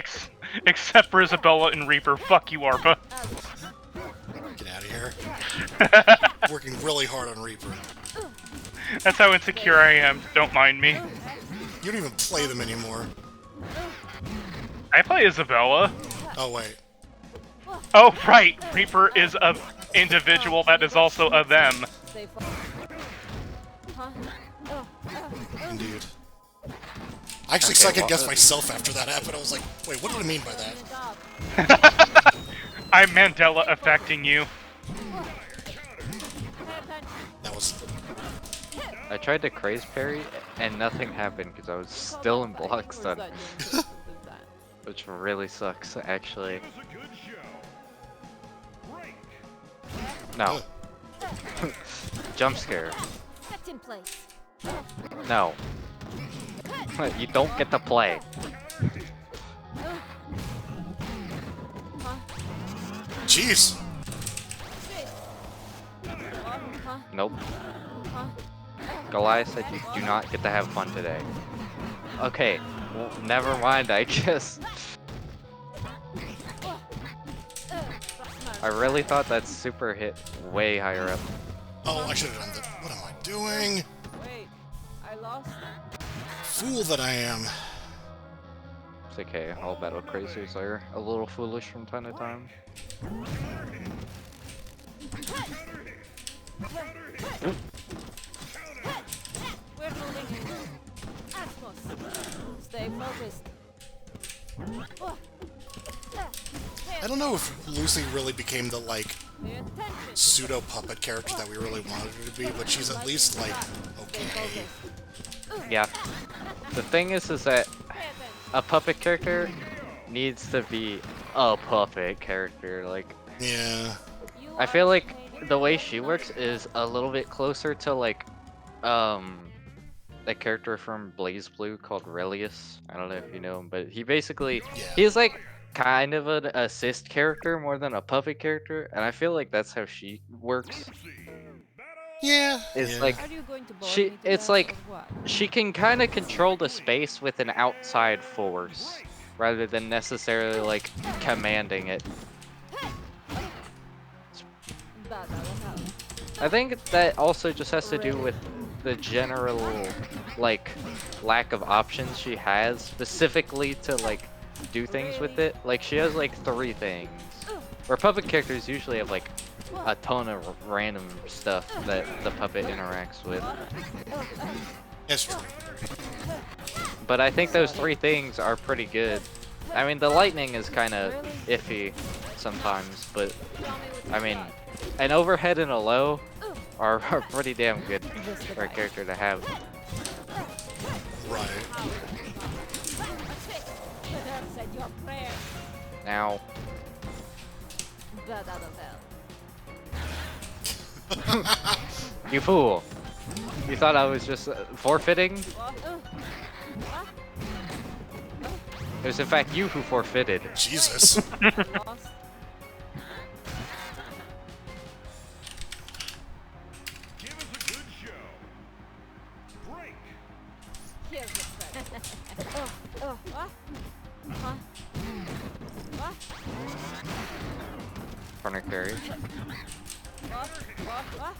except for Isabella and Reaper. Fuck you, Arpa. get out of here. Working really hard on Reaper. That's how insecure I am. Don't mind me. You don't even play them anymore. I play Isabella. Oh wait. Oh right, Reaper is a individual that is also a them. Stay far. Huh? Indeed. I actually second guessed myself after that happened. I was like, wait, what do I mean by that? I'm Mandela affecting you. That was I tried to Craze parry, and nothing happened because I was still in block stun, which really sucks, actually. No. Jump scare. Set in place. No. You don't get to play. jeez. Nope. Goliath said you do not get to have fun today. Okay, well, never mind, I guess. I really thought that super hit way higher up. Oh, I should have done that. What am I doing? Wait, I lost. Fool that I am. It's okay, all battle crazers are a little foolish from time to time. We're moving. Asmos. Stay focused. I don't know if Lucy really became the, like, Pay attention. pseudo-puppet character that we really wanted her to be, but she's at least, like, okay. Yeah. The thing is that Pay attention. a puppet character needs to be a puppet character. Like, Yeah. You I are feel like maintaining the way the she works is a little bit closer to like, that character from Blaze Blue called Relius. I don't know if you know him, but he basically, Yeah. he's like kind of an assist character more than a puppet character, and I feel like that's how she works. Yeah. It's yeah. like Are you going to bore she, me to it's death like or what? she can kind of control the space with an outside force, rather than necessarily like commanding it. I think that also just has to do with the general, like, lack of options she has specifically to, like, do things with it. Like, she has, like, 3 things. Where puppet characters usually have, like, a ton of random stuff that the puppet interacts with. That's true. But I think those 3 things are pretty good. I mean, the lightning is kind of iffy sometimes, but, I mean, an overhead and a low are pretty damn good for a character to have. Right. Said your prayer. Now, Blah, blah, blah, blah. you fool! You thought I was just forfeiting? It was in fact you who forfeited. Jesus. Lost. Give us a good show. Break. Here's the threat. What? Huh? What? Corner carry. What?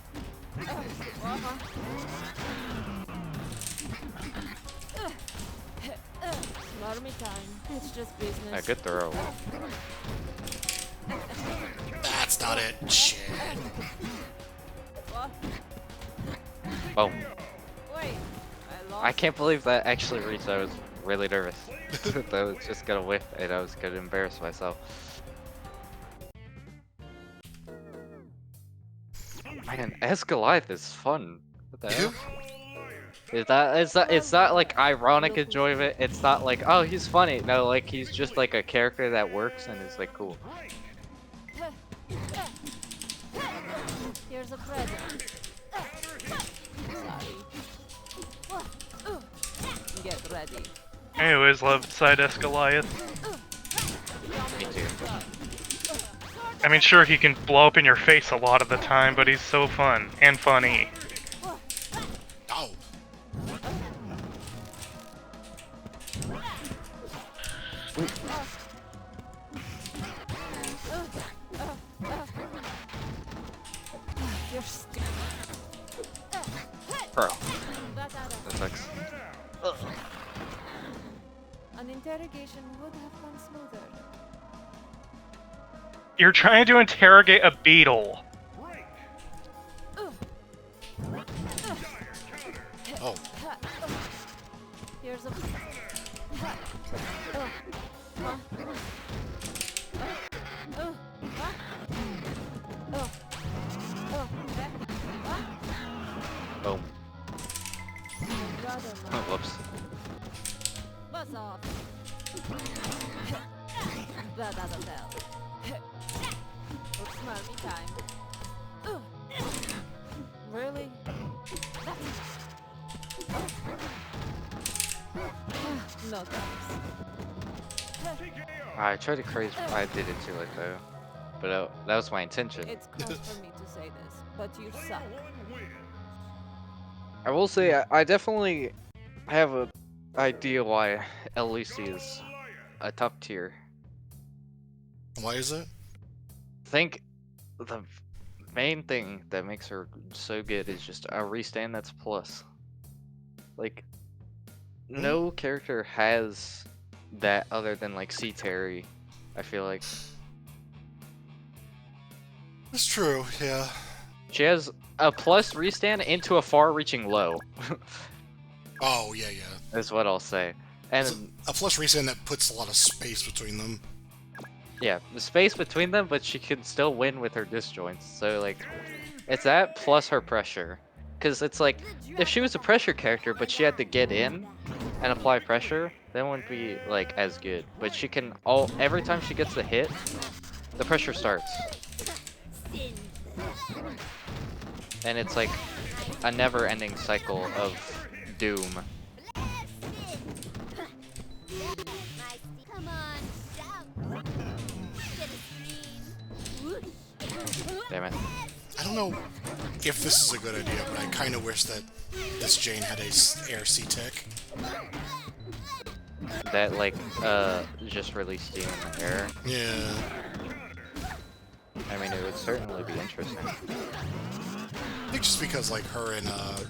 Army time. It's just business. A good throw. That's not it. Shit. What? Boom. Wait. I lost. I can't believe that actually reached. I was really nervous. That I was just gonna whiff and I was gonna embarrass myself. Man, Escalith is fun. What the hell? It's not like ironic enjoyment. It's not like, oh, he's funny. No, like he's just like a character that works and is like cool. Here's a present. Sorry. Get ready. I always loved Side Goliath. Me too. I mean, sure, he can blow up in your face a lot of the time, but he's so fun and funny. Oh. You're stupid. Bro, that sucks. An interrogation would have gone smoother. You're trying to interrogate a beetle. Break. Oh. Here's a. Boom. Brother, Oh, whoops. buzz off. That doesn't help. Looks Marmy time. Really? No thanks. I tried to craze. I did it too late though, but that was my intention. It's close for me to say this, but you suck. I will say I definitely have an idea why LEC is a top tier. Why is it? I think the main thing that makes her so good is just a restand that's plus. Like, no character has that other than like C Terry, I feel like. That's true, yeah. She has a plus restand into a far-reaching low. Oh, yeah, yeah. Is what I'll say. And It's a plus reset that puts a lot of space between them. yeah, the space between them, but she can still win with her disjoints. So like, it's that plus her pressure. Because it's like, if she was a pressure character, but she had to get in and apply pressure, then it wouldn't be like as good. But she can every time she gets the hit, the pressure starts. And it's like a never-ending cycle of doom. Come on, shout. Get a scream. Damn it. I don't know if this is a good idea, but I kind of wish that this Jane had a air C-Tech. That like just released you in the air. Yeah. I mean, it would certainly be interesting. I think just because, like, her and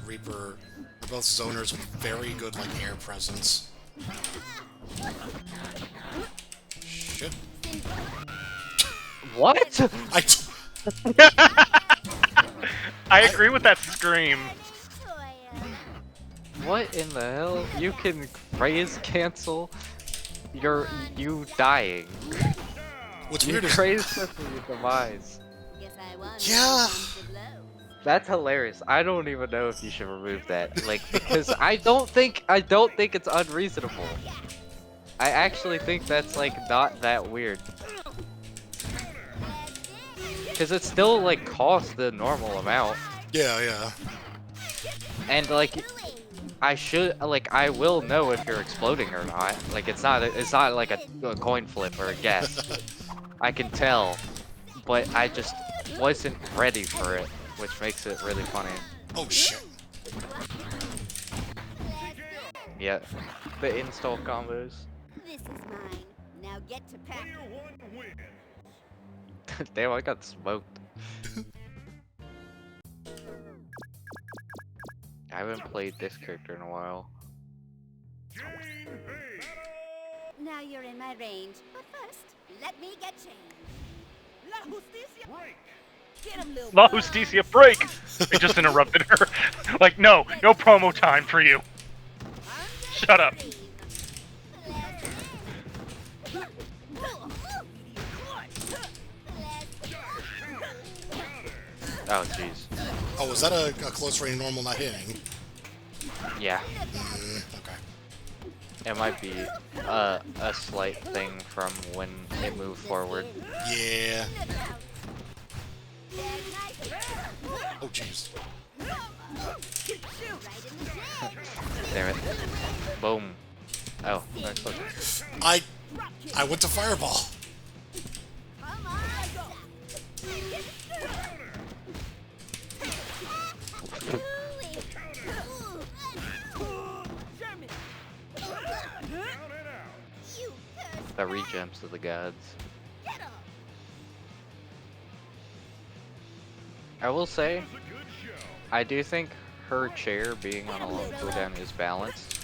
Reaper are both zoners with very good, like, air presence. Shit. What? I agree with that scream. What in the hell? You can phrase cancel you dying. What's You weird is... crazed with your demise. Guess I won. Yeah. That's hilarious. I don't even know if you should remove that. Like, because I don't think it's unreasonable. I actually think that's like not that weird. Because it still like costs the normal amount. Yeah, yeah. And like, I will know if you're exploding or not. Like, it's not like a coin flip or a guess. I can tell, but I just wasn't ready for it, which makes it really funny. Oh shit. Yeah, the install combos. This is mine. Now get to packing. Damn, I got smoked. I haven't played this character in a while. Now you're in my range. But first, let me get changed. La Justicia! Get him, little La boy. Justicia, break! I just interrupted her. Like, no promo time for you. Shut up. Oh, jeez. Oh, was that a close range normal not hitting? Yeah, Okay. it might be a slight thing from when it moved forward. Yeah. Oh jeez. Damn it. Boom. Oh, no explosion. I went to fireball. The regems of the gods. I will say, I do think her chair being on a long cooldown is balanced.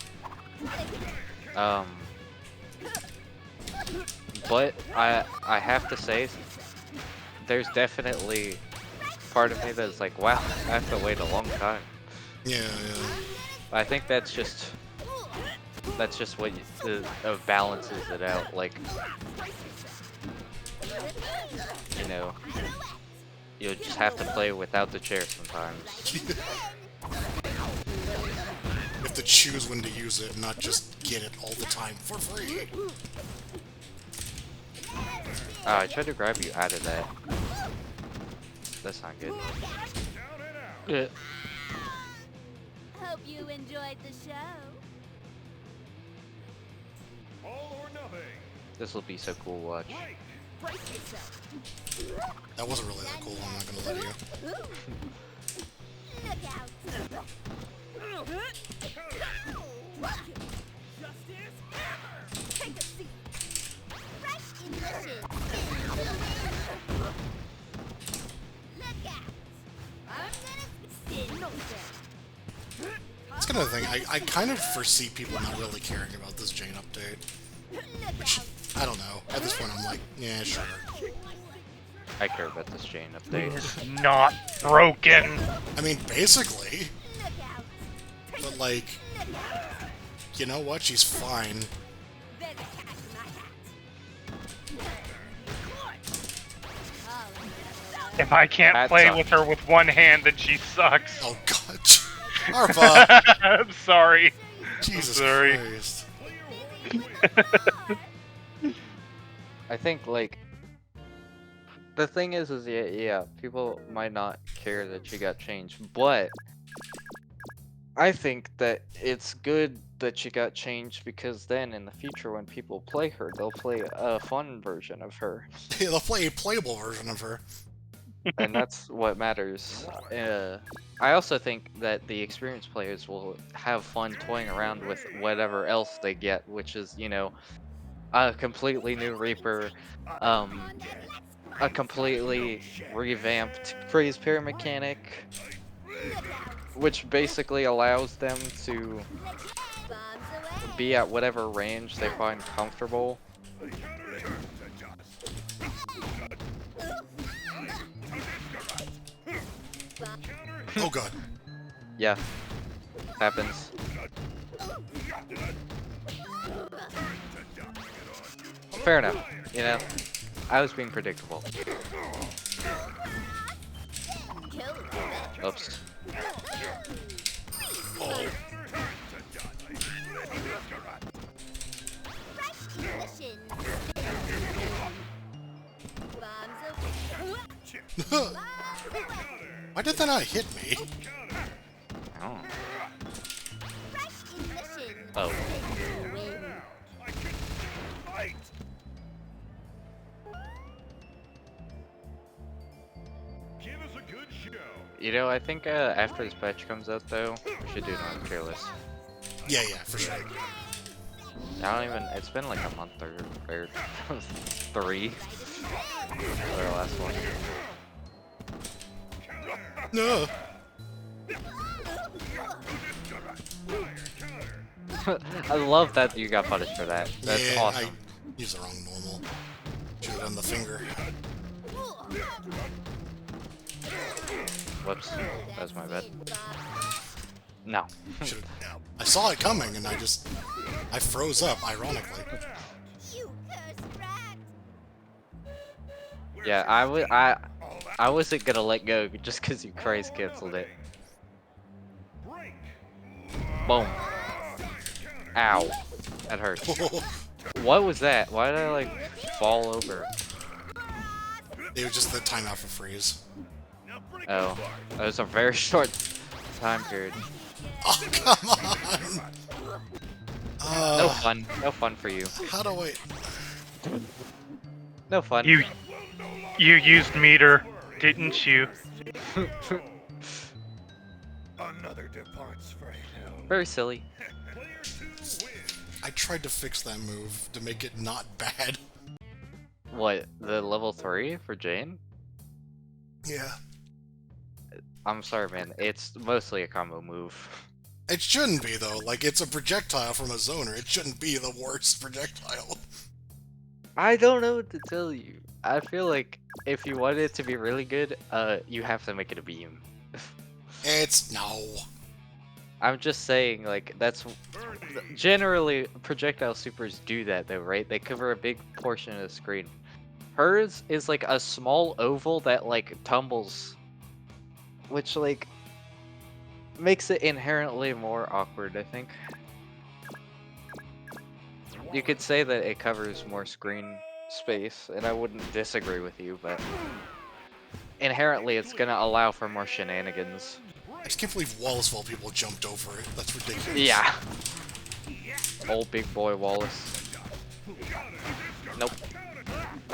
But I have to say, there's definitely part of me that's like, wow, I have to wait a long time. Yeah. I think that's just what balances it out. Like, you know, you'll just have to play without the chair sometimes. You have to choose when to use it, not just get it all the time for free. Oh, I tried to grab you out of that. That's not good. Yeah. Hope you enjoyed the show. All or nothing. This will be so cool to watch. Brace yourself. That wasn't really that cool, I'm not gonna lie to you. Look out. Justice hammer. Take a seat. Fresh emissions. Look out. I'm gonna sit no That's kind of the thing, I kind of foresee people not really caring about this Jane update. Which, I don't know. At this point I'm like, yeah, sure. I care about this chain update. Not broken. I mean, basically. But like, you know what? She's fine. If I can't That play sucks. with her with one hand, then she sucks. Oh god. Arva! I'm sorry. Jesus sorry. Christ. I think, like, the thing is yeah, people might not care that she got changed, but I think that it's good that she got changed because then in the future when people play her, they'll play a fun version of her, They'll play a playable version of her. and that's what matters. I also think that the experienced players will have fun toying around with whatever else they get, which is, you know, a completely new Reaper, a completely revamped Craze pair mechanic, which basically allows them to be at whatever range they find comfortable. Oh god. Yeah, happens. Fair enough, you know, I was being predictable. Oops. Oh. Why did that not hit me? Oh. Oh. I can fight. Give us a good show. You know, I think after this patch comes out, though, we should do another tier list. Yeah, for sure. I don't even. It's been like a month or 3 for the last one. No. I love that you got punished for that. That's yeah, awesome. I used the wrong normal. Should have done the finger. Whoops, that was my bad. No. Should've, I saw it coming and I froze up, ironically. You cursed rat! Yeah, I wasn't gonna let go just because you Craze canceled it. Boom. Ow. That hurts. What was that? Why did I like fall over? It was just the timeout for freeze. Oh, that was a very short time period. Oh, come on! No fun. No fun for you. How do I... No fun. You used meter, didn't you? Another departs for hell. Very silly. I tried to fix that move to make it not bad. What, the level 3 for Jane? Yeah. I'm sorry, man. It's mostly a combo move. It shouldn't be, though. Like, it's a projectile from a zoner. It shouldn't be the worst projectile. I don't know what to tell you. I feel like if you want it to be really good, you have to make it a beam. It's... no. I'm just saying, like, that's... Generally, projectile supers do that, though, right? They cover a big portion of the screen. Hers is, like, a small oval that, like, tumbles. Which, like, makes it inherently more awkward, I think. You could say that it covers more screen space, and I wouldn't disagree with you, but... Inherently, it's gonna allow for more shenanigans. I just can't believe Wallaceville people jumped over it. That's ridiculous. Yeah. Old big boy Wallace. Nope.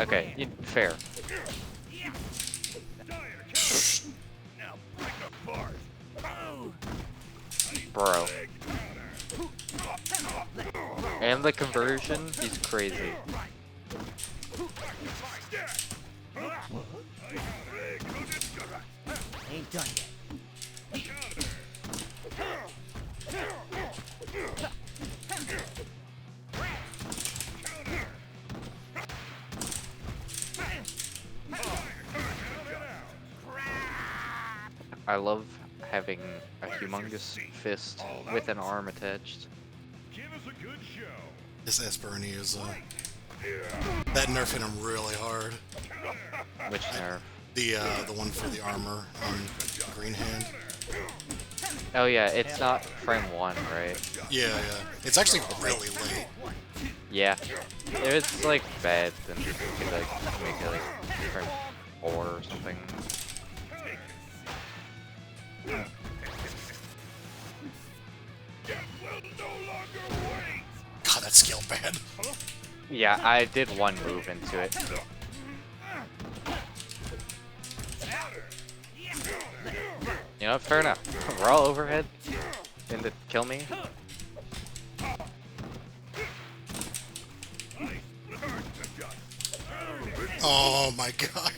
Okay, fair. Bro. And the conversion, he's crazy. Ain't done yet. I love having a humongous fist with an arm attached. Give us a good show. This Esperoni is, that nerf hit him really hard. Which nerf? The one for the armor on Green Hand. Oh yeah, it's not frame 1, right? Yeah. It's actually really late. Yeah. If it's like bad, then you could like make it like frame 4 or something. God, that skill bad. Yeah, I did one move into it. You know, fair enough. We're all overhead. Into kill me. Oh my god.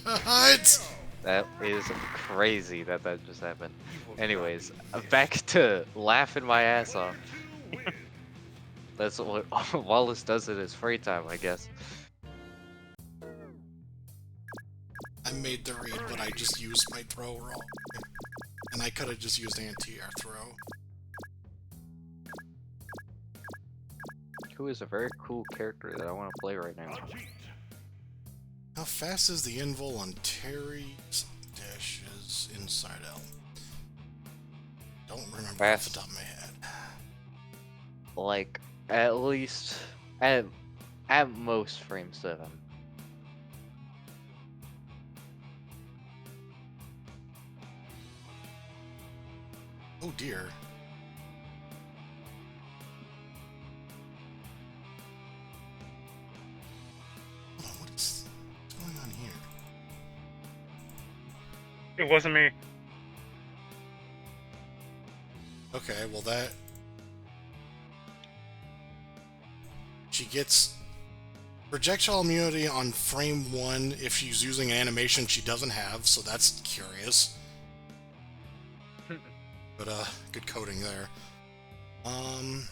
That is crazy that just happened. Anyways, back to laughing my ass off. That's what Wallace does in his free time, I guess. I made the read, but I just used my throw wrong. And I could have just used anti-air throw. Who is a very cool character that I want to play right now. How fast is the invul on Terry's dashes inside L? Don't remember off the top of my head. Like, at least, at most frame 7. Oh dear. It wasn't me. Okay, well that... She gets projectile immunity on frame 1 if she's using an animation she doesn't have, so that's curious. But, good coding there. Oh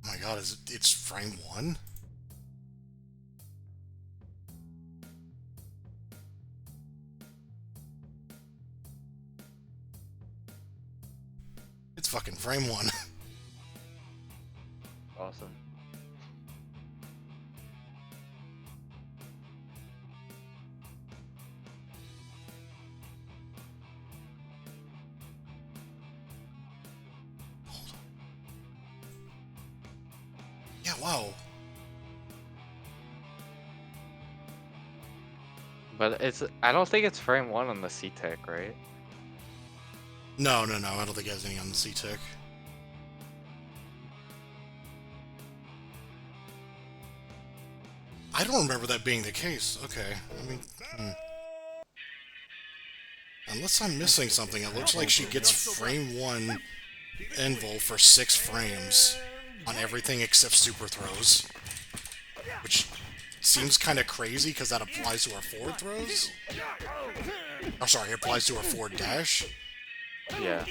my god, it's frame 1? It's fucking frame 1. Awesome. Yeah, wow. But I don't think it's frame 1 on the C-Tech, right? No, I don't think it has any on the C-Tech. I don't remember that being the case. Okay, I mean... Unless I'm missing something, it looks like she gets frame 1 invul for 6 frames on everything except super throws. Which seems kind of crazy, because that applies to her forward throws? I'm sorry, it applies to her forward dash? Yeah.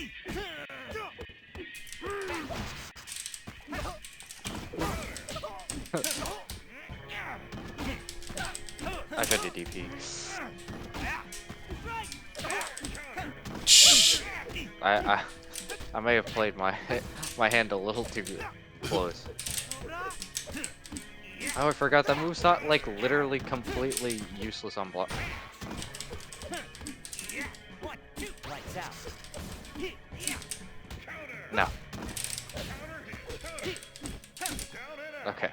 I tried to DP. Shh. I may have played my hand a little too close. Oh, I forgot that move's not like literally completely useless on block. No. Okay.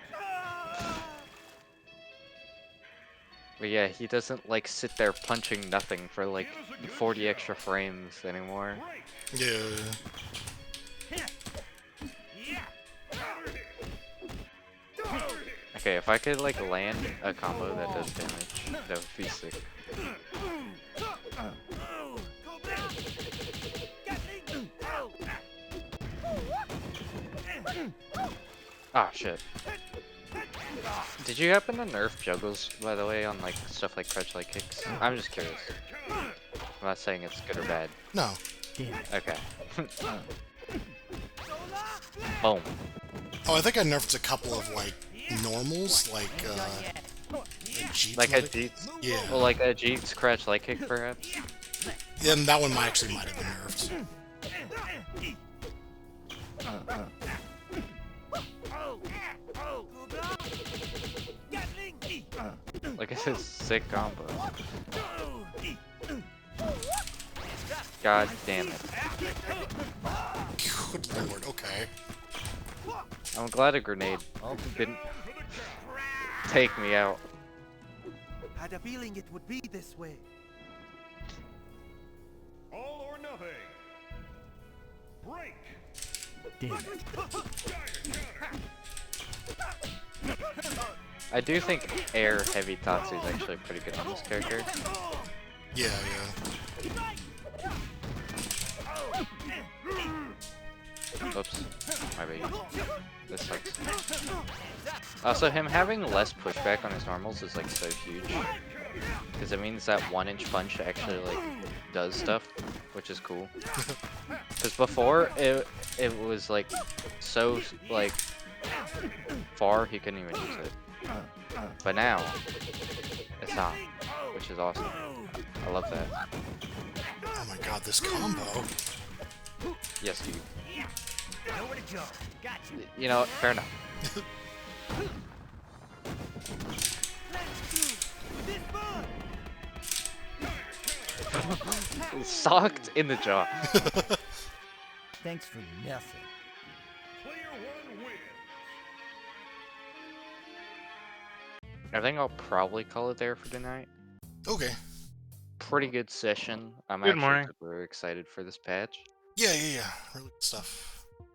But yeah, he doesn't like sit there punching nothing for like 40 extra frames anymore. Yeah. Okay, if I could like land a combo that does damage, that would be sick. Ah, shit. Did you happen to nerf juggles, by the way, on like stuff like crutch like kicks? I'm just curious. I'm not saying it's good or bad. No. Okay. Boom. Oh, I think I nerfed a couple of, like, normals, like, Jeet Like a Jeet? Yeah. Well, like a Jeet's crutch like kick, perhaps? Yeah, and that one actually might have been nerfed. Like it's a sick combo. God damn it. Good lord, okay. I'm glad a grenade didn't take me out. Had a feeling it would be this way. All or nothing. Break. Damn it. I do think air heavy Tatsu is actually pretty good on this character. Yeah, yeah. Oops. My bad. This sucks. Also, him having less pushback on his normals is like so huge. Because it means that 1-inch punch actually like does stuff, which is cool. Because before it was like so like far he couldn't even use it. But now it's not, which is awesome. I love that. Oh my god, this combo. Yes, dude. Nowhere to go. Gotcha. You know what? Fair enough. Socked in the jaw. Thanks for nothing. Player one wins. I think I'll probably call it there for tonight. Okay. Pretty good session. I'm Good actually morning. super excited for this patch. Yeah. Really good stuff.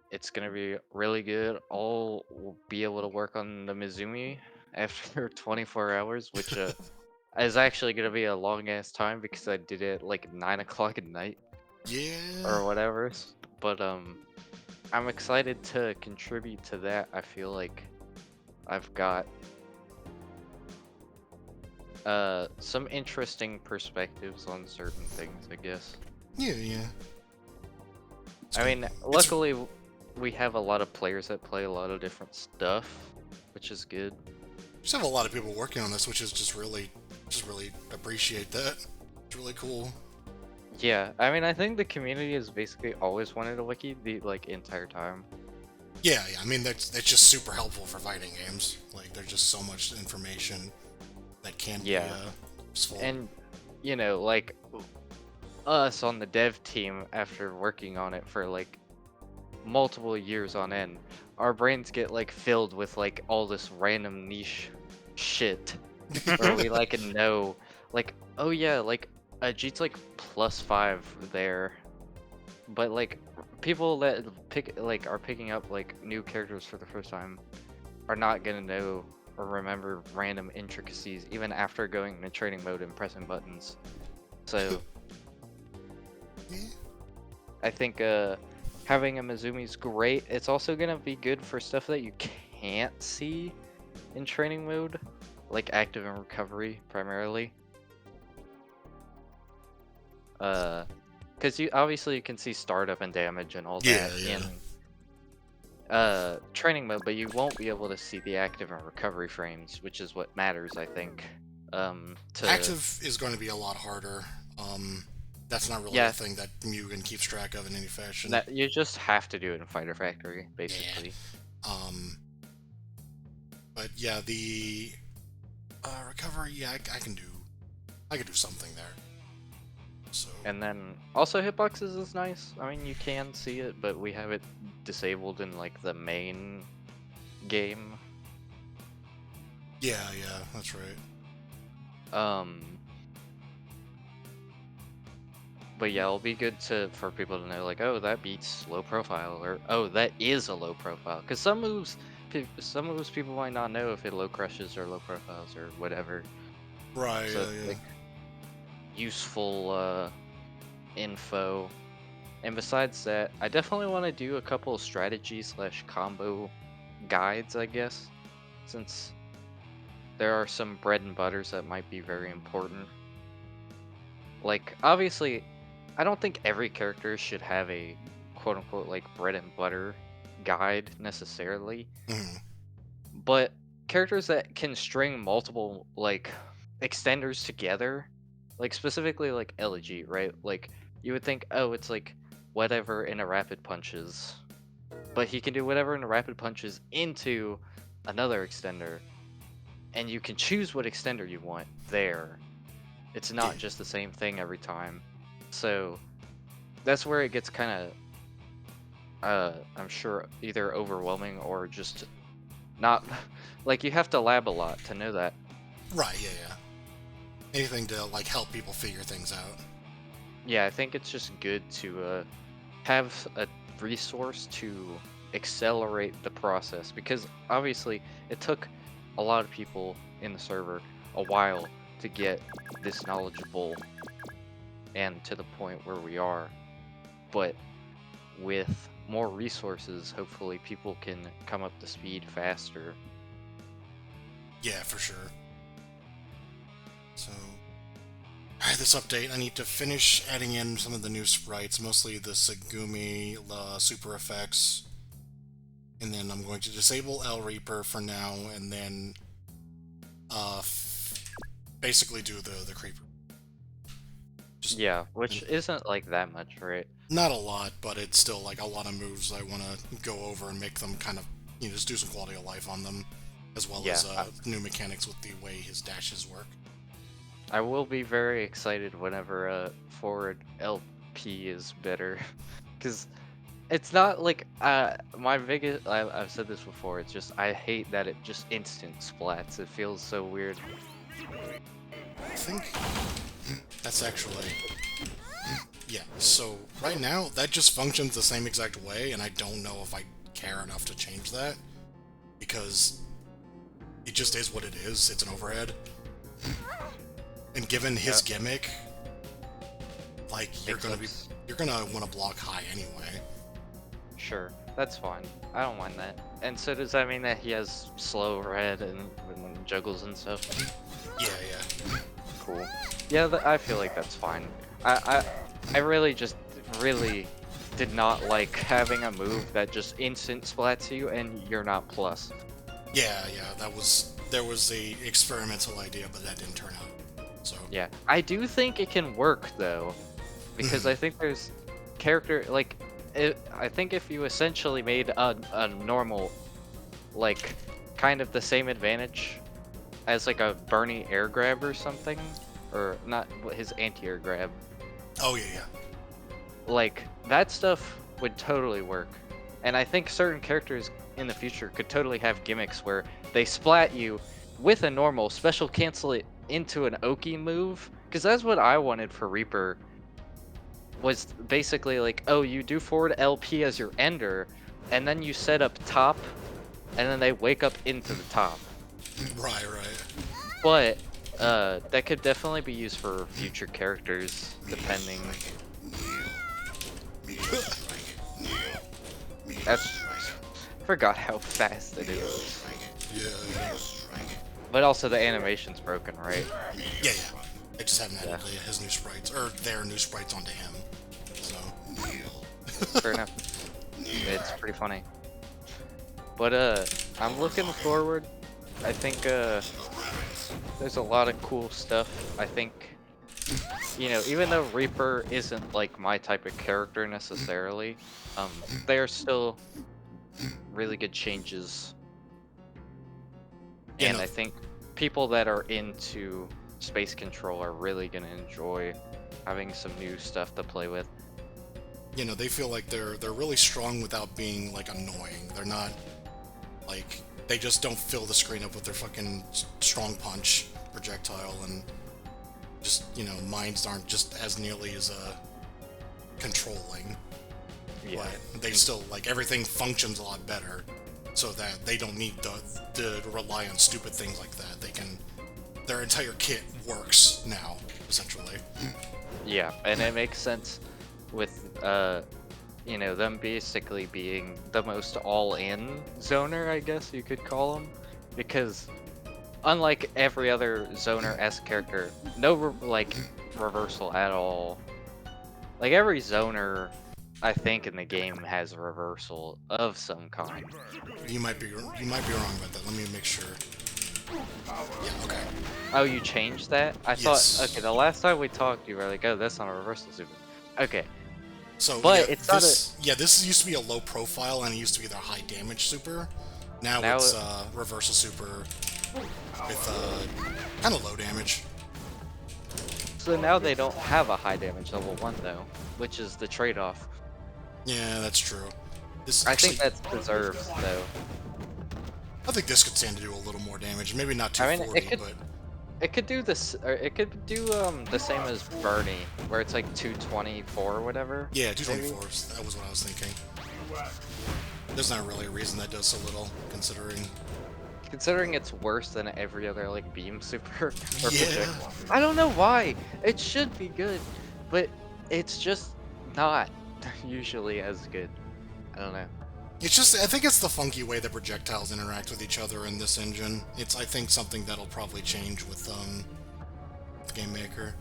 It's gonna be really good. I'll be able to work on the Mizumi after 24 hours, which it's actually gonna be a long ass time because I did it like 9 o'clock at night Yeah. or whatever. But I'm excited to contribute to that. I feel like I've got some interesting perspectives on certain things, I guess. Yeah, yeah. I mean, luckily we have a lot of players that play a lot of different stuff, which is good. Just have a lot of people working on this, which is just really appreciate that. It's really cool. Yeah, I mean, I think the community has basically always wanted a wiki the like entire time. Yeah, yeah. I mean, that's just super helpful for fighting games. Like, there's just so much information that can be useful. And you know, like us on the dev team, after working on it for like multiple years on end, our brains get like filled with like all this random niche shit where we like know, like, oh yeah, like Jeet's like +5 there, but like people that are picking up like new characters for the first time are not gonna know or remember random intricacies even after going into training mode and pressing buttons. So I think having a Mizumi's great. It's also gonna be good for stuff that you can't see in training mode, like active and recovery primarily. Because you obviously can see startup and damage and all that in training mode, but you won't be able to see the active and recovery frames, which is what matters, I think. Active is going to be a lot harder. That's not really a thing that Mugen keeps track of in any fashion. You just have to do it in Fighter Factory, basically. Yeah. But yeah, the recovery, yeah, I can do something there. So. And then also hitboxes is nice. I mean, you can see it, but we have it disabled in like the main game. Yeah, yeah, that's right. But yeah, it'll be good for people to know, like, oh, that beats low profile, or oh, that is a low profile. Because some moves people might not know if it low crushes or low profiles or whatever. Right. So, yeah. like, useful info. And besides that, I definitely want to do a couple of strategy/combo guides, I guess, since there are some bread and butters that might be very important. Like, obviously, I don't think every character should have a quote-unquote like bread and butter guide necessarily, but characters that can string multiple like extenders together, like specifically like Elegy, right? Like you would think, oh, it's like whatever in a rapid punches, but he can do whatever in a rapid punches into another extender, and you can choose what extender you want there. It's not just the same thing every time. So that's where it gets kind of, I'm sure, either overwhelming or just not, like, you have to lab a lot to know that. Right, yeah, yeah. Anything to, like, help people figure things out. Yeah, I think it's just good to have a resource to accelerate the process, because obviously it took a lot of people in the server a while to get this knowledgeable and to the point where we are, but with more resources, hopefully people can come up to speed faster. Yeah, for sure. So, alright, this update, I need to finish adding in some of the new sprites, mostly the Segumi super effects, and then I'm going to disable El Reaper for now, and then basically do the Creeper. Yeah, which isn't like that much, right? Not a lot, but it's still like a lot of moves I want to go over and make them kind of, you know, just do some quality of life on them, as well as new mechanics with the way his dashes work. I will be very excited whenever forward LP is better, because it's not like my biggest. I've said this before. It's just I hate that it just instant splats. It feels so weird. I think that's actually, yeah, so right now that just functions the same exact way, and I don't know if I care enough to change that, because it just is what it is. It's an overhead. And given his gimmick, like you're sense. gonna want to block high anyway. Sure, that's fine. I don't mind that. And so does that mean that he has slow red and juggles and stuff? Yeah, yeah. Cool. Yeah, I feel like that's fine. I really did not like having a move that just instant splats you and you're not plus. Yeah, there was a experimental idea, but that didn't turn out. So Yeah, I do think it can work though, because I think there's character like I think if you essentially made a normal, like, kind of the same advantage as like a Bernie air grab or something, or not his anti-air grab. Oh yeah, yeah. Like that stuff would totally work, and I think certain characters in the future could totally have gimmicks where they splat you with a normal special cancel it into an Oki move, because that's what I wanted for Reaper. Was basically like, oh, you do forward LP as your ender, and then you set up top, and then they wake up into the top. Right. But that could definitely be used for future characters, depending. That's forgot how fast it is. Yeah. But also the animation's broken, right? Yeah. I just haven't added his new sprites or their new sprites onto him. So. Fair enough. It's pretty funny. But I'm looking forward. I think there's a lot of cool stuff. I think, you know, even though Reaper isn't like my type of character necessarily, they are still really good changes. Yeah, And no. I think people that are into space control are really gonna enjoy having some new stuff to play with. You know, they feel like they're really strong without being like annoying. They're not like they just don't fill the screen up with their fucking strong punch projectile, and just, you know, mines aren't just as nearly as controlling. Yeah. But they still, like, everything functions a lot better, so that they don't need to rely on stupid things like that. They can, their entire kit works now, essentially. Yeah, and it makes sense with you know, them basically being the most all-in zoner, I guess you could call them, because unlike every other zoner-esque character, no reversal at all. Like every zoner, I think in the game has a reversal of some kind. You might be wrong about that. Let me make sure. Yeah, okay. Oh, you changed that? I Yes. thought, okay, the last time we talked, you were like, oh, that's not a reversal super. Okay. So, But yeah, it's not this used to be a low profile, and it used to be their high damage super. Now it's reversal super with kind of low damage. So now they don't have a high damage level 1 though, which is the trade-off. Yeah, that's true. This I actually, think that's deserved though. I think this could stand to do a little more damage. Maybe not I mean, 240, but it could do this, or it could do the same as Bernie, where it's like 224 or whatever. yeah, 224. That was what I was thinking. There's not really a reason that does so little, considering It's worse than every other like beam super. Or Yeah. projectile. I don't know why. It should be good, but it's just not usually as good. I don't know. It's just, I think it's the funky way that projectiles interact with each other in this engine. It's, I think, something that'll probably change with Game Maker,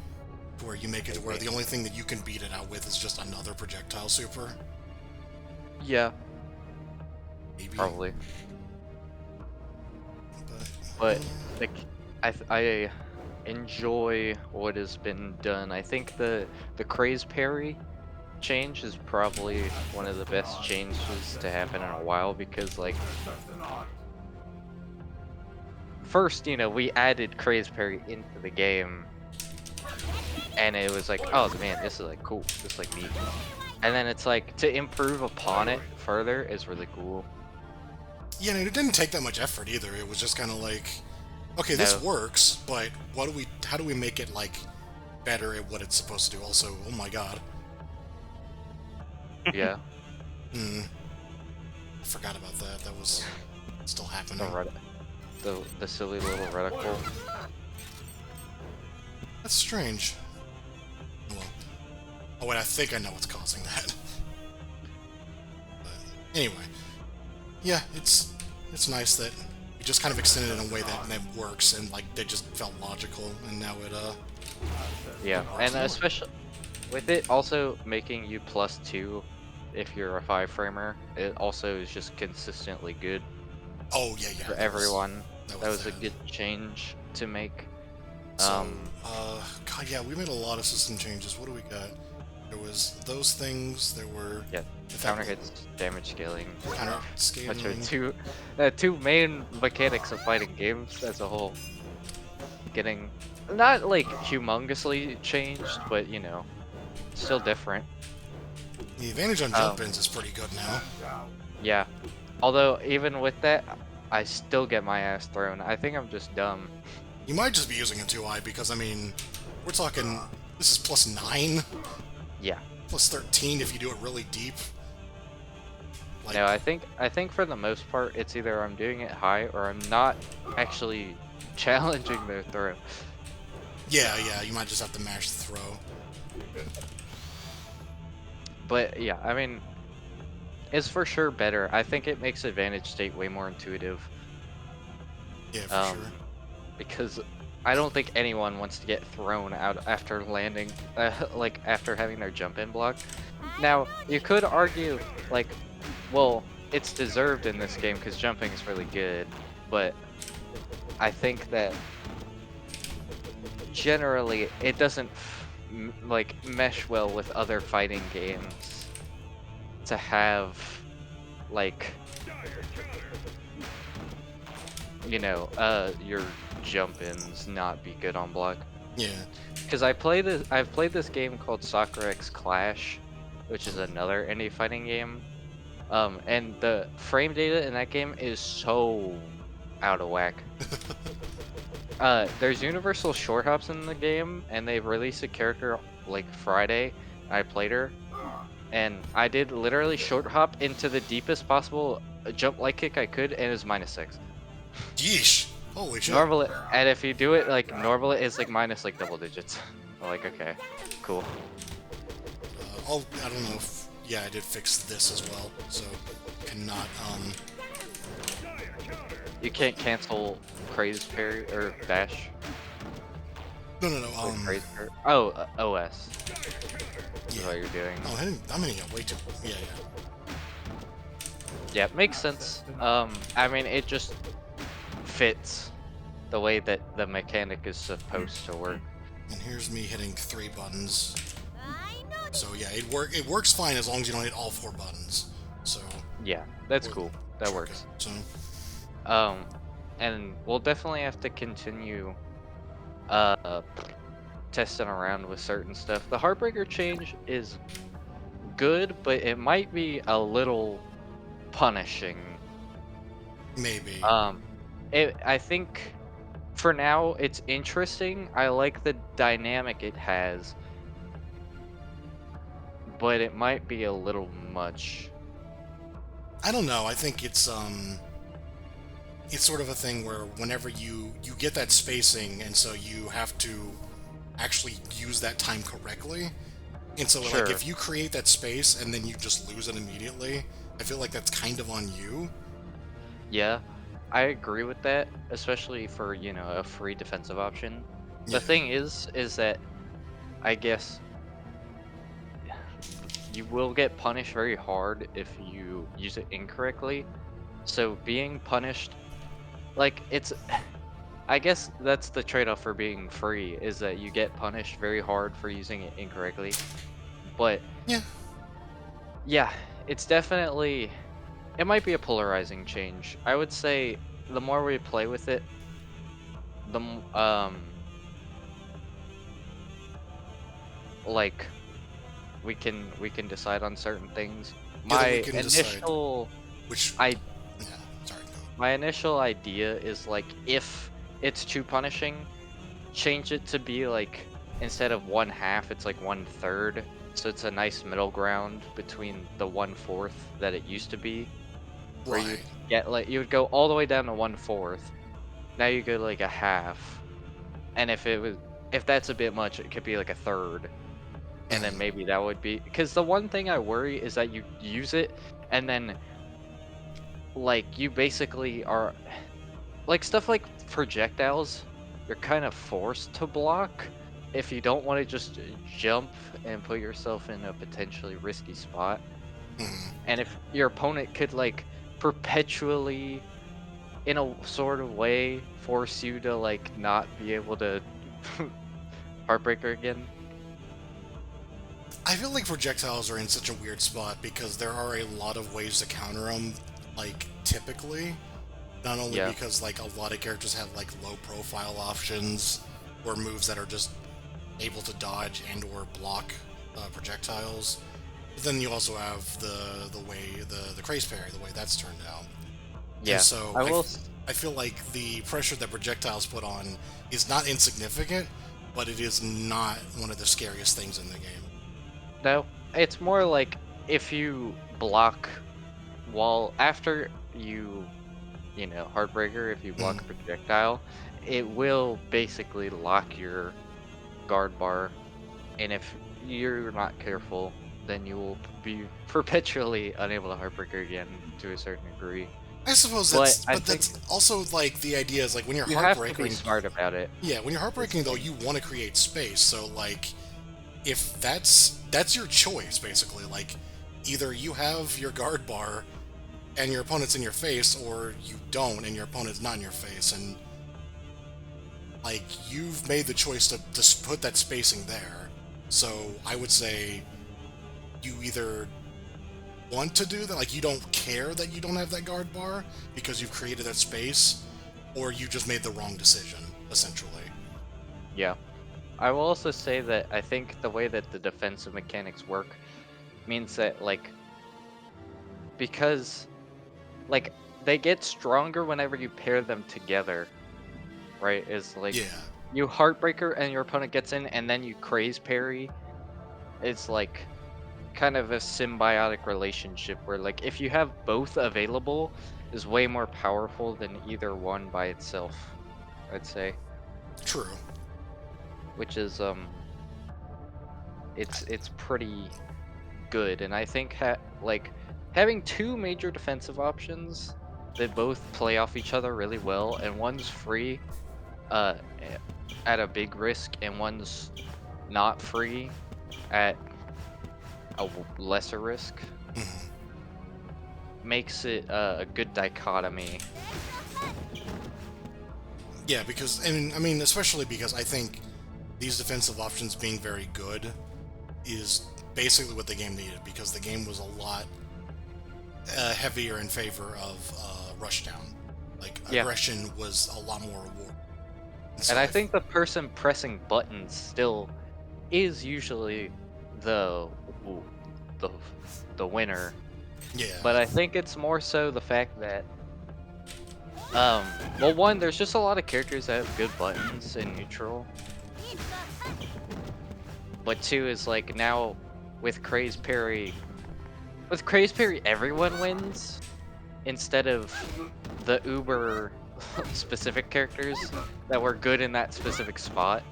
where you make it to where the only thing that you can beat it out with is just another projectile super. Yeah, Maybe. probably. But But like, I enjoy what has been done. I think the Craze parry change is probably one of the best changes to happen in a while, because like, first, you know, we added Craze parry into the game, and it was like, oh man, this is like cool, this is like neat. And then it's like, to improve upon it further is really cool. yeah, and it didn't take that much effort either. It was just kind of like, okay, this No. works, but how do we make it like better at what it's supposed to do? Also, oh my god, Yeah. I forgot about that. That was still happening. The silly little reticle. That's strange. Well, oh wait, I think I know what's causing that. But anyway, yeah, it's nice that we just kind of extended it in a way that works, and like they just felt logical, and now it Yeah, it works and more. especially with it also making you +2 if you're a 5-framer, it also is just consistently good Oh yeah, for that was everyone. that That was was a that. good change to make. So, Um, God, yeah, we made a lot of system changes. What do we got? There was those things. There were yeah, the fact counter that hits, damage scaling, counter which are scaling. two main mechanics of fighting games as a whole. Getting not like humongously changed, but you know, still different. The advantage on jump Um, ins is pretty good now. yeah. Although even with that, I still get my ass thrown. I think I'm just dumb. You might just be using a 2i because, I mean, we're talking, this is +9, Yeah. +13 if you do it really deep. Like, No, I think for the most part, it's either I'm doing it high or I'm not actually challenging their throw. yeah, you might just have to mash the throw. But yeah, I mean, it's for sure better. I think it makes Advantage State way more intuitive. Yeah, for sure. Um, because I don't think anyone wants to get thrown out after landing, like after having their jump in block. Now, you could argue, like, well, it's deserved in this game because jumping is really good, but I think that generally it doesn't like mesh well with other fighting games to have like your jump ins not be good on block. Yeah. Because I've played this game called Soccer X Clash, which is another indie fighting game. And the frame data in that game is so out of whack. There's universal short hops in the game, and they released a character like Friday. I played her, and I did literally short hop into the deepest possible jump light kick I could, and it was -6. Yeesh. Holy shit. Normal, and if you do it like normal, it's like minus like double digits. I'm like, okay, cool. I don't know if, yeah, I did fix this as well, so cannot, You can't cancel Craze parry or dash. no, Like Craze parry. Oh, OS. Is yeah. what you're doing. Oh, I'm hitting it way too, yeah. Yeah, it makes sense. I mean, it just fits the way that the mechanic is supposed to work. And here's me hitting 3 buttons. I know So yeah, it works fine as long as you don't hit all 4 buttons. So Yeah, that's we'll cool. That check works. it. So And we'll definitely have to continue uh testing around with certain stuff. The Heartbreaker change is good, but it might be a little punishing. maybe. I think for now it's interesting. I like the dynamic it has, but it might be a little much. I don't know. I think it's sort of a thing where whenever you get that spacing, and so you have to actually use that time correctly. And so Sure. like if you create that space and then you just lose it immediately, I feel like that's kind of on you. Yeah, I agree with that, especially for, a free defensive option. The Yeah. thing is that I guess you will get punished very hard if you use it incorrectly. So being punished, like I guess that's the trade-off for being free, is that you get punished very hard for using it incorrectly. But Yeah. yeah, it's definitely, it might be a polarizing change. I would say the more we play with it, like we can decide on certain things. Yeah, that we My can decide initial which I yeah, sorry, go. my initial idea is like if it's too punishing, change it to be like instead of 1/2, it's like 1/3. So it's a nice middle ground between the 1/4 that it used to be, where you Right. get like you would go all the way down to 1/4. Now you go like a half, and if that's a bit much, it could be like a third. And then maybe that would be, because the one thing I worry is that you use it and then like you basically are like stuff like projectiles, you're kind of forced to block if you don't want to just jump and put yourself in a potentially risky spot. And if your opponent could like perpetually in a sort of way force you to like not be able to Heartbreaker again. I feel like projectiles are in such a weird spot because there are a lot of ways to counter them, like, typically. Not only because, like, a lot of characters have, like, low-profile options or moves that are just able to dodge and or block projectiles, but then you also have the way, the Craze parry, the way that's turned out. Yeah, and so I feel like the pressure that projectiles put on is not insignificant, but it is not one of the scariest things in the game. No, it's more like if you block while after you know, Heartbreaker, if you block a projectile, it will basically lock your guard bar, and if you're not careful, then you will be perpetually unable to Heartbreaker again to a certain degree. I suppose But that's also like the idea is like when you're you have to be heartbreaking. smart about it. Yeah, when you're heartbreaking though, you want to create space. So like, if that's your choice basically. Like, either you have your guard bar and your opponent's in your face, or you don't and your opponent's not in your face, and like you've made the choice to put that spacing there. So I would say you either want to do that, like you don't care that you don't have that guard bar because you've created that space, or you just made the wrong decision, essentially. Yeah. I will also say that I think the way that the defensive mechanics work means that, like, because, like, they get stronger whenever you pair them together, right? Is like, you Heartbreaker and your opponent gets in, and then you Craze parry. It's like kind of a symbiotic relationship where, like, if you have both available, is way more powerful than either one by itself, I'd say. True. Which is it's pretty good, and I think like having two major defensive options that both play off each other really well, and one's free uh at a big risk and one's not free at a lesser risk, makes it a good dichotomy. Yeah, because, and I mean, especially because I think these defensive options being very good is basically what the game needed, because the game was a lot heavier in favor of rushdown. Like, aggression was a lot more rewarding. And I think the person pressing buttons still is usually the winner. Yeah. But I think it's more so the fact that well, one, there's just a lot of characters that have good buttons in neutral. But two is like now with Craze parry everyone wins instead of the uber specific characters that were good in that specific spot.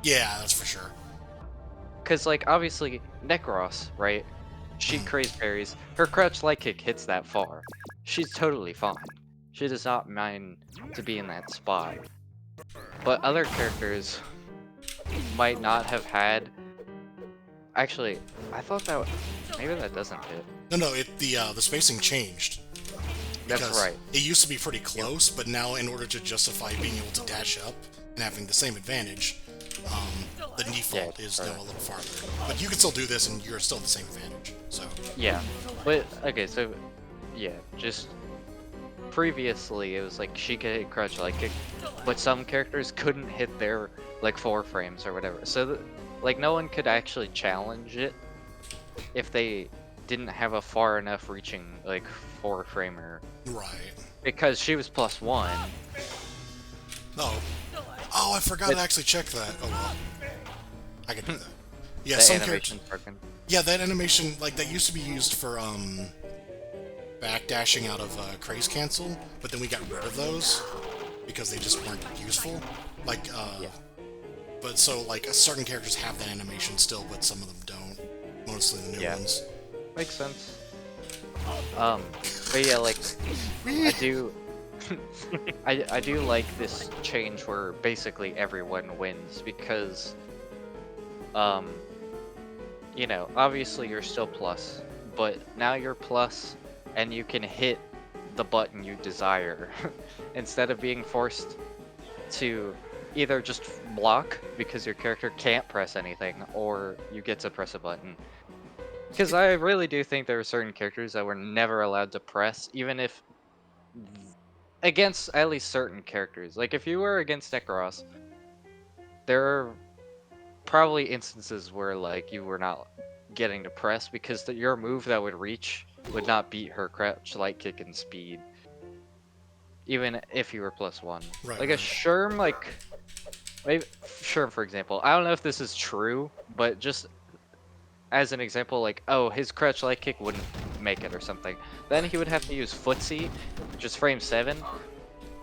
Yeah, that's for sure. Cause like obviously Necros, right? She Craze parries. Her crouch light kick hits that far. She's totally fine. She does not mind to be in that spot. But other characters might not have had. Actually, I thought that maybe that doesn't hit. No, the spacing changed. That's right. It used to be pretty close, but now in order to justify being able to dash up and having the same advantage, the default is now a little farther. But you can still do this and you're still the same advantage. So yeah, but okay, so yeah, just previously it was like she could hit crouch light kick, but some characters couldn't hit their like 4 frames or whatever. So like no one could actually challenge it if they didn't have a far enough reaching like 4 framer. Right. Because she was +1. Oh, I forgot to actually check that. Oh well. I can do that. Yeah, that some animation's broken. Yeah, that animation, like, that used to be used for backdashing out of Craze cancel, but then we got rid of those because they just weren't useful. Like But so, like, certain characters have that animation still, but some of them don't. Mostly the new Yeah. ones. Makes sense. But yeah, like, I do, I do like this change where basically everyone wins because, you know, obviously you're still plus, but now you're plus, and you can hit the button you desire instead of being forced to either just block because your character can't press anything, or you get to press a button. Because I really do think there are certain characters that were never allowed to press, even if against at least certain characters. Like if you were against Necros, there are probably instances where like you were not getting to press because your move that would reach would not beat her crouch, light kick, and speed, even if you were +1. Right, Like a right. Sherm, like maybe Sherm for example. I don't know if this is true, but just as an example, like, oh, his crouch light kick wouldn't make it or something. Then he would have to use footsie, which is frame 7.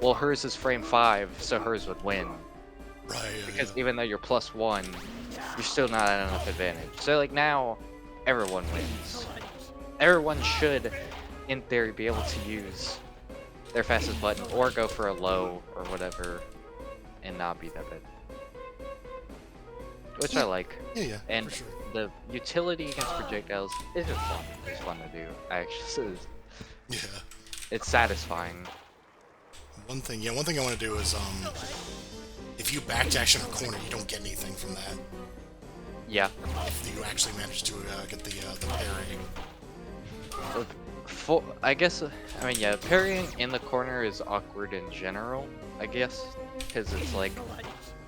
Well, hers is frame 5, so hers would win. Right, yeah, Because yeah. even though you're +1, you're still not at enough advantage. So, like, now, everyone wins. Everyone should, in theory, be able to use their fastest button or go for a low or whatever and not be that bad. Which I like. Yeah, And for sure. the utility against projectiles is just fun. It's fun to do. Actually, Yeah. it's satisfying. One thing I want to do is, if you backdash in a corner, you don't get anything from that. Yeah. If you actually manage to get the parry. I guess, I mean, yeah, parrying in the corner is awkward in general, I guess, because it's like,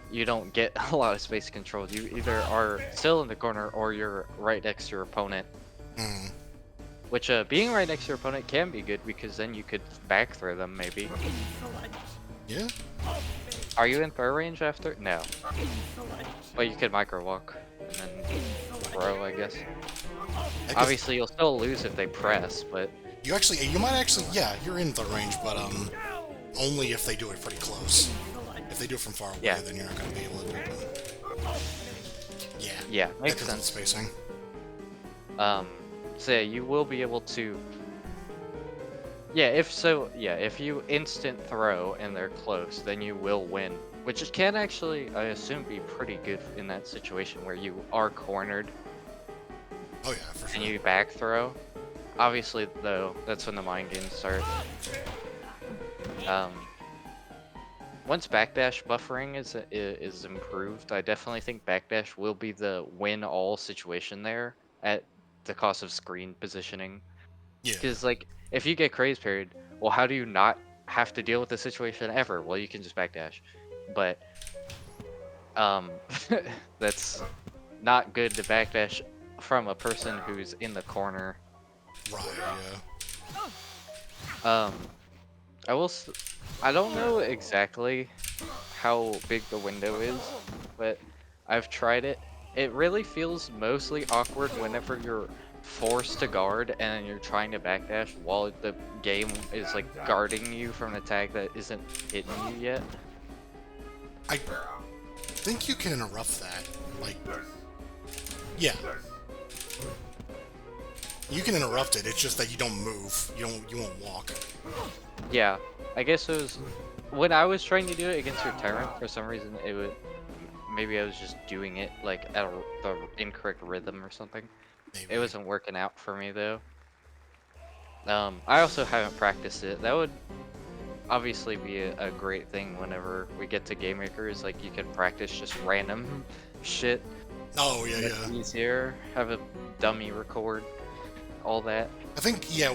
you don't get a lot of space control. You either are still in the corner or you're right next to your opponent. Mm. Which, being right next to your opponent can be good because then you could back throw them, maybe. Yeah? Are you in throw range after? No. But you could micro walk and then throw, I guess. Obviously, you'll still lose if they press, but You might actually, yeah, you're in the range, but only if they do it pretty close. If they do it from far away, Yeah. then you're not going to be able to do it. Yeah. yeah, makes Because of the sense. spacing. So yeah, you will be able to. Yeah, if you instant throw and they're close, then you will win. Which can actually, I assume, be pretty good in that situation where you are cornered Oh yeah, for sure. and you back throw. Obviously, though, that's when the mind games start. Once backdash buffering is improved, I definitely think backdash will be the win-all situation there at the cost of screen positioning. Yeah. Because, like, if you get Craze parried, well, how do you not have to deal with the situation ever? Well, you can just backdash. But, that's not good to backdash from a person who's in the corner. Right, yeah. I don't know exactly how big the window is, but I've tried it. It really feels mostly awkward whenever you're forced to guard and you're trying to backdash while the game is like guarding you from an attack that isn't hitting you yet. I think you can interrupt that. Like, yeah. You can interrupt it, it's just that you don't move. You won't walk. Yeah, I guess it was when I was trying to do it against your Tyrant, for some reason it would, maybe I was just doing it like at the incorrect rhythm or something. Maybe. It wasn't working out for me though. I also haven't practiced it. That would obviously be a great thing whenever we get to Game Maker, is like you can practice just random shit. Oh, yeah, Make yeah. it easier, have a dummy record, all that. I think, yeah,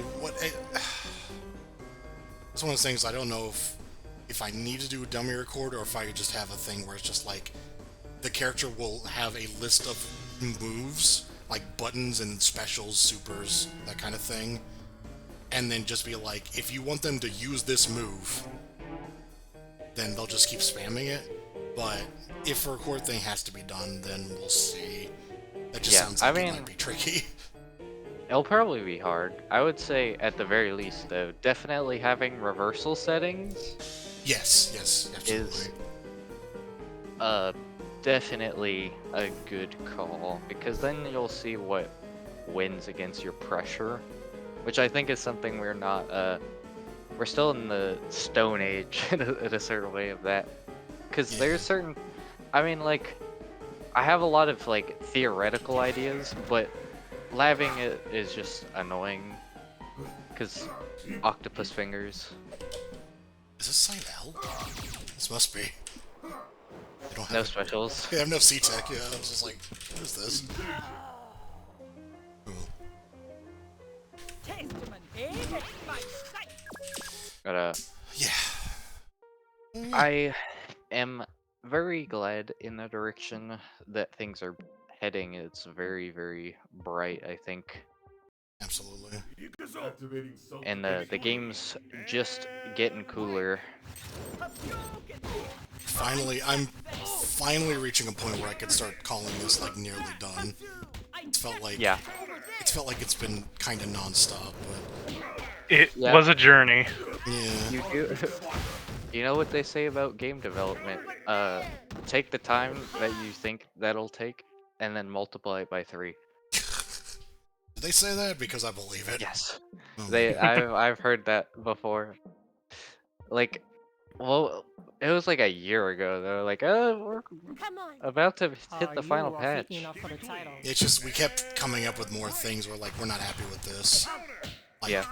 it's one of those things, I don't know if I need to do a dummy record or if I could just have a thing where it's just like the character will have a list of moves, like buttons and specials, supers, that kind of thing, and then just be like, if you want them to use this move, then they'll just keep spamming it. But if a record thing has to be done, then we'll see. That just sounds like it might be tricky. It'll probably be hard. I would say at the very least though, definitely having reversal settings Yes, absolutely. is definitely a good call, because then you'll see what wins against your pressure, which I think is something we're not, we're still in the Stone Age in a certain way of that. Because Yeah. there's certain, I mean, like, I have a lot of, like, theoretical ideas, but labbing it is just annoying, because octopus fingers. Is this site L? This must be. They don't have No it. specials. They have no C-Tech, yeah. I was just like, what is this? Cool. But, Yeah. I am very glad in the direction that things are heading. It's very, very bright, I think. Absolutely. And the game's just getting cooler. I'm finally reaching a point where I could start calling this like nearly done. It's felt like Yeah. it's been kind of non-stop, but It Yeah. was a journey. yeah. You do. You know what they say about game development? Take the time that you think that'll take, and then multiply it by 3. Did they say that? Because I believe it. Yes. Oh my I've heard that before. Like, well, it was like a year ago. They were like, "Oh, we're Come on. about to hit Are the you final Rafiki patch." enough for the title? It's just we kept coming up with more things. We're like, we're not happy with this. Like, Yeah.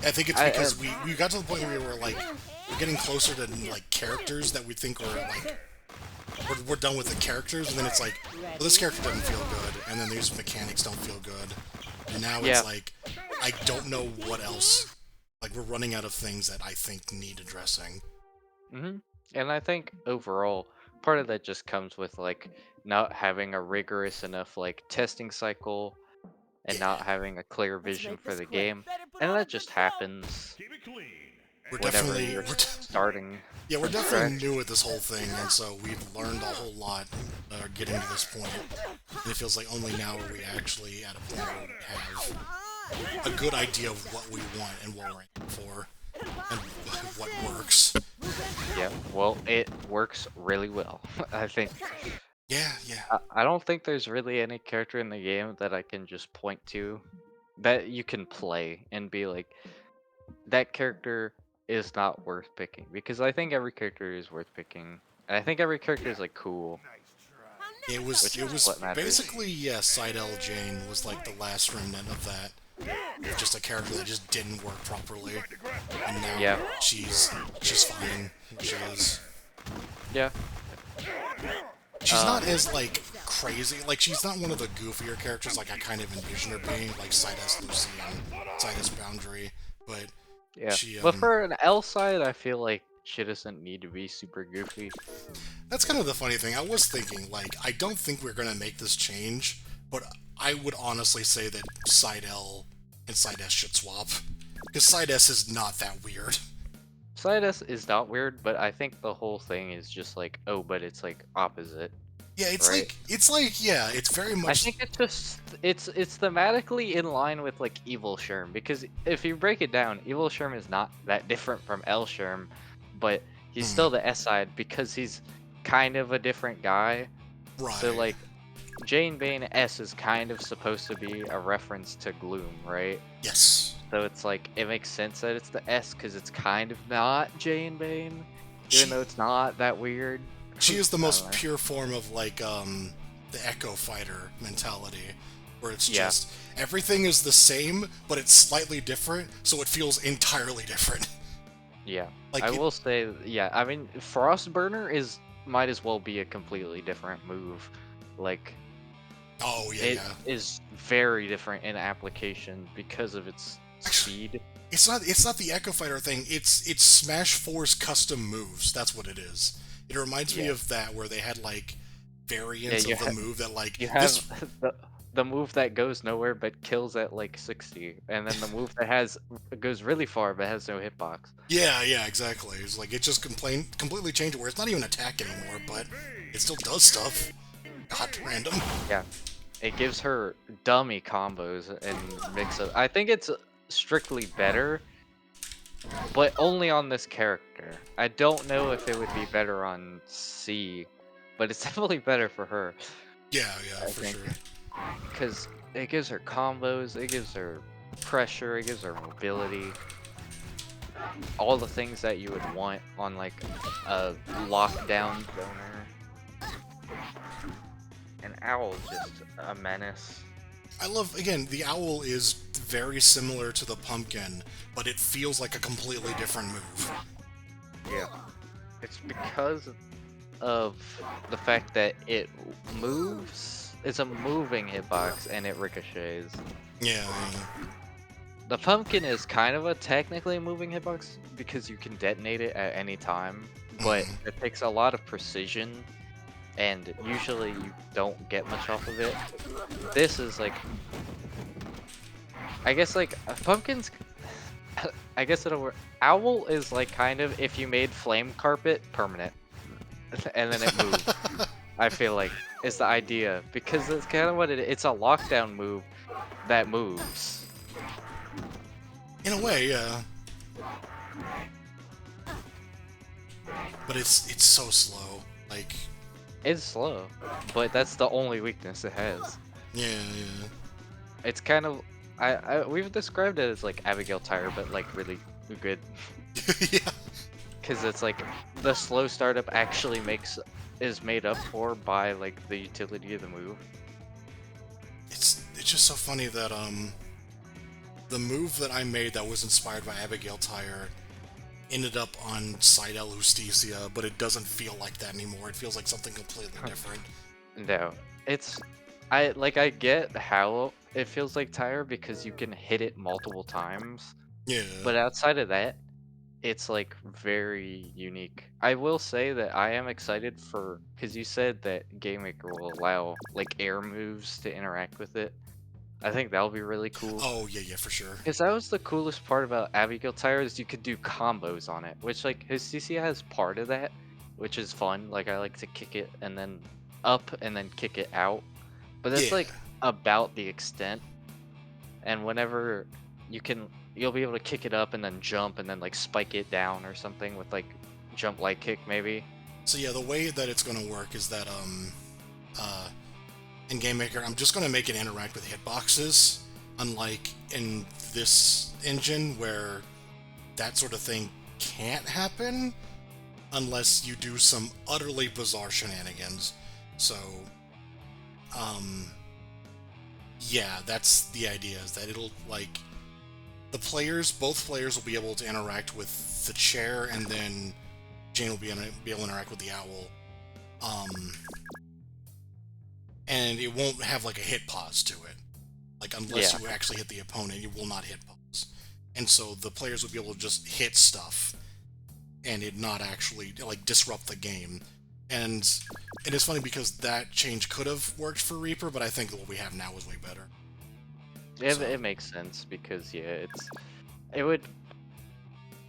I think it's I- because we got to the point where we were like, we're getting closer to like characters that we think are like, we're done with the characters, and then it's like, well, this character doesn't feel good, and then these mechanics don't feel good, and now Yeah. it's like, I don't know what else. Like, we're running out of things that I think need addressing. And I think overall, part of that just comes with like not having a rigorous enough like testing cycle and not having a clear vision make for this the quick. game, and that just happens Keep it clean. We're whenever definitely, you're we're starting. yeah, we're definitely Correct. new at this whole thing, and so we've learned a whole lot getting to this point. And it feels like only now are we actually at a point where we have a good idea of what we want and what we're aiming for, and what works. Yeah, well, it works really well. I think. Yeah, yeah. I don't think there's really any character in the game that I can just point to that you can play and be like, that character is not worth picking, because I think every character is worth picking, and I think every character is like cool. It Which is was what matters. basically, yeah, Seidel Jane was like the last remnant of that. Just a character that just didn't work properly. And now Yeah. she's fine. She is. Yeah. She's not as like crazy, like she's not one of the goofier characters like I kind of envision her being, like Sidus Lucy and Sidus Boundary, but Yeah. she But for an L side, I feel like she doesn't need to be super goofy. that's kind of the funny thing. I was thinking, like, I don't think we're gonna make this change, but I would honestly say that Seidel and Sidus should swap. Because Sidus is not that weird. Sidus is not weird, but I think the whole thing is just like, oh, but it's like opposite. Yeah, it's Right. like, yeah, it's very I much... think it's just it's thematically in line with like Evil Sherm, because if you break it down, Evil Sherm is not that different from L Sherm, but he's still the S side because he's kind of a different guy. Right. So like Jane Bane S is kind of supposed to be a reference to Gloom, right? Yes. So it's like it makes sense that it's the S because it's kind of not Jane Bane, even though it's not that weird. She is the I most don't know. pure form of, like, the Echo Fighter mentality, where it's Yeah. just, everything is the same, but it's slightly different, so it feels entirely different. Yeah, Like, I will say, yeah. I mean, Frostburner might as well be a completely different move. Like, Oh, yeah, it yeah. is very different in application because of its speed. It's not the Echo Fighter thing, it's Smash 4's custom moves, that's what it is. It reminds me Yeah. of that, where they had, like, variants you of the have- move that, like, You have this... the move that goes nowhere but kills at like 60, and then the move that goes really far but has no hitbox. Yeah, yeah, exactly. It's like, it just completely changed it, where it's not even attack anymore, but it still does stuff. God, random. Yeah, it gives her dummy combos and mix up. I think it's strictly better, but only on this character. I don't know if it would be better on C, but it's definitely better for her. Yeah, I for think. sure. Because it gives her combos, it gives her pressure, it gives her mobility, all the things that you would want on like a lockdown zoner. And Owl's just a menace. I love, again, the owl is very similar to the pumpkin, but it feels like a completely different move. Yeah. It's because of the fact that it moves. It's a moving hitbox and it ricochets. Yeah. The pumpkin is kind of a technically moving hitbox because you can detonate it at any time, but it takes a lot of precision and usually you don't get much off of it. This is like, I guess like pumpkins, I guess it'll work. Owl is like kind of if you made flame carpet permanent and then it moves. I feel like is the idea because it's kind of what it's a lockdown move that moves. In a way, yeah. But it's so slow. Like, It's slow, but that's the only weakness it has. yeah. It's kind of we've described it as like Abigail Tire, but like really good. Yeah. Because it's like the slow startup actually is made up for by like the utility of the move. It's just so funny that the move that I made that was inspired by Abigail Tire ended up on Seidel Justicia, but it doesn't feel like that anymore. It feels like something completely different. No, I get how it feels like Tire because you can hit it multiple times, Yeah. but outside of that, it's like very unique. I will say that I am excited for because you said that Game Maker will allow like air moves to interact with it. I think that'll be really cool. Oh, yeah, for sure. Because that was the coolest part about Abigail Tire is you could do combos on it, which like his CC has part of that, which is fun. Like I like to kick it and then up and then kick it out, but that's Yeah. like about the extent. And whenever you'll be able to kick it up and then jump and then like spike it down or something with like jump light kick maybe. So yeah, the way that it's going to work is that in Game Maker, I'm just going to make it interact with hitboxes, unlike in this engine where that sort of thing can't happen unless you do some utterly bizarre shenanigans. So, yeah, that's the idea, is that it'll, like, both players will be able to interact with the chair, and then Jane will be able to interact with the owl. And it won't have, like, a hit pause to it. Like, unless you actually hit the opponent, it will not hit pause. And so the players will be able to just hit stuff, and it not actually, like, disrupt the game. And it is funny because that change could have worked for Reaper, but I think what we have now is way better. It makes sense because it would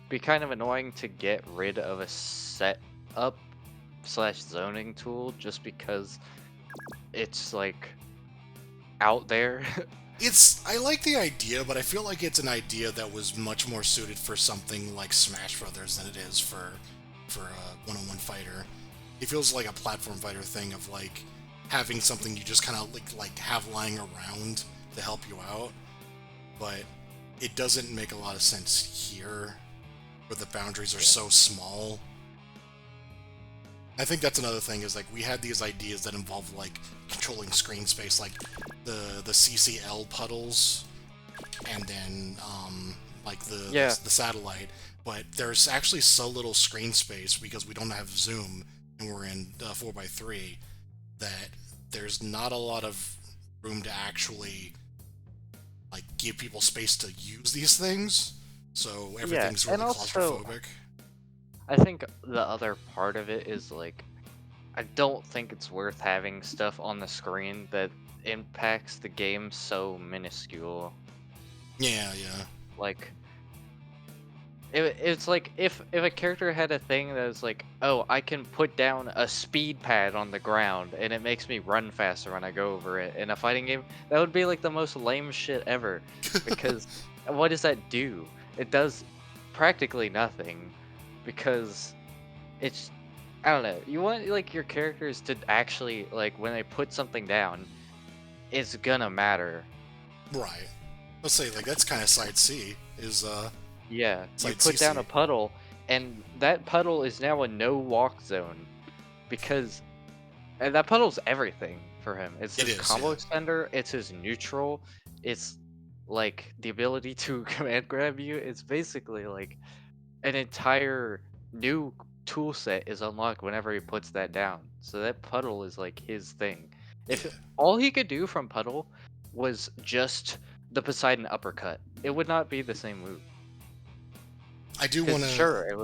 be kind of annoying to get rid of a setup / zoning tool just because it's like out there. I like the idea, but I feel like it's an idea that was much more suited for something like Smash Brothers than it is for a one-on-one fighter. It feels like a platform fighter thing of like having something you just kind of like have lying around to help you out, but it doesn't make a lot of sense here where the boundaries are so small. I think that's another thing, is like we had these ideas that involve like controlling screen space, like the CCL puddles, and then like the satellite. But there's actually so little screen space because we don't have zoom and we're in 4x3 that there's not a lot of room to actually like give people space to use these things. So everything's really claustrophobic. I think the other part of it is like I don't think it's worth having stuff on the screen that impacts the game so minuscule. Yeah. Like it's like if a character had a thing that was like, oh, I can put down a speed pad on the ground and it makes me run faster when I go over it in a fighting game, that would be like the most lame shit ever. Because what does that do? It does practically nothing because it's I don't know. You want like your characters to actually like when they put something down, it's gonna matter. Right. Let's say like that's kind of side C is Yeah, you side put down CC. a puddle, and that puddle is now a no walk zone because and that puddle's everything for him. It's It his is, combo yeah. extender, it's his neutral, it's like the ability to command grab you. It's basically like an entire new tool set is unlocked whenever he puts that down. So that puddle is like his thing. If Yeah. all he could do from puddle was just the Poseidon uppercut, it would not be the same move. I do want Because to. sure, it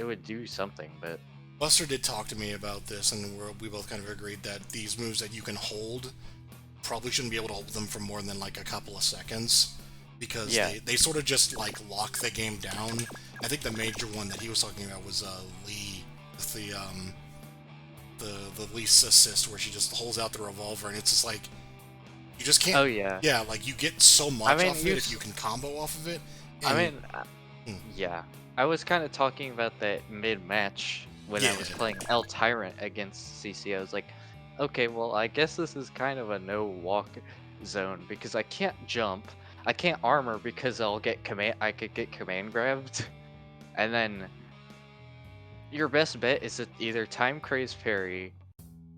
would do something, but Buster did talk to me about this, and we both kind of agreed that these moves that you can hold probably shouldn't be able to hold them for more than like a couple of seconds because yeah. they sort of just like lock the game down. I think the major one that he was talking about was Lee with the Lee's assist where she just holds out the revolver and it's just like you just can't. Oh yeah. Yeah, like you get so much I mean, off of it if you can combo off of it. I And, mean, hmm, yeah. I was kind of talking about that mid-match when I was yeah, playing El Tyrant against CC. I was like, okay, well, I guess this is kind of a no walk zone because I can't jump. I can't armor because I could get command grabbed. And then your best bet is to either time Craze parry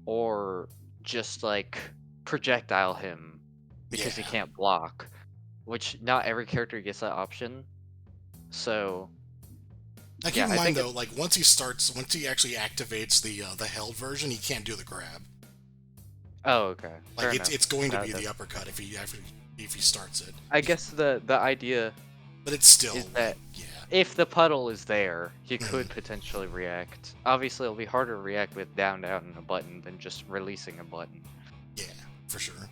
or just like projectile him because he yeah. can't block, which not every character gets that option. So Now keep yeah, in I mind think though, like once he actually activates the held version, he can't do the grab. oh, okay. Like Fair it's enough. it's going to be the That's uppercut if he starts it. I guess the idea But it's still is like that yeah. if the puddle is there, he Mhm. could potentially react. Obviously, it'll be harder to react with down down and a button than just releasing a button. Yeah, for sure.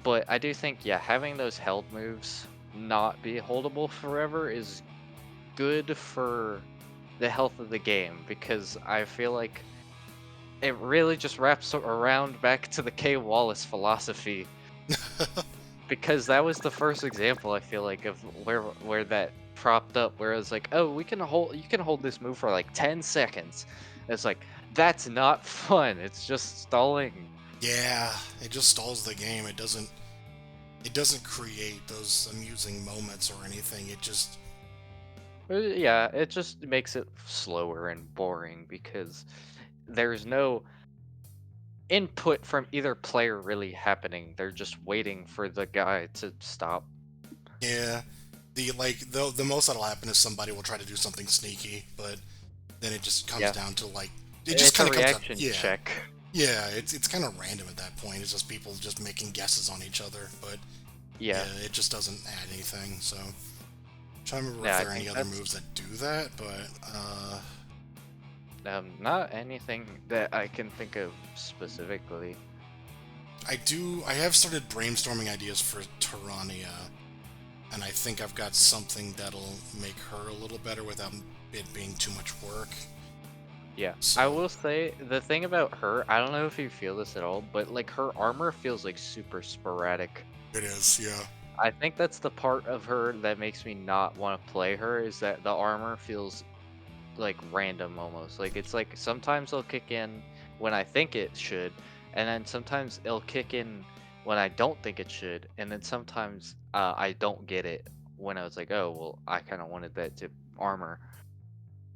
But I do think, yeah, having those held moves not be holdable forever is good for the health of the game because I feel like it really just wraps around back to the K Wallace philosophy because that was the first example I feel like of where that propped up where it's like, oh, you can hold this move for like 10 seconds. It's like that's not fun. It's just stalling. Yeah, it just stalls the game. It doesn't create those amusing moments or anything. It just Yeah, it just makes it slower and boring because there's no input from either player really happening. They're just waiting for the guy to stop. yeah. The most that'll happen is somebody will try to do something sneaky, but then it just comes Yeah, down to like it just it's a kind of comes up. reaction Yeah, check. yeah. It's kind of random at that point. It's just people just making guesses on each other, but Yeah, yeah, it just doesn't add anything. So trying to remember yeah, if I there are any think other that's moves that do that, but not anything that I can think of specifically. I have started brainstorming ideas for Tyrannia, and I think I've got something that'll make her a little better without it being too much work. Yeah, So I will say the thing about her, I don't know if you feel this at all, but like her armor feels like super sporadic. it is, yeah. I think that's the part of her that makes me not want to play her is that the armor feels like random almost. Like it's like sometimes it'll kick in when I think it should, and then sometimes it'll kick in when I don't think it should, and then sometimes I don't get it when I was like, oh well, I kind of wanted that to armor.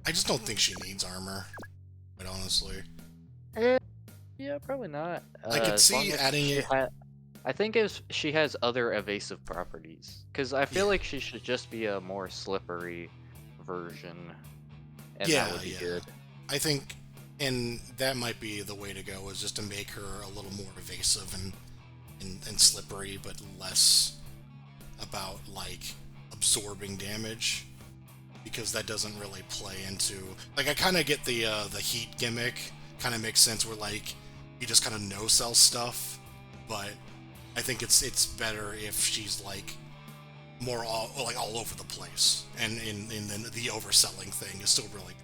I just don't think she needs armor, quite honestly. Eh, yeah, probably not. I could As long see as adding it. I think if she has other evasive properties, because I feel Yeah, like she should just be a more slippery version, and that yeah, would be yeah. good. I think, and that might be the way to go, is just to make her a little more evasive and slippery, but less about like absorbing damage. Because that doesn't really play into like I kind of get the heat gimmick kind of makes sense where like you just kind of no sell stuff, but I think it's better if she's like more all over the place and in the overselling thing is still really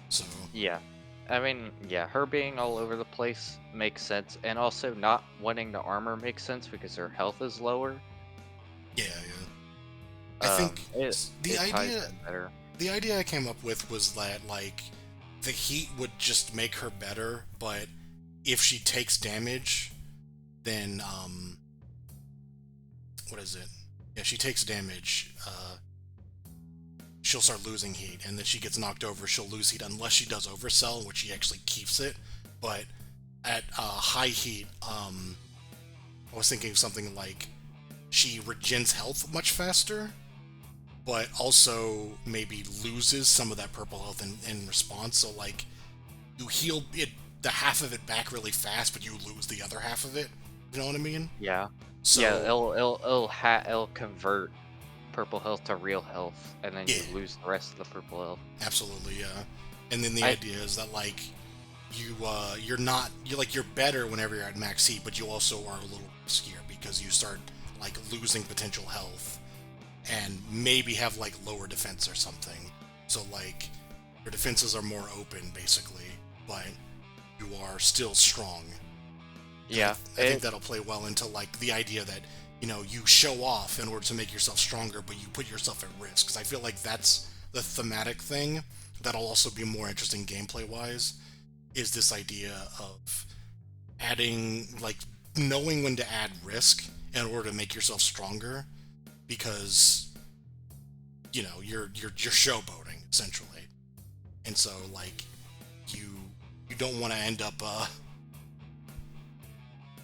so Yeah. I mean, yeah, her being all over the place makes sense, and also not wanting the armor makes sense because her health is lower. yeah, yeah. I think It the it ties idea in better. the idea I came up with was that like the heat would just make her better, but if she takes damage, then what is it? Yeah, she takes damage. She'll start losing heat, and then she gets knocked over. She'll lose heat unless she does oversell, which she actually keeps it. But at high heat, I was thinking something like she regens health much faster, but also maybe loses some of that purple health in response. So like you heal it the half of it back really fast, but you lose the other half of it. You know what I mean? Yeah. So Yeah, it'll convert purple health to real health, and then you yeah, lose the rest of the purple health. absolutely, yeah. And then the I idea is that like you're better whenever you're at max heat, but you also are a little riskier because you start like losing potential health and maybe have like lower defense or something. So like your defenses are more open basically, but you are still strong. yeah, I think that'll play well into like the idea that you show off in order to make yourself stronger, but you put yourself at risk. Because I feel like that's the thematic thing that'll also be more interesting gameplay wise. Is this idea of adding like knowing when to add risk in order to make yourself stronger, because you're showboating essentially, and so like you don't want to end up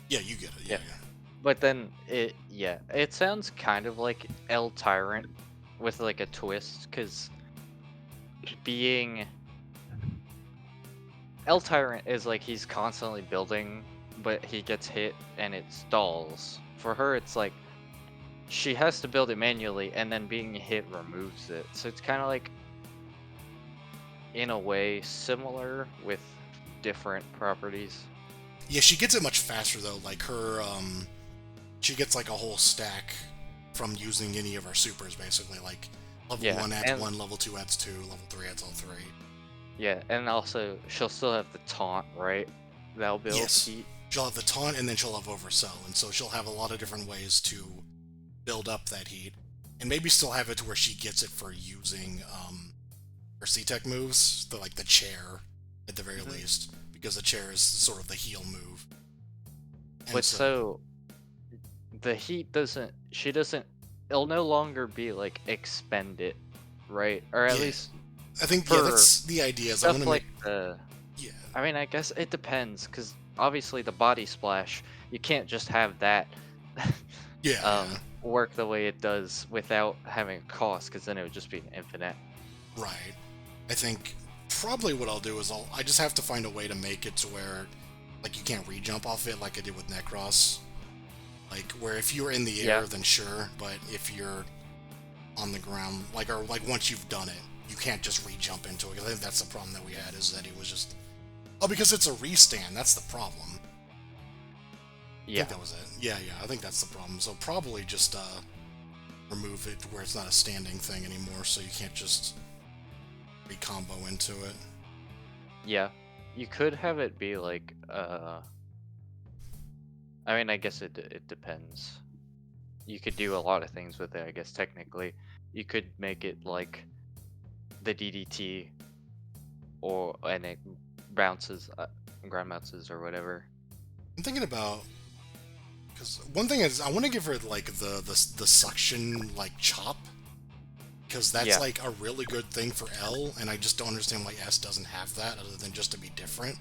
yeah, you get it. Yeah. But then it sounds kind of like El Tyrant with like a twist, because being El Tyrant is like he's constantly building, but he gets hit and it stalls. For her, it's like she has to build it manually, and then being hit removes it. So it's kind of like, in a way, similar with different properties. Yeah, she gets it much faster though. Like her, she gets like a whole stack from using any of her supers, basically. Like level 1 adds 1, level 2 adds 2, level 3 adds all 3. Yeah, and also she'll still have the taunt, right? That'll build heat. She'll have the taunt, and then she'll have oversell, and so she'll have a lot of different ways to build up that heat, and maybe still have it to where she gets it for using her C-Tech moves, like the chair, at the very least, because the chair is sort of the heal move. And but so the heat it'll no longer be like expended, right? Or at least I think that's the idea. Is I want to like make I mean, I guess it depends, because obviously the body splash, you can't just have that work the way it does without having a cost, because then it would just be infinite. Right. I think probably what I'll do is I just have to find a way to make it to where like you can't re-jump off it like I did with Necros. Like where if you're in the air, then sure, but if you're on the ground, or once you've done it, you can't just re-jump into it. I think that's the problem that we had, is that it was just because it's a restand. That's the problem. Yeah, I think that was it. Yeah, I think that's the problem. So probably just remove it where it's not a standing thing anymore, so you can't just re-combo into it. Yeah, you could have it be like I mean, I guess it depends. You could do a lot of things with it, I guess. Technically, you could make it like the DDT, and it bounces, ground bounces or whatever. I'm thinking about, because one thing is I want to give her like the suction like chop, because that's like a really good thing for L, and I just don't understand why S doesn't have that other than just to be different.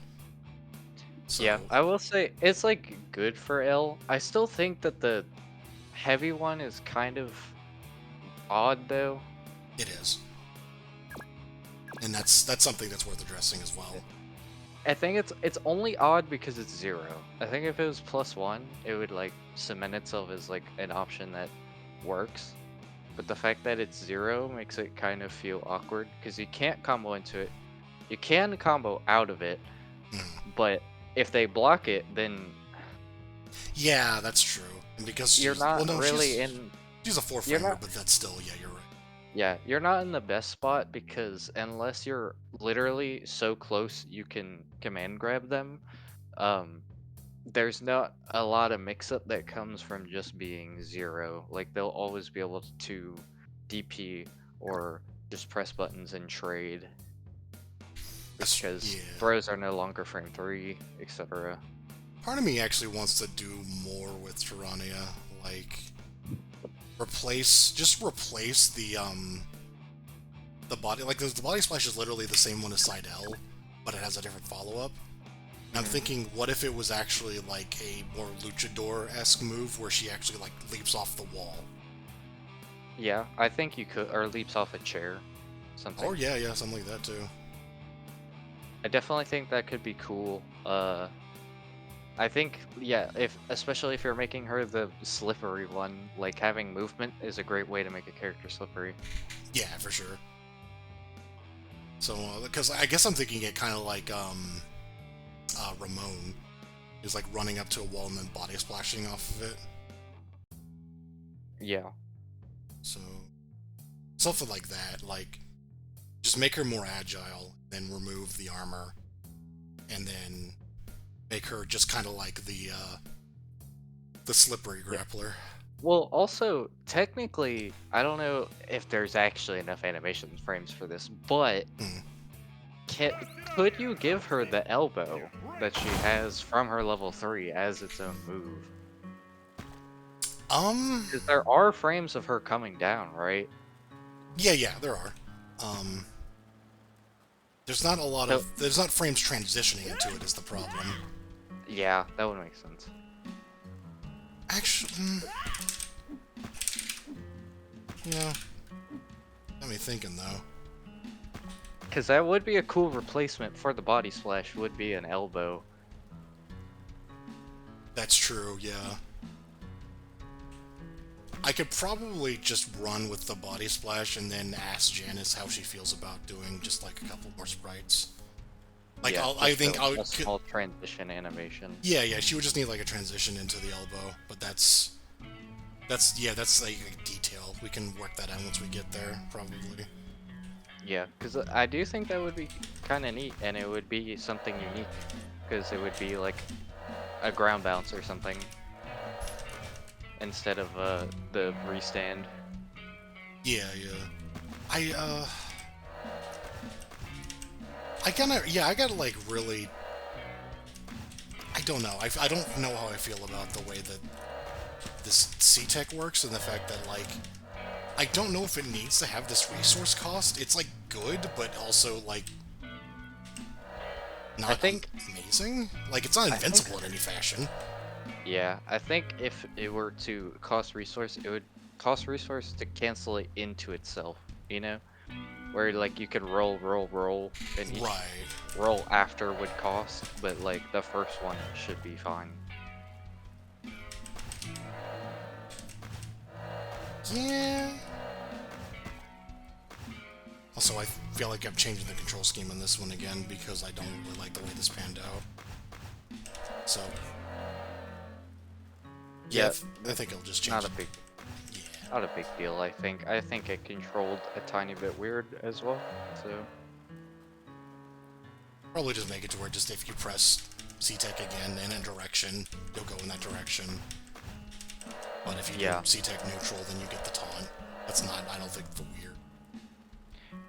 So, yeah, I will say it's like good for L. I still think that the heavy one is kind of odd though. It is, and that's something that's worth addressing as well. I think it's only odd because it's 0. I think if it was +1, it would like cement itself as like an option that works. But the fact that it's 0 makes it kind of feel awkward, because you can't combo into it. You can combo out of it, but if they block it, then yeah, that's true. And because you're not really she's a 4-framer, but that's still, yeah, you're right. Yeah, you're not in the best spot, because unless you're literally so close you can command grab them, there's not a lot of mix-up that comes from just being 0. Like, they'll always be able to DP or just press buttons and trade. because Yeah. throws are no longer frame 3, etc. Part of me actually wants to do more with Tyrannia, like replace the body, like the body splash is literally the same one as Side L, but it has a different follow-up. And I'm thinking, what if it was actually like a more luchador-esque move where she actually like leaps off the wall? Yeah, I think you could, or leaps off a chair, something. Or yeah, something like that too. I definitely think that could be cool. I think, yeah, especially if you're making her the slippery one, like having movement is a great way to make a character slippery. Yeah, for sure. So, because I guess I'm thinking it kind of like Ramon is like running up to a wall and then body splashing off of it. Yeah. So, something like that, like just make her more agile, then remove the armor, and then make her just kind of like the slippery grappler. Well, also, technically, I don't know if there's actually enough animation frames for this, but could you give her the elbow that she has from her level 3 as its own move? Because there are frames of her coming down, right? Yeah, there are. There's not a lot of... There's not frames transitioning into it is the problem. Yeah, that would make sense. Actually... yeah. Got me thinking, though. Because that would be a cool replacement for the body splash, would be an elbow. That's true, yeah. I could probably just run with the body splash and then ask Janice how she feels about doing just like a couple more sprites. Like, yeah, a small transition animation. Yeah, she would just need like a transition into the elbow, but that's like a detail. We can work that out once we get there, probably. Yeah, because I do think that would be kind of neat, and it would be something unique, because it would be like a ground bounce or something instead of the restand. Yeah. I gotta like really... I don't know. I don't know how I feel about the way that this C-Tech works, and the fact that, like, I don't know if it needs to have this resource cost. It's, like, good, but also, like, not amazing. Like, it's not invincible in any fashion. Yeah, I think if it were to cost resource, it would cost resource to cancel it into itself, you know? Where, like, you could roll, and each roll after would cost, but, like, the first one should be fine. Yeah. Also, I feel like I'm changing the control scheme on this one again because I don't really like the way this panned out. So, yeah, I think it'll just change. Not a big deal, I think. I think it controlled a tiny bit weird as well, so... Probably just make it to where just if you press C-Tech again in a direction, you'll go in that direction. But if you do C-Tech neutral, then you get the taunt. That's not, I don't think, weird.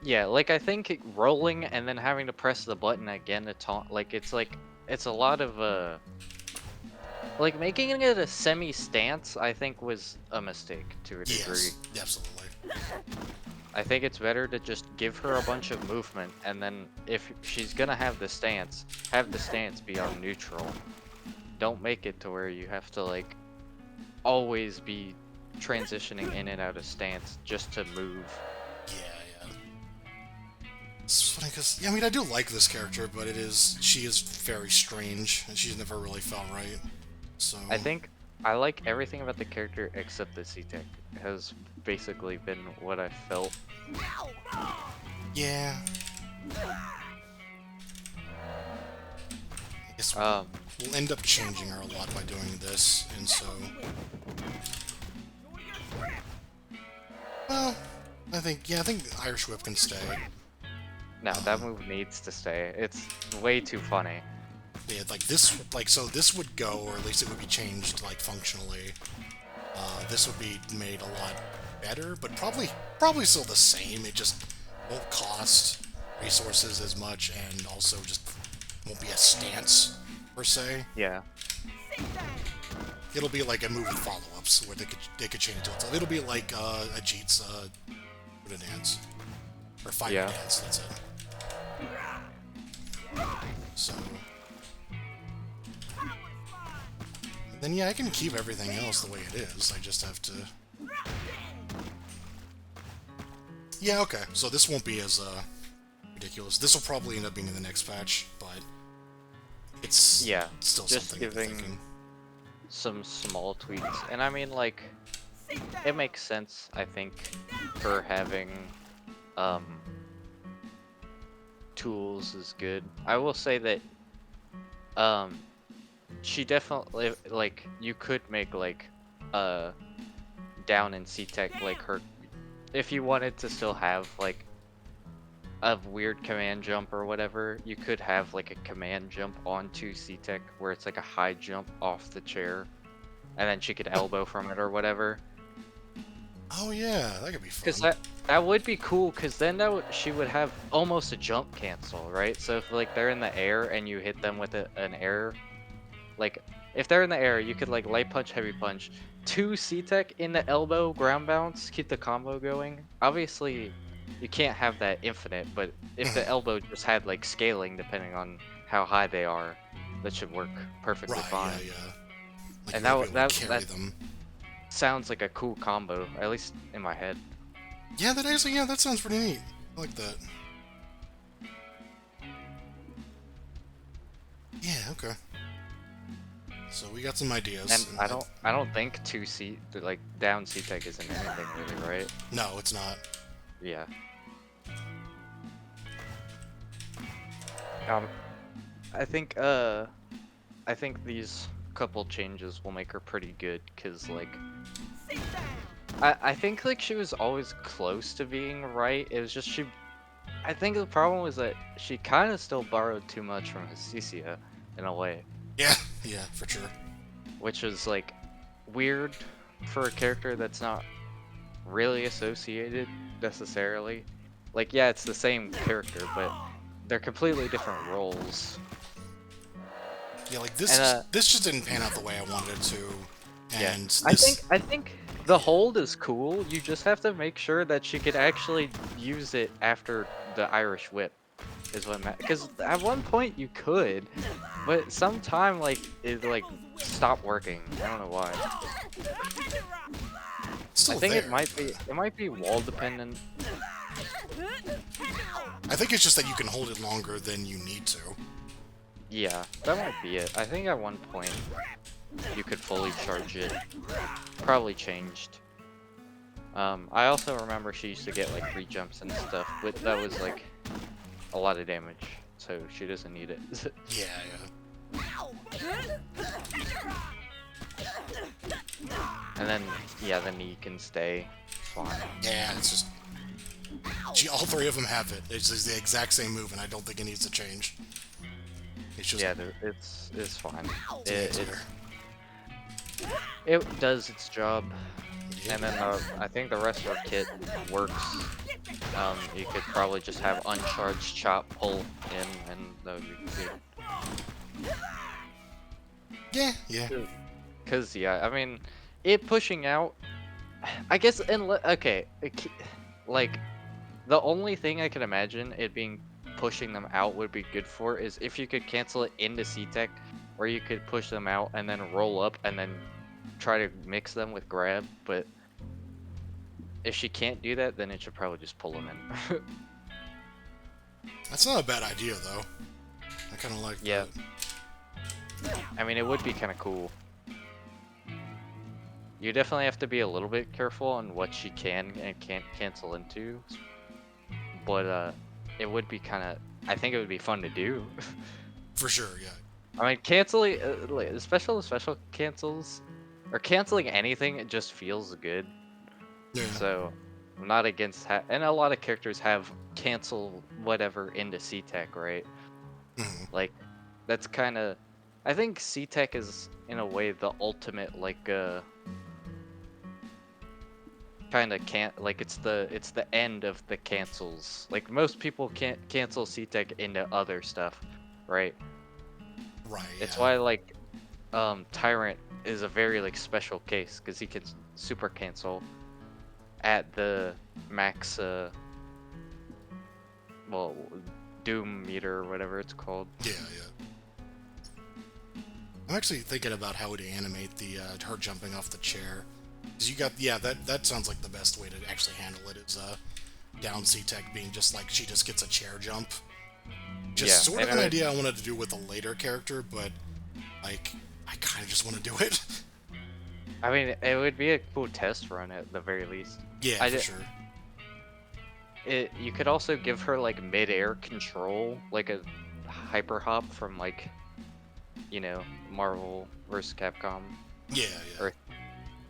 Yeah, like, I think rolling and then having to press the button again to taunt, like, it's a lot of, like, making it a semi-stance, I think, was a mistake, to a degree. Yes, absolutely. I think it's better to just give her a bunch of movement, and then if she's gonna have the stance be on neutral. Don't make it to where you have to, like, always be transitioning in and out of stance just to move. Yeah. It's funny because, I mean, I do like this character, but she is very strange, and she's never really felt right. So I think I like everything about the character except the C-Tech. Has basically been what I felt. Yeah. I guess we'll end up changing her a lot by doing this, and so... Well, I think Irish Whip can stay. No, that move needs to stay. It's way too funny. Yeah, like this, so this would go, or at least it would be changed, like, functionally. This would be made a lot better, but probably still the same. It just won't cost resources as much, and also just won't be a stance per se. Yeah. It'll be like a move with follow-ups where they could change it to itself. It'll be like Ajit's Buddha dance or fire Yeah. dance. That's it. So then yeah, I can keep everything else the way it is. I just have to. Yeah, okay. So this won't be as ridiculous. This will probably end up being in the next patch, but it's still just something to be giving thinking. some small tweaks, and I mean, like, it makes sense, I think, for having tools is good. I will say that she definitely, like, you could make like down in C-Tech, like, her, if you wanted to still have like a weird command jump or whatever, you could have like a command jump onto C-Tech where it's like a high jump off the chair, and then she could elbow from it or whatever. Oh yeah, that could be fun. Because that would be cool, because then she would have almost a jump cancel, right? So if like they're in the air and you hit them with an air, like if they're in the air, you could like light punch, heavy punch, 2 C-Tech in the elbow, ground bounce, keep the combo going. Obviously, you can't have that infinite, but if the elbow just had like scaling depending on how high they are, that should work perfectly fine. Yeah, yeah. Like And you gotta be able to carry that them. sounds like a cool combo, at least in my head. Yeah, that sounds pretty neat. I like that. Yeah, okay. So we got some ideas. And I don't think 2C, like down C-Tech isn't anything really, right? No, it's not. Yeah. I think these couple changes will make her pretty good, cause like I think like she was always close to being right. It was just I think the problem was that she kind of still borrowed too much from Hesicia in a way. Yeah, yeah, for sure. Which is like weird for a character that's not really associated necessarily. Like, yeah, it's the same character, but they're completely different roles. Yeah, like this just didn't pan out the way I wanted it to. And I think the hold is cool. You just have to make sure that she could actually use it after the Irish whip. Is what because at one point you could, but sometime like it like stopped working. I don't know why. Still I think there. it might be wall dependent. I think it's just that you can hold it longer than you need to. Yeah, that might be it. I think at one point you could fully charge it. Probably changed. I also remember she used to get like free jumps and stuff, but that was like a lot of damage, so she doesn't need it. Yeah, And then, yeah, the knee can stay. It's fine. Yeah, it's just... all 3 of them have it. It's just the exact same move, and I don't think it needs to change. It's just... Yeah, it's fine. It's It does its job. Yeah. And then I think the rest of the kit works. You could probably just have uncharged chop pull in, and that would be good. Yeah. Cause yeah, I mean, it pushing out, I guess, okay, like, the only thing I can imagine it being pushing them out would be good for is if you could cancel it into C-Tech, where you could push them out and then roll up and then try to mix them with grab, but if she can't do that, then it should probably just pull them in. That's not a bad idea, though. I kind of like that. I mean, it would be kind of cool. You definitely have to be a little bit careful on what she can and can't cancel into, but it would be kind of, I think it would be fun to do. For sure, yeah. I mean, canceling, like, special cancels, or canceling anything, it just feels good. Yeah. So, I'm not against, and a lot of characters have cancel whatever into C-Tech, right? Like, that's kind of, I think C-Tech is, in a way, the ultimate, like, kind of can't like it's the end of the cancels. Like most people can't cancel C-Tech into other stuff, right? Right. It's Yeah. why like Tyrant is a very like special case because he can super cancel at the max well doom meter or whatever it's called. Yeah. I'm actually thinking about how to animate the her jumping off the chair. 'Cause you got that sounds like the best way to actually handle it is down C Tech being just like she just gets a chair jump. Just Yeah, sort and of an idea I wanted to do with a later character, but like I kind of just want to do it. I mean, it would be a cool test run at the very least. Yeah, I for did, sure. you could also give her like mid-air control, like a hyper hop from like, Marvel vs. Capcom. Yeah. Or,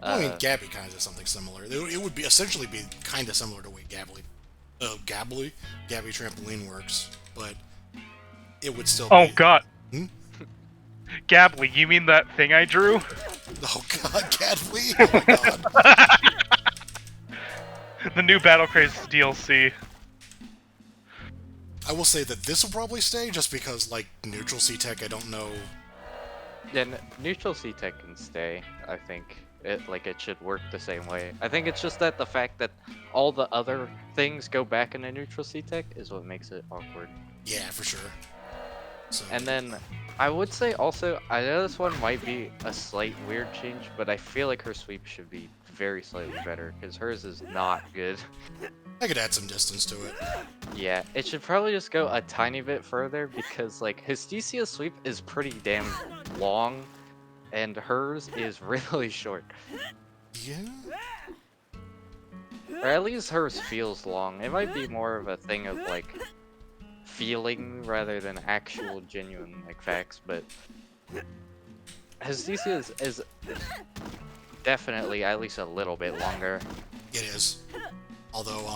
Well, I mean, Gabby kind of does something similar. It would be essentially be kind of similar to the way Gabby Trampoline works, but it would still Oh be. god. Hmm? Gably, you mean that thing I drew? Oh god, Gabby! Oh my god. The new Battle Craze DLC. I will say that this will probably stay just because, like, neutral C-Tech, I don't know. then neutral C-Tech can stay, I think. It should work the same way. I think it's just that the fact that all the other things go back into neutral C-Tech is what makes it awkward. Yeah, for sure. So, And then I would say also, I know this one might be a slight weird change, but I feel like her sweep should be very slightly better because hers is not good. I could add some distance to it. Yeah, it should probably just go a tiny bit further because like Hesticia's sweep is pretty damn long and hers is really short. Yeah? Or at least hers feels long. It might be more of a thing of like feeling rather than actual genuine like facts, but Hesticia is definitely at least a little bit longer. It is. Although,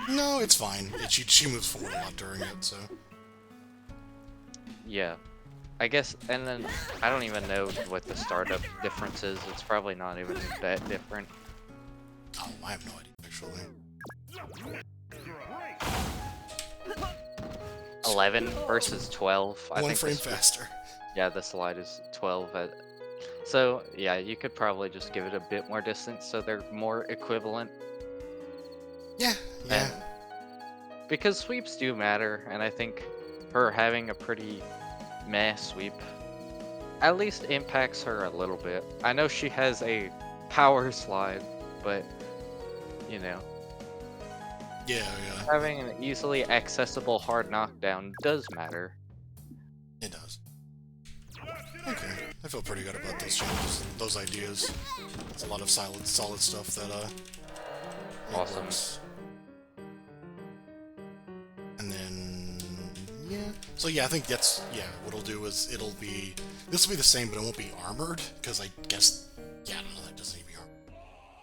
no, it's fine. She moves forward a lot during it, so. Yeah. I guess, and then I don't even know what the startup difference is. It's probably not even that different. Oh, I have no idea, actually. 11 versus 12. I One think frame the faster. Yeah, the slide is 12. So, yeah, you could probably just give it a bit more distance so they're more equivalent. Yeah. And because sweeps do matter, and I think her having a pretty meh sweep at least impacts her a little bit. I know she has a power slide, but, Yeah. having an easily accessible hard knockdown does matter. It does. Okay. I feel pretty good about those changes, those ideas. It's a lot of solid stuff that, Awesome. works. And then, yeah. So yeah, I think that's, what it'll do is this will be the same, but it won't be armored, because I guess, I don't know, that doesn't need to be armored.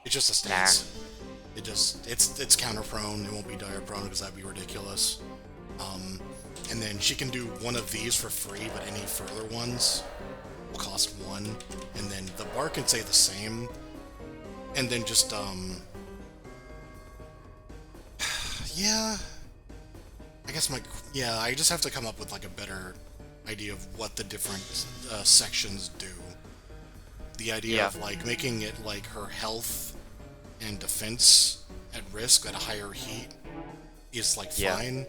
It's just a stance. It's counter prone, it won't be dire prone, because that'd be ridiculous. And then she can do one of these for free, but any further ones will cost 1. And then the bar can say the same. And then just, yeah. I guess I just have to come up with like a better idea of what the different sections do. The idea of like making it like her health and defense at risk at a higher heat is like fine,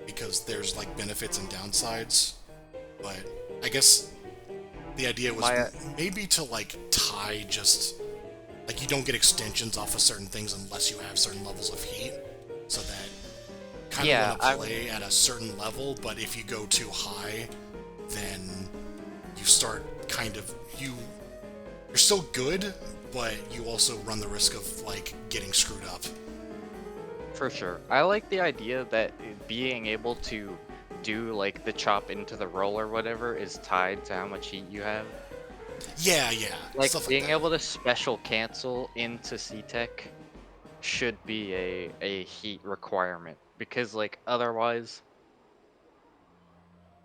because there's like benefits and downsides. But I guess the idea was maybe to like tie just like you don't get extensions off of certain things unless you have certain levels of heat, so that kind of want to play at a certain level, but if you go too high, then you start you're still good, but you also run the risk of like getting screwed up. For sure. I like the idea that being able to do like the chop into the roll or whatever is tied to how much heat you have. Yeah. Like Stuff being like that. able to special cancel into C-Tech should be a heat requirement, because like otherwise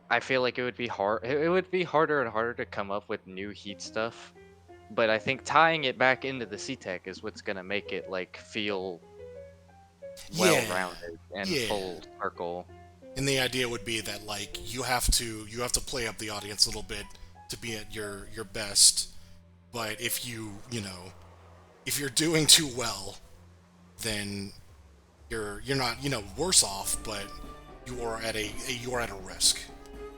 I feel like it would be hard. It would be harder and harder to come up with new heat stuff But I think tying it back into the C-Tech is what's gonna make it like feel Yeah, well-rounded and yeah. full circle. And the idea would be that like you have to play up the audience a little bit to be at your best. But if you know, if you're doing too well, then you're not, you know, worse off, but you are at a risk.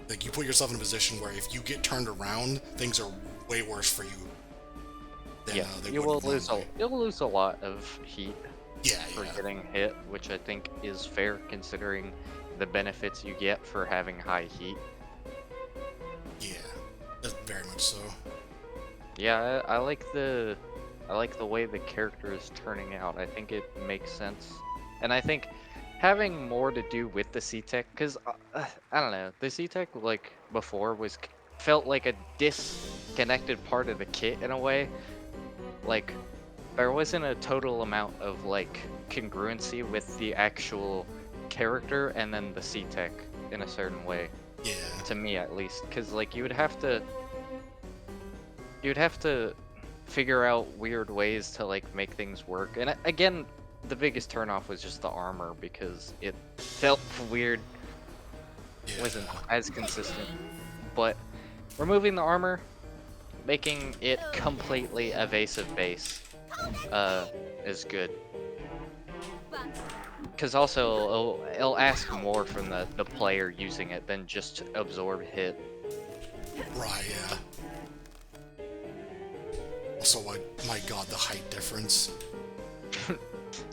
Like you put yourself in a position where if you get turned around, things are way worse for you than Yeah, they you would will lose normally. you'll lose a lot of heat Yeah, for yeah, getting hit, which I think is fair considering the benefits you get for having high heat. yeah. That's very much so. Yeah, I like the way the character is turning out. I think it makes sense, and I think having more to do with the C-Tech, because I don't know, the C-Tech like before felt like a disconnected part of the kit in a way. Like there wasn't a total amount of like congruency with the actual character and then the C-Tech in a certain way, Yeah. to me at least, because like you'd have to figure out weird ways to like make things work. And again, the biggest turnoff was just the armor because it felt weird, Yeah. wasn't as consistent. But removing the armor, making it completely evasive base, is good. Because also it'll ask more from the player using it than just absorb hit. Right, yeah. Also, my god, the height difference.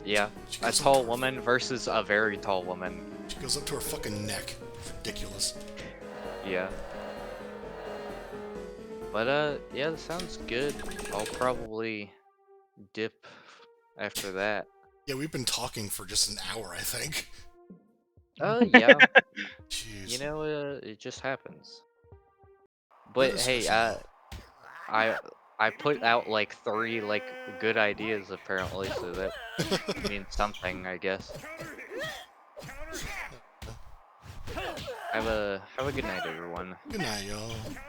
Yeah, She a goes up tall to her- woman versus a very tall woman. She goes up to her fucking neck. It's ridiculous. Yeah. But yeah, that sounds good. I'll probably dip after that. Yeah, we've been talking for just an hour, I think. Yeah. You Jeez. know, it just happens. Good But hey, discussion, though. I I put out like 3 like good ideas apparently, so that means something, I guess. Have a good night, everyone. Good night, y'all.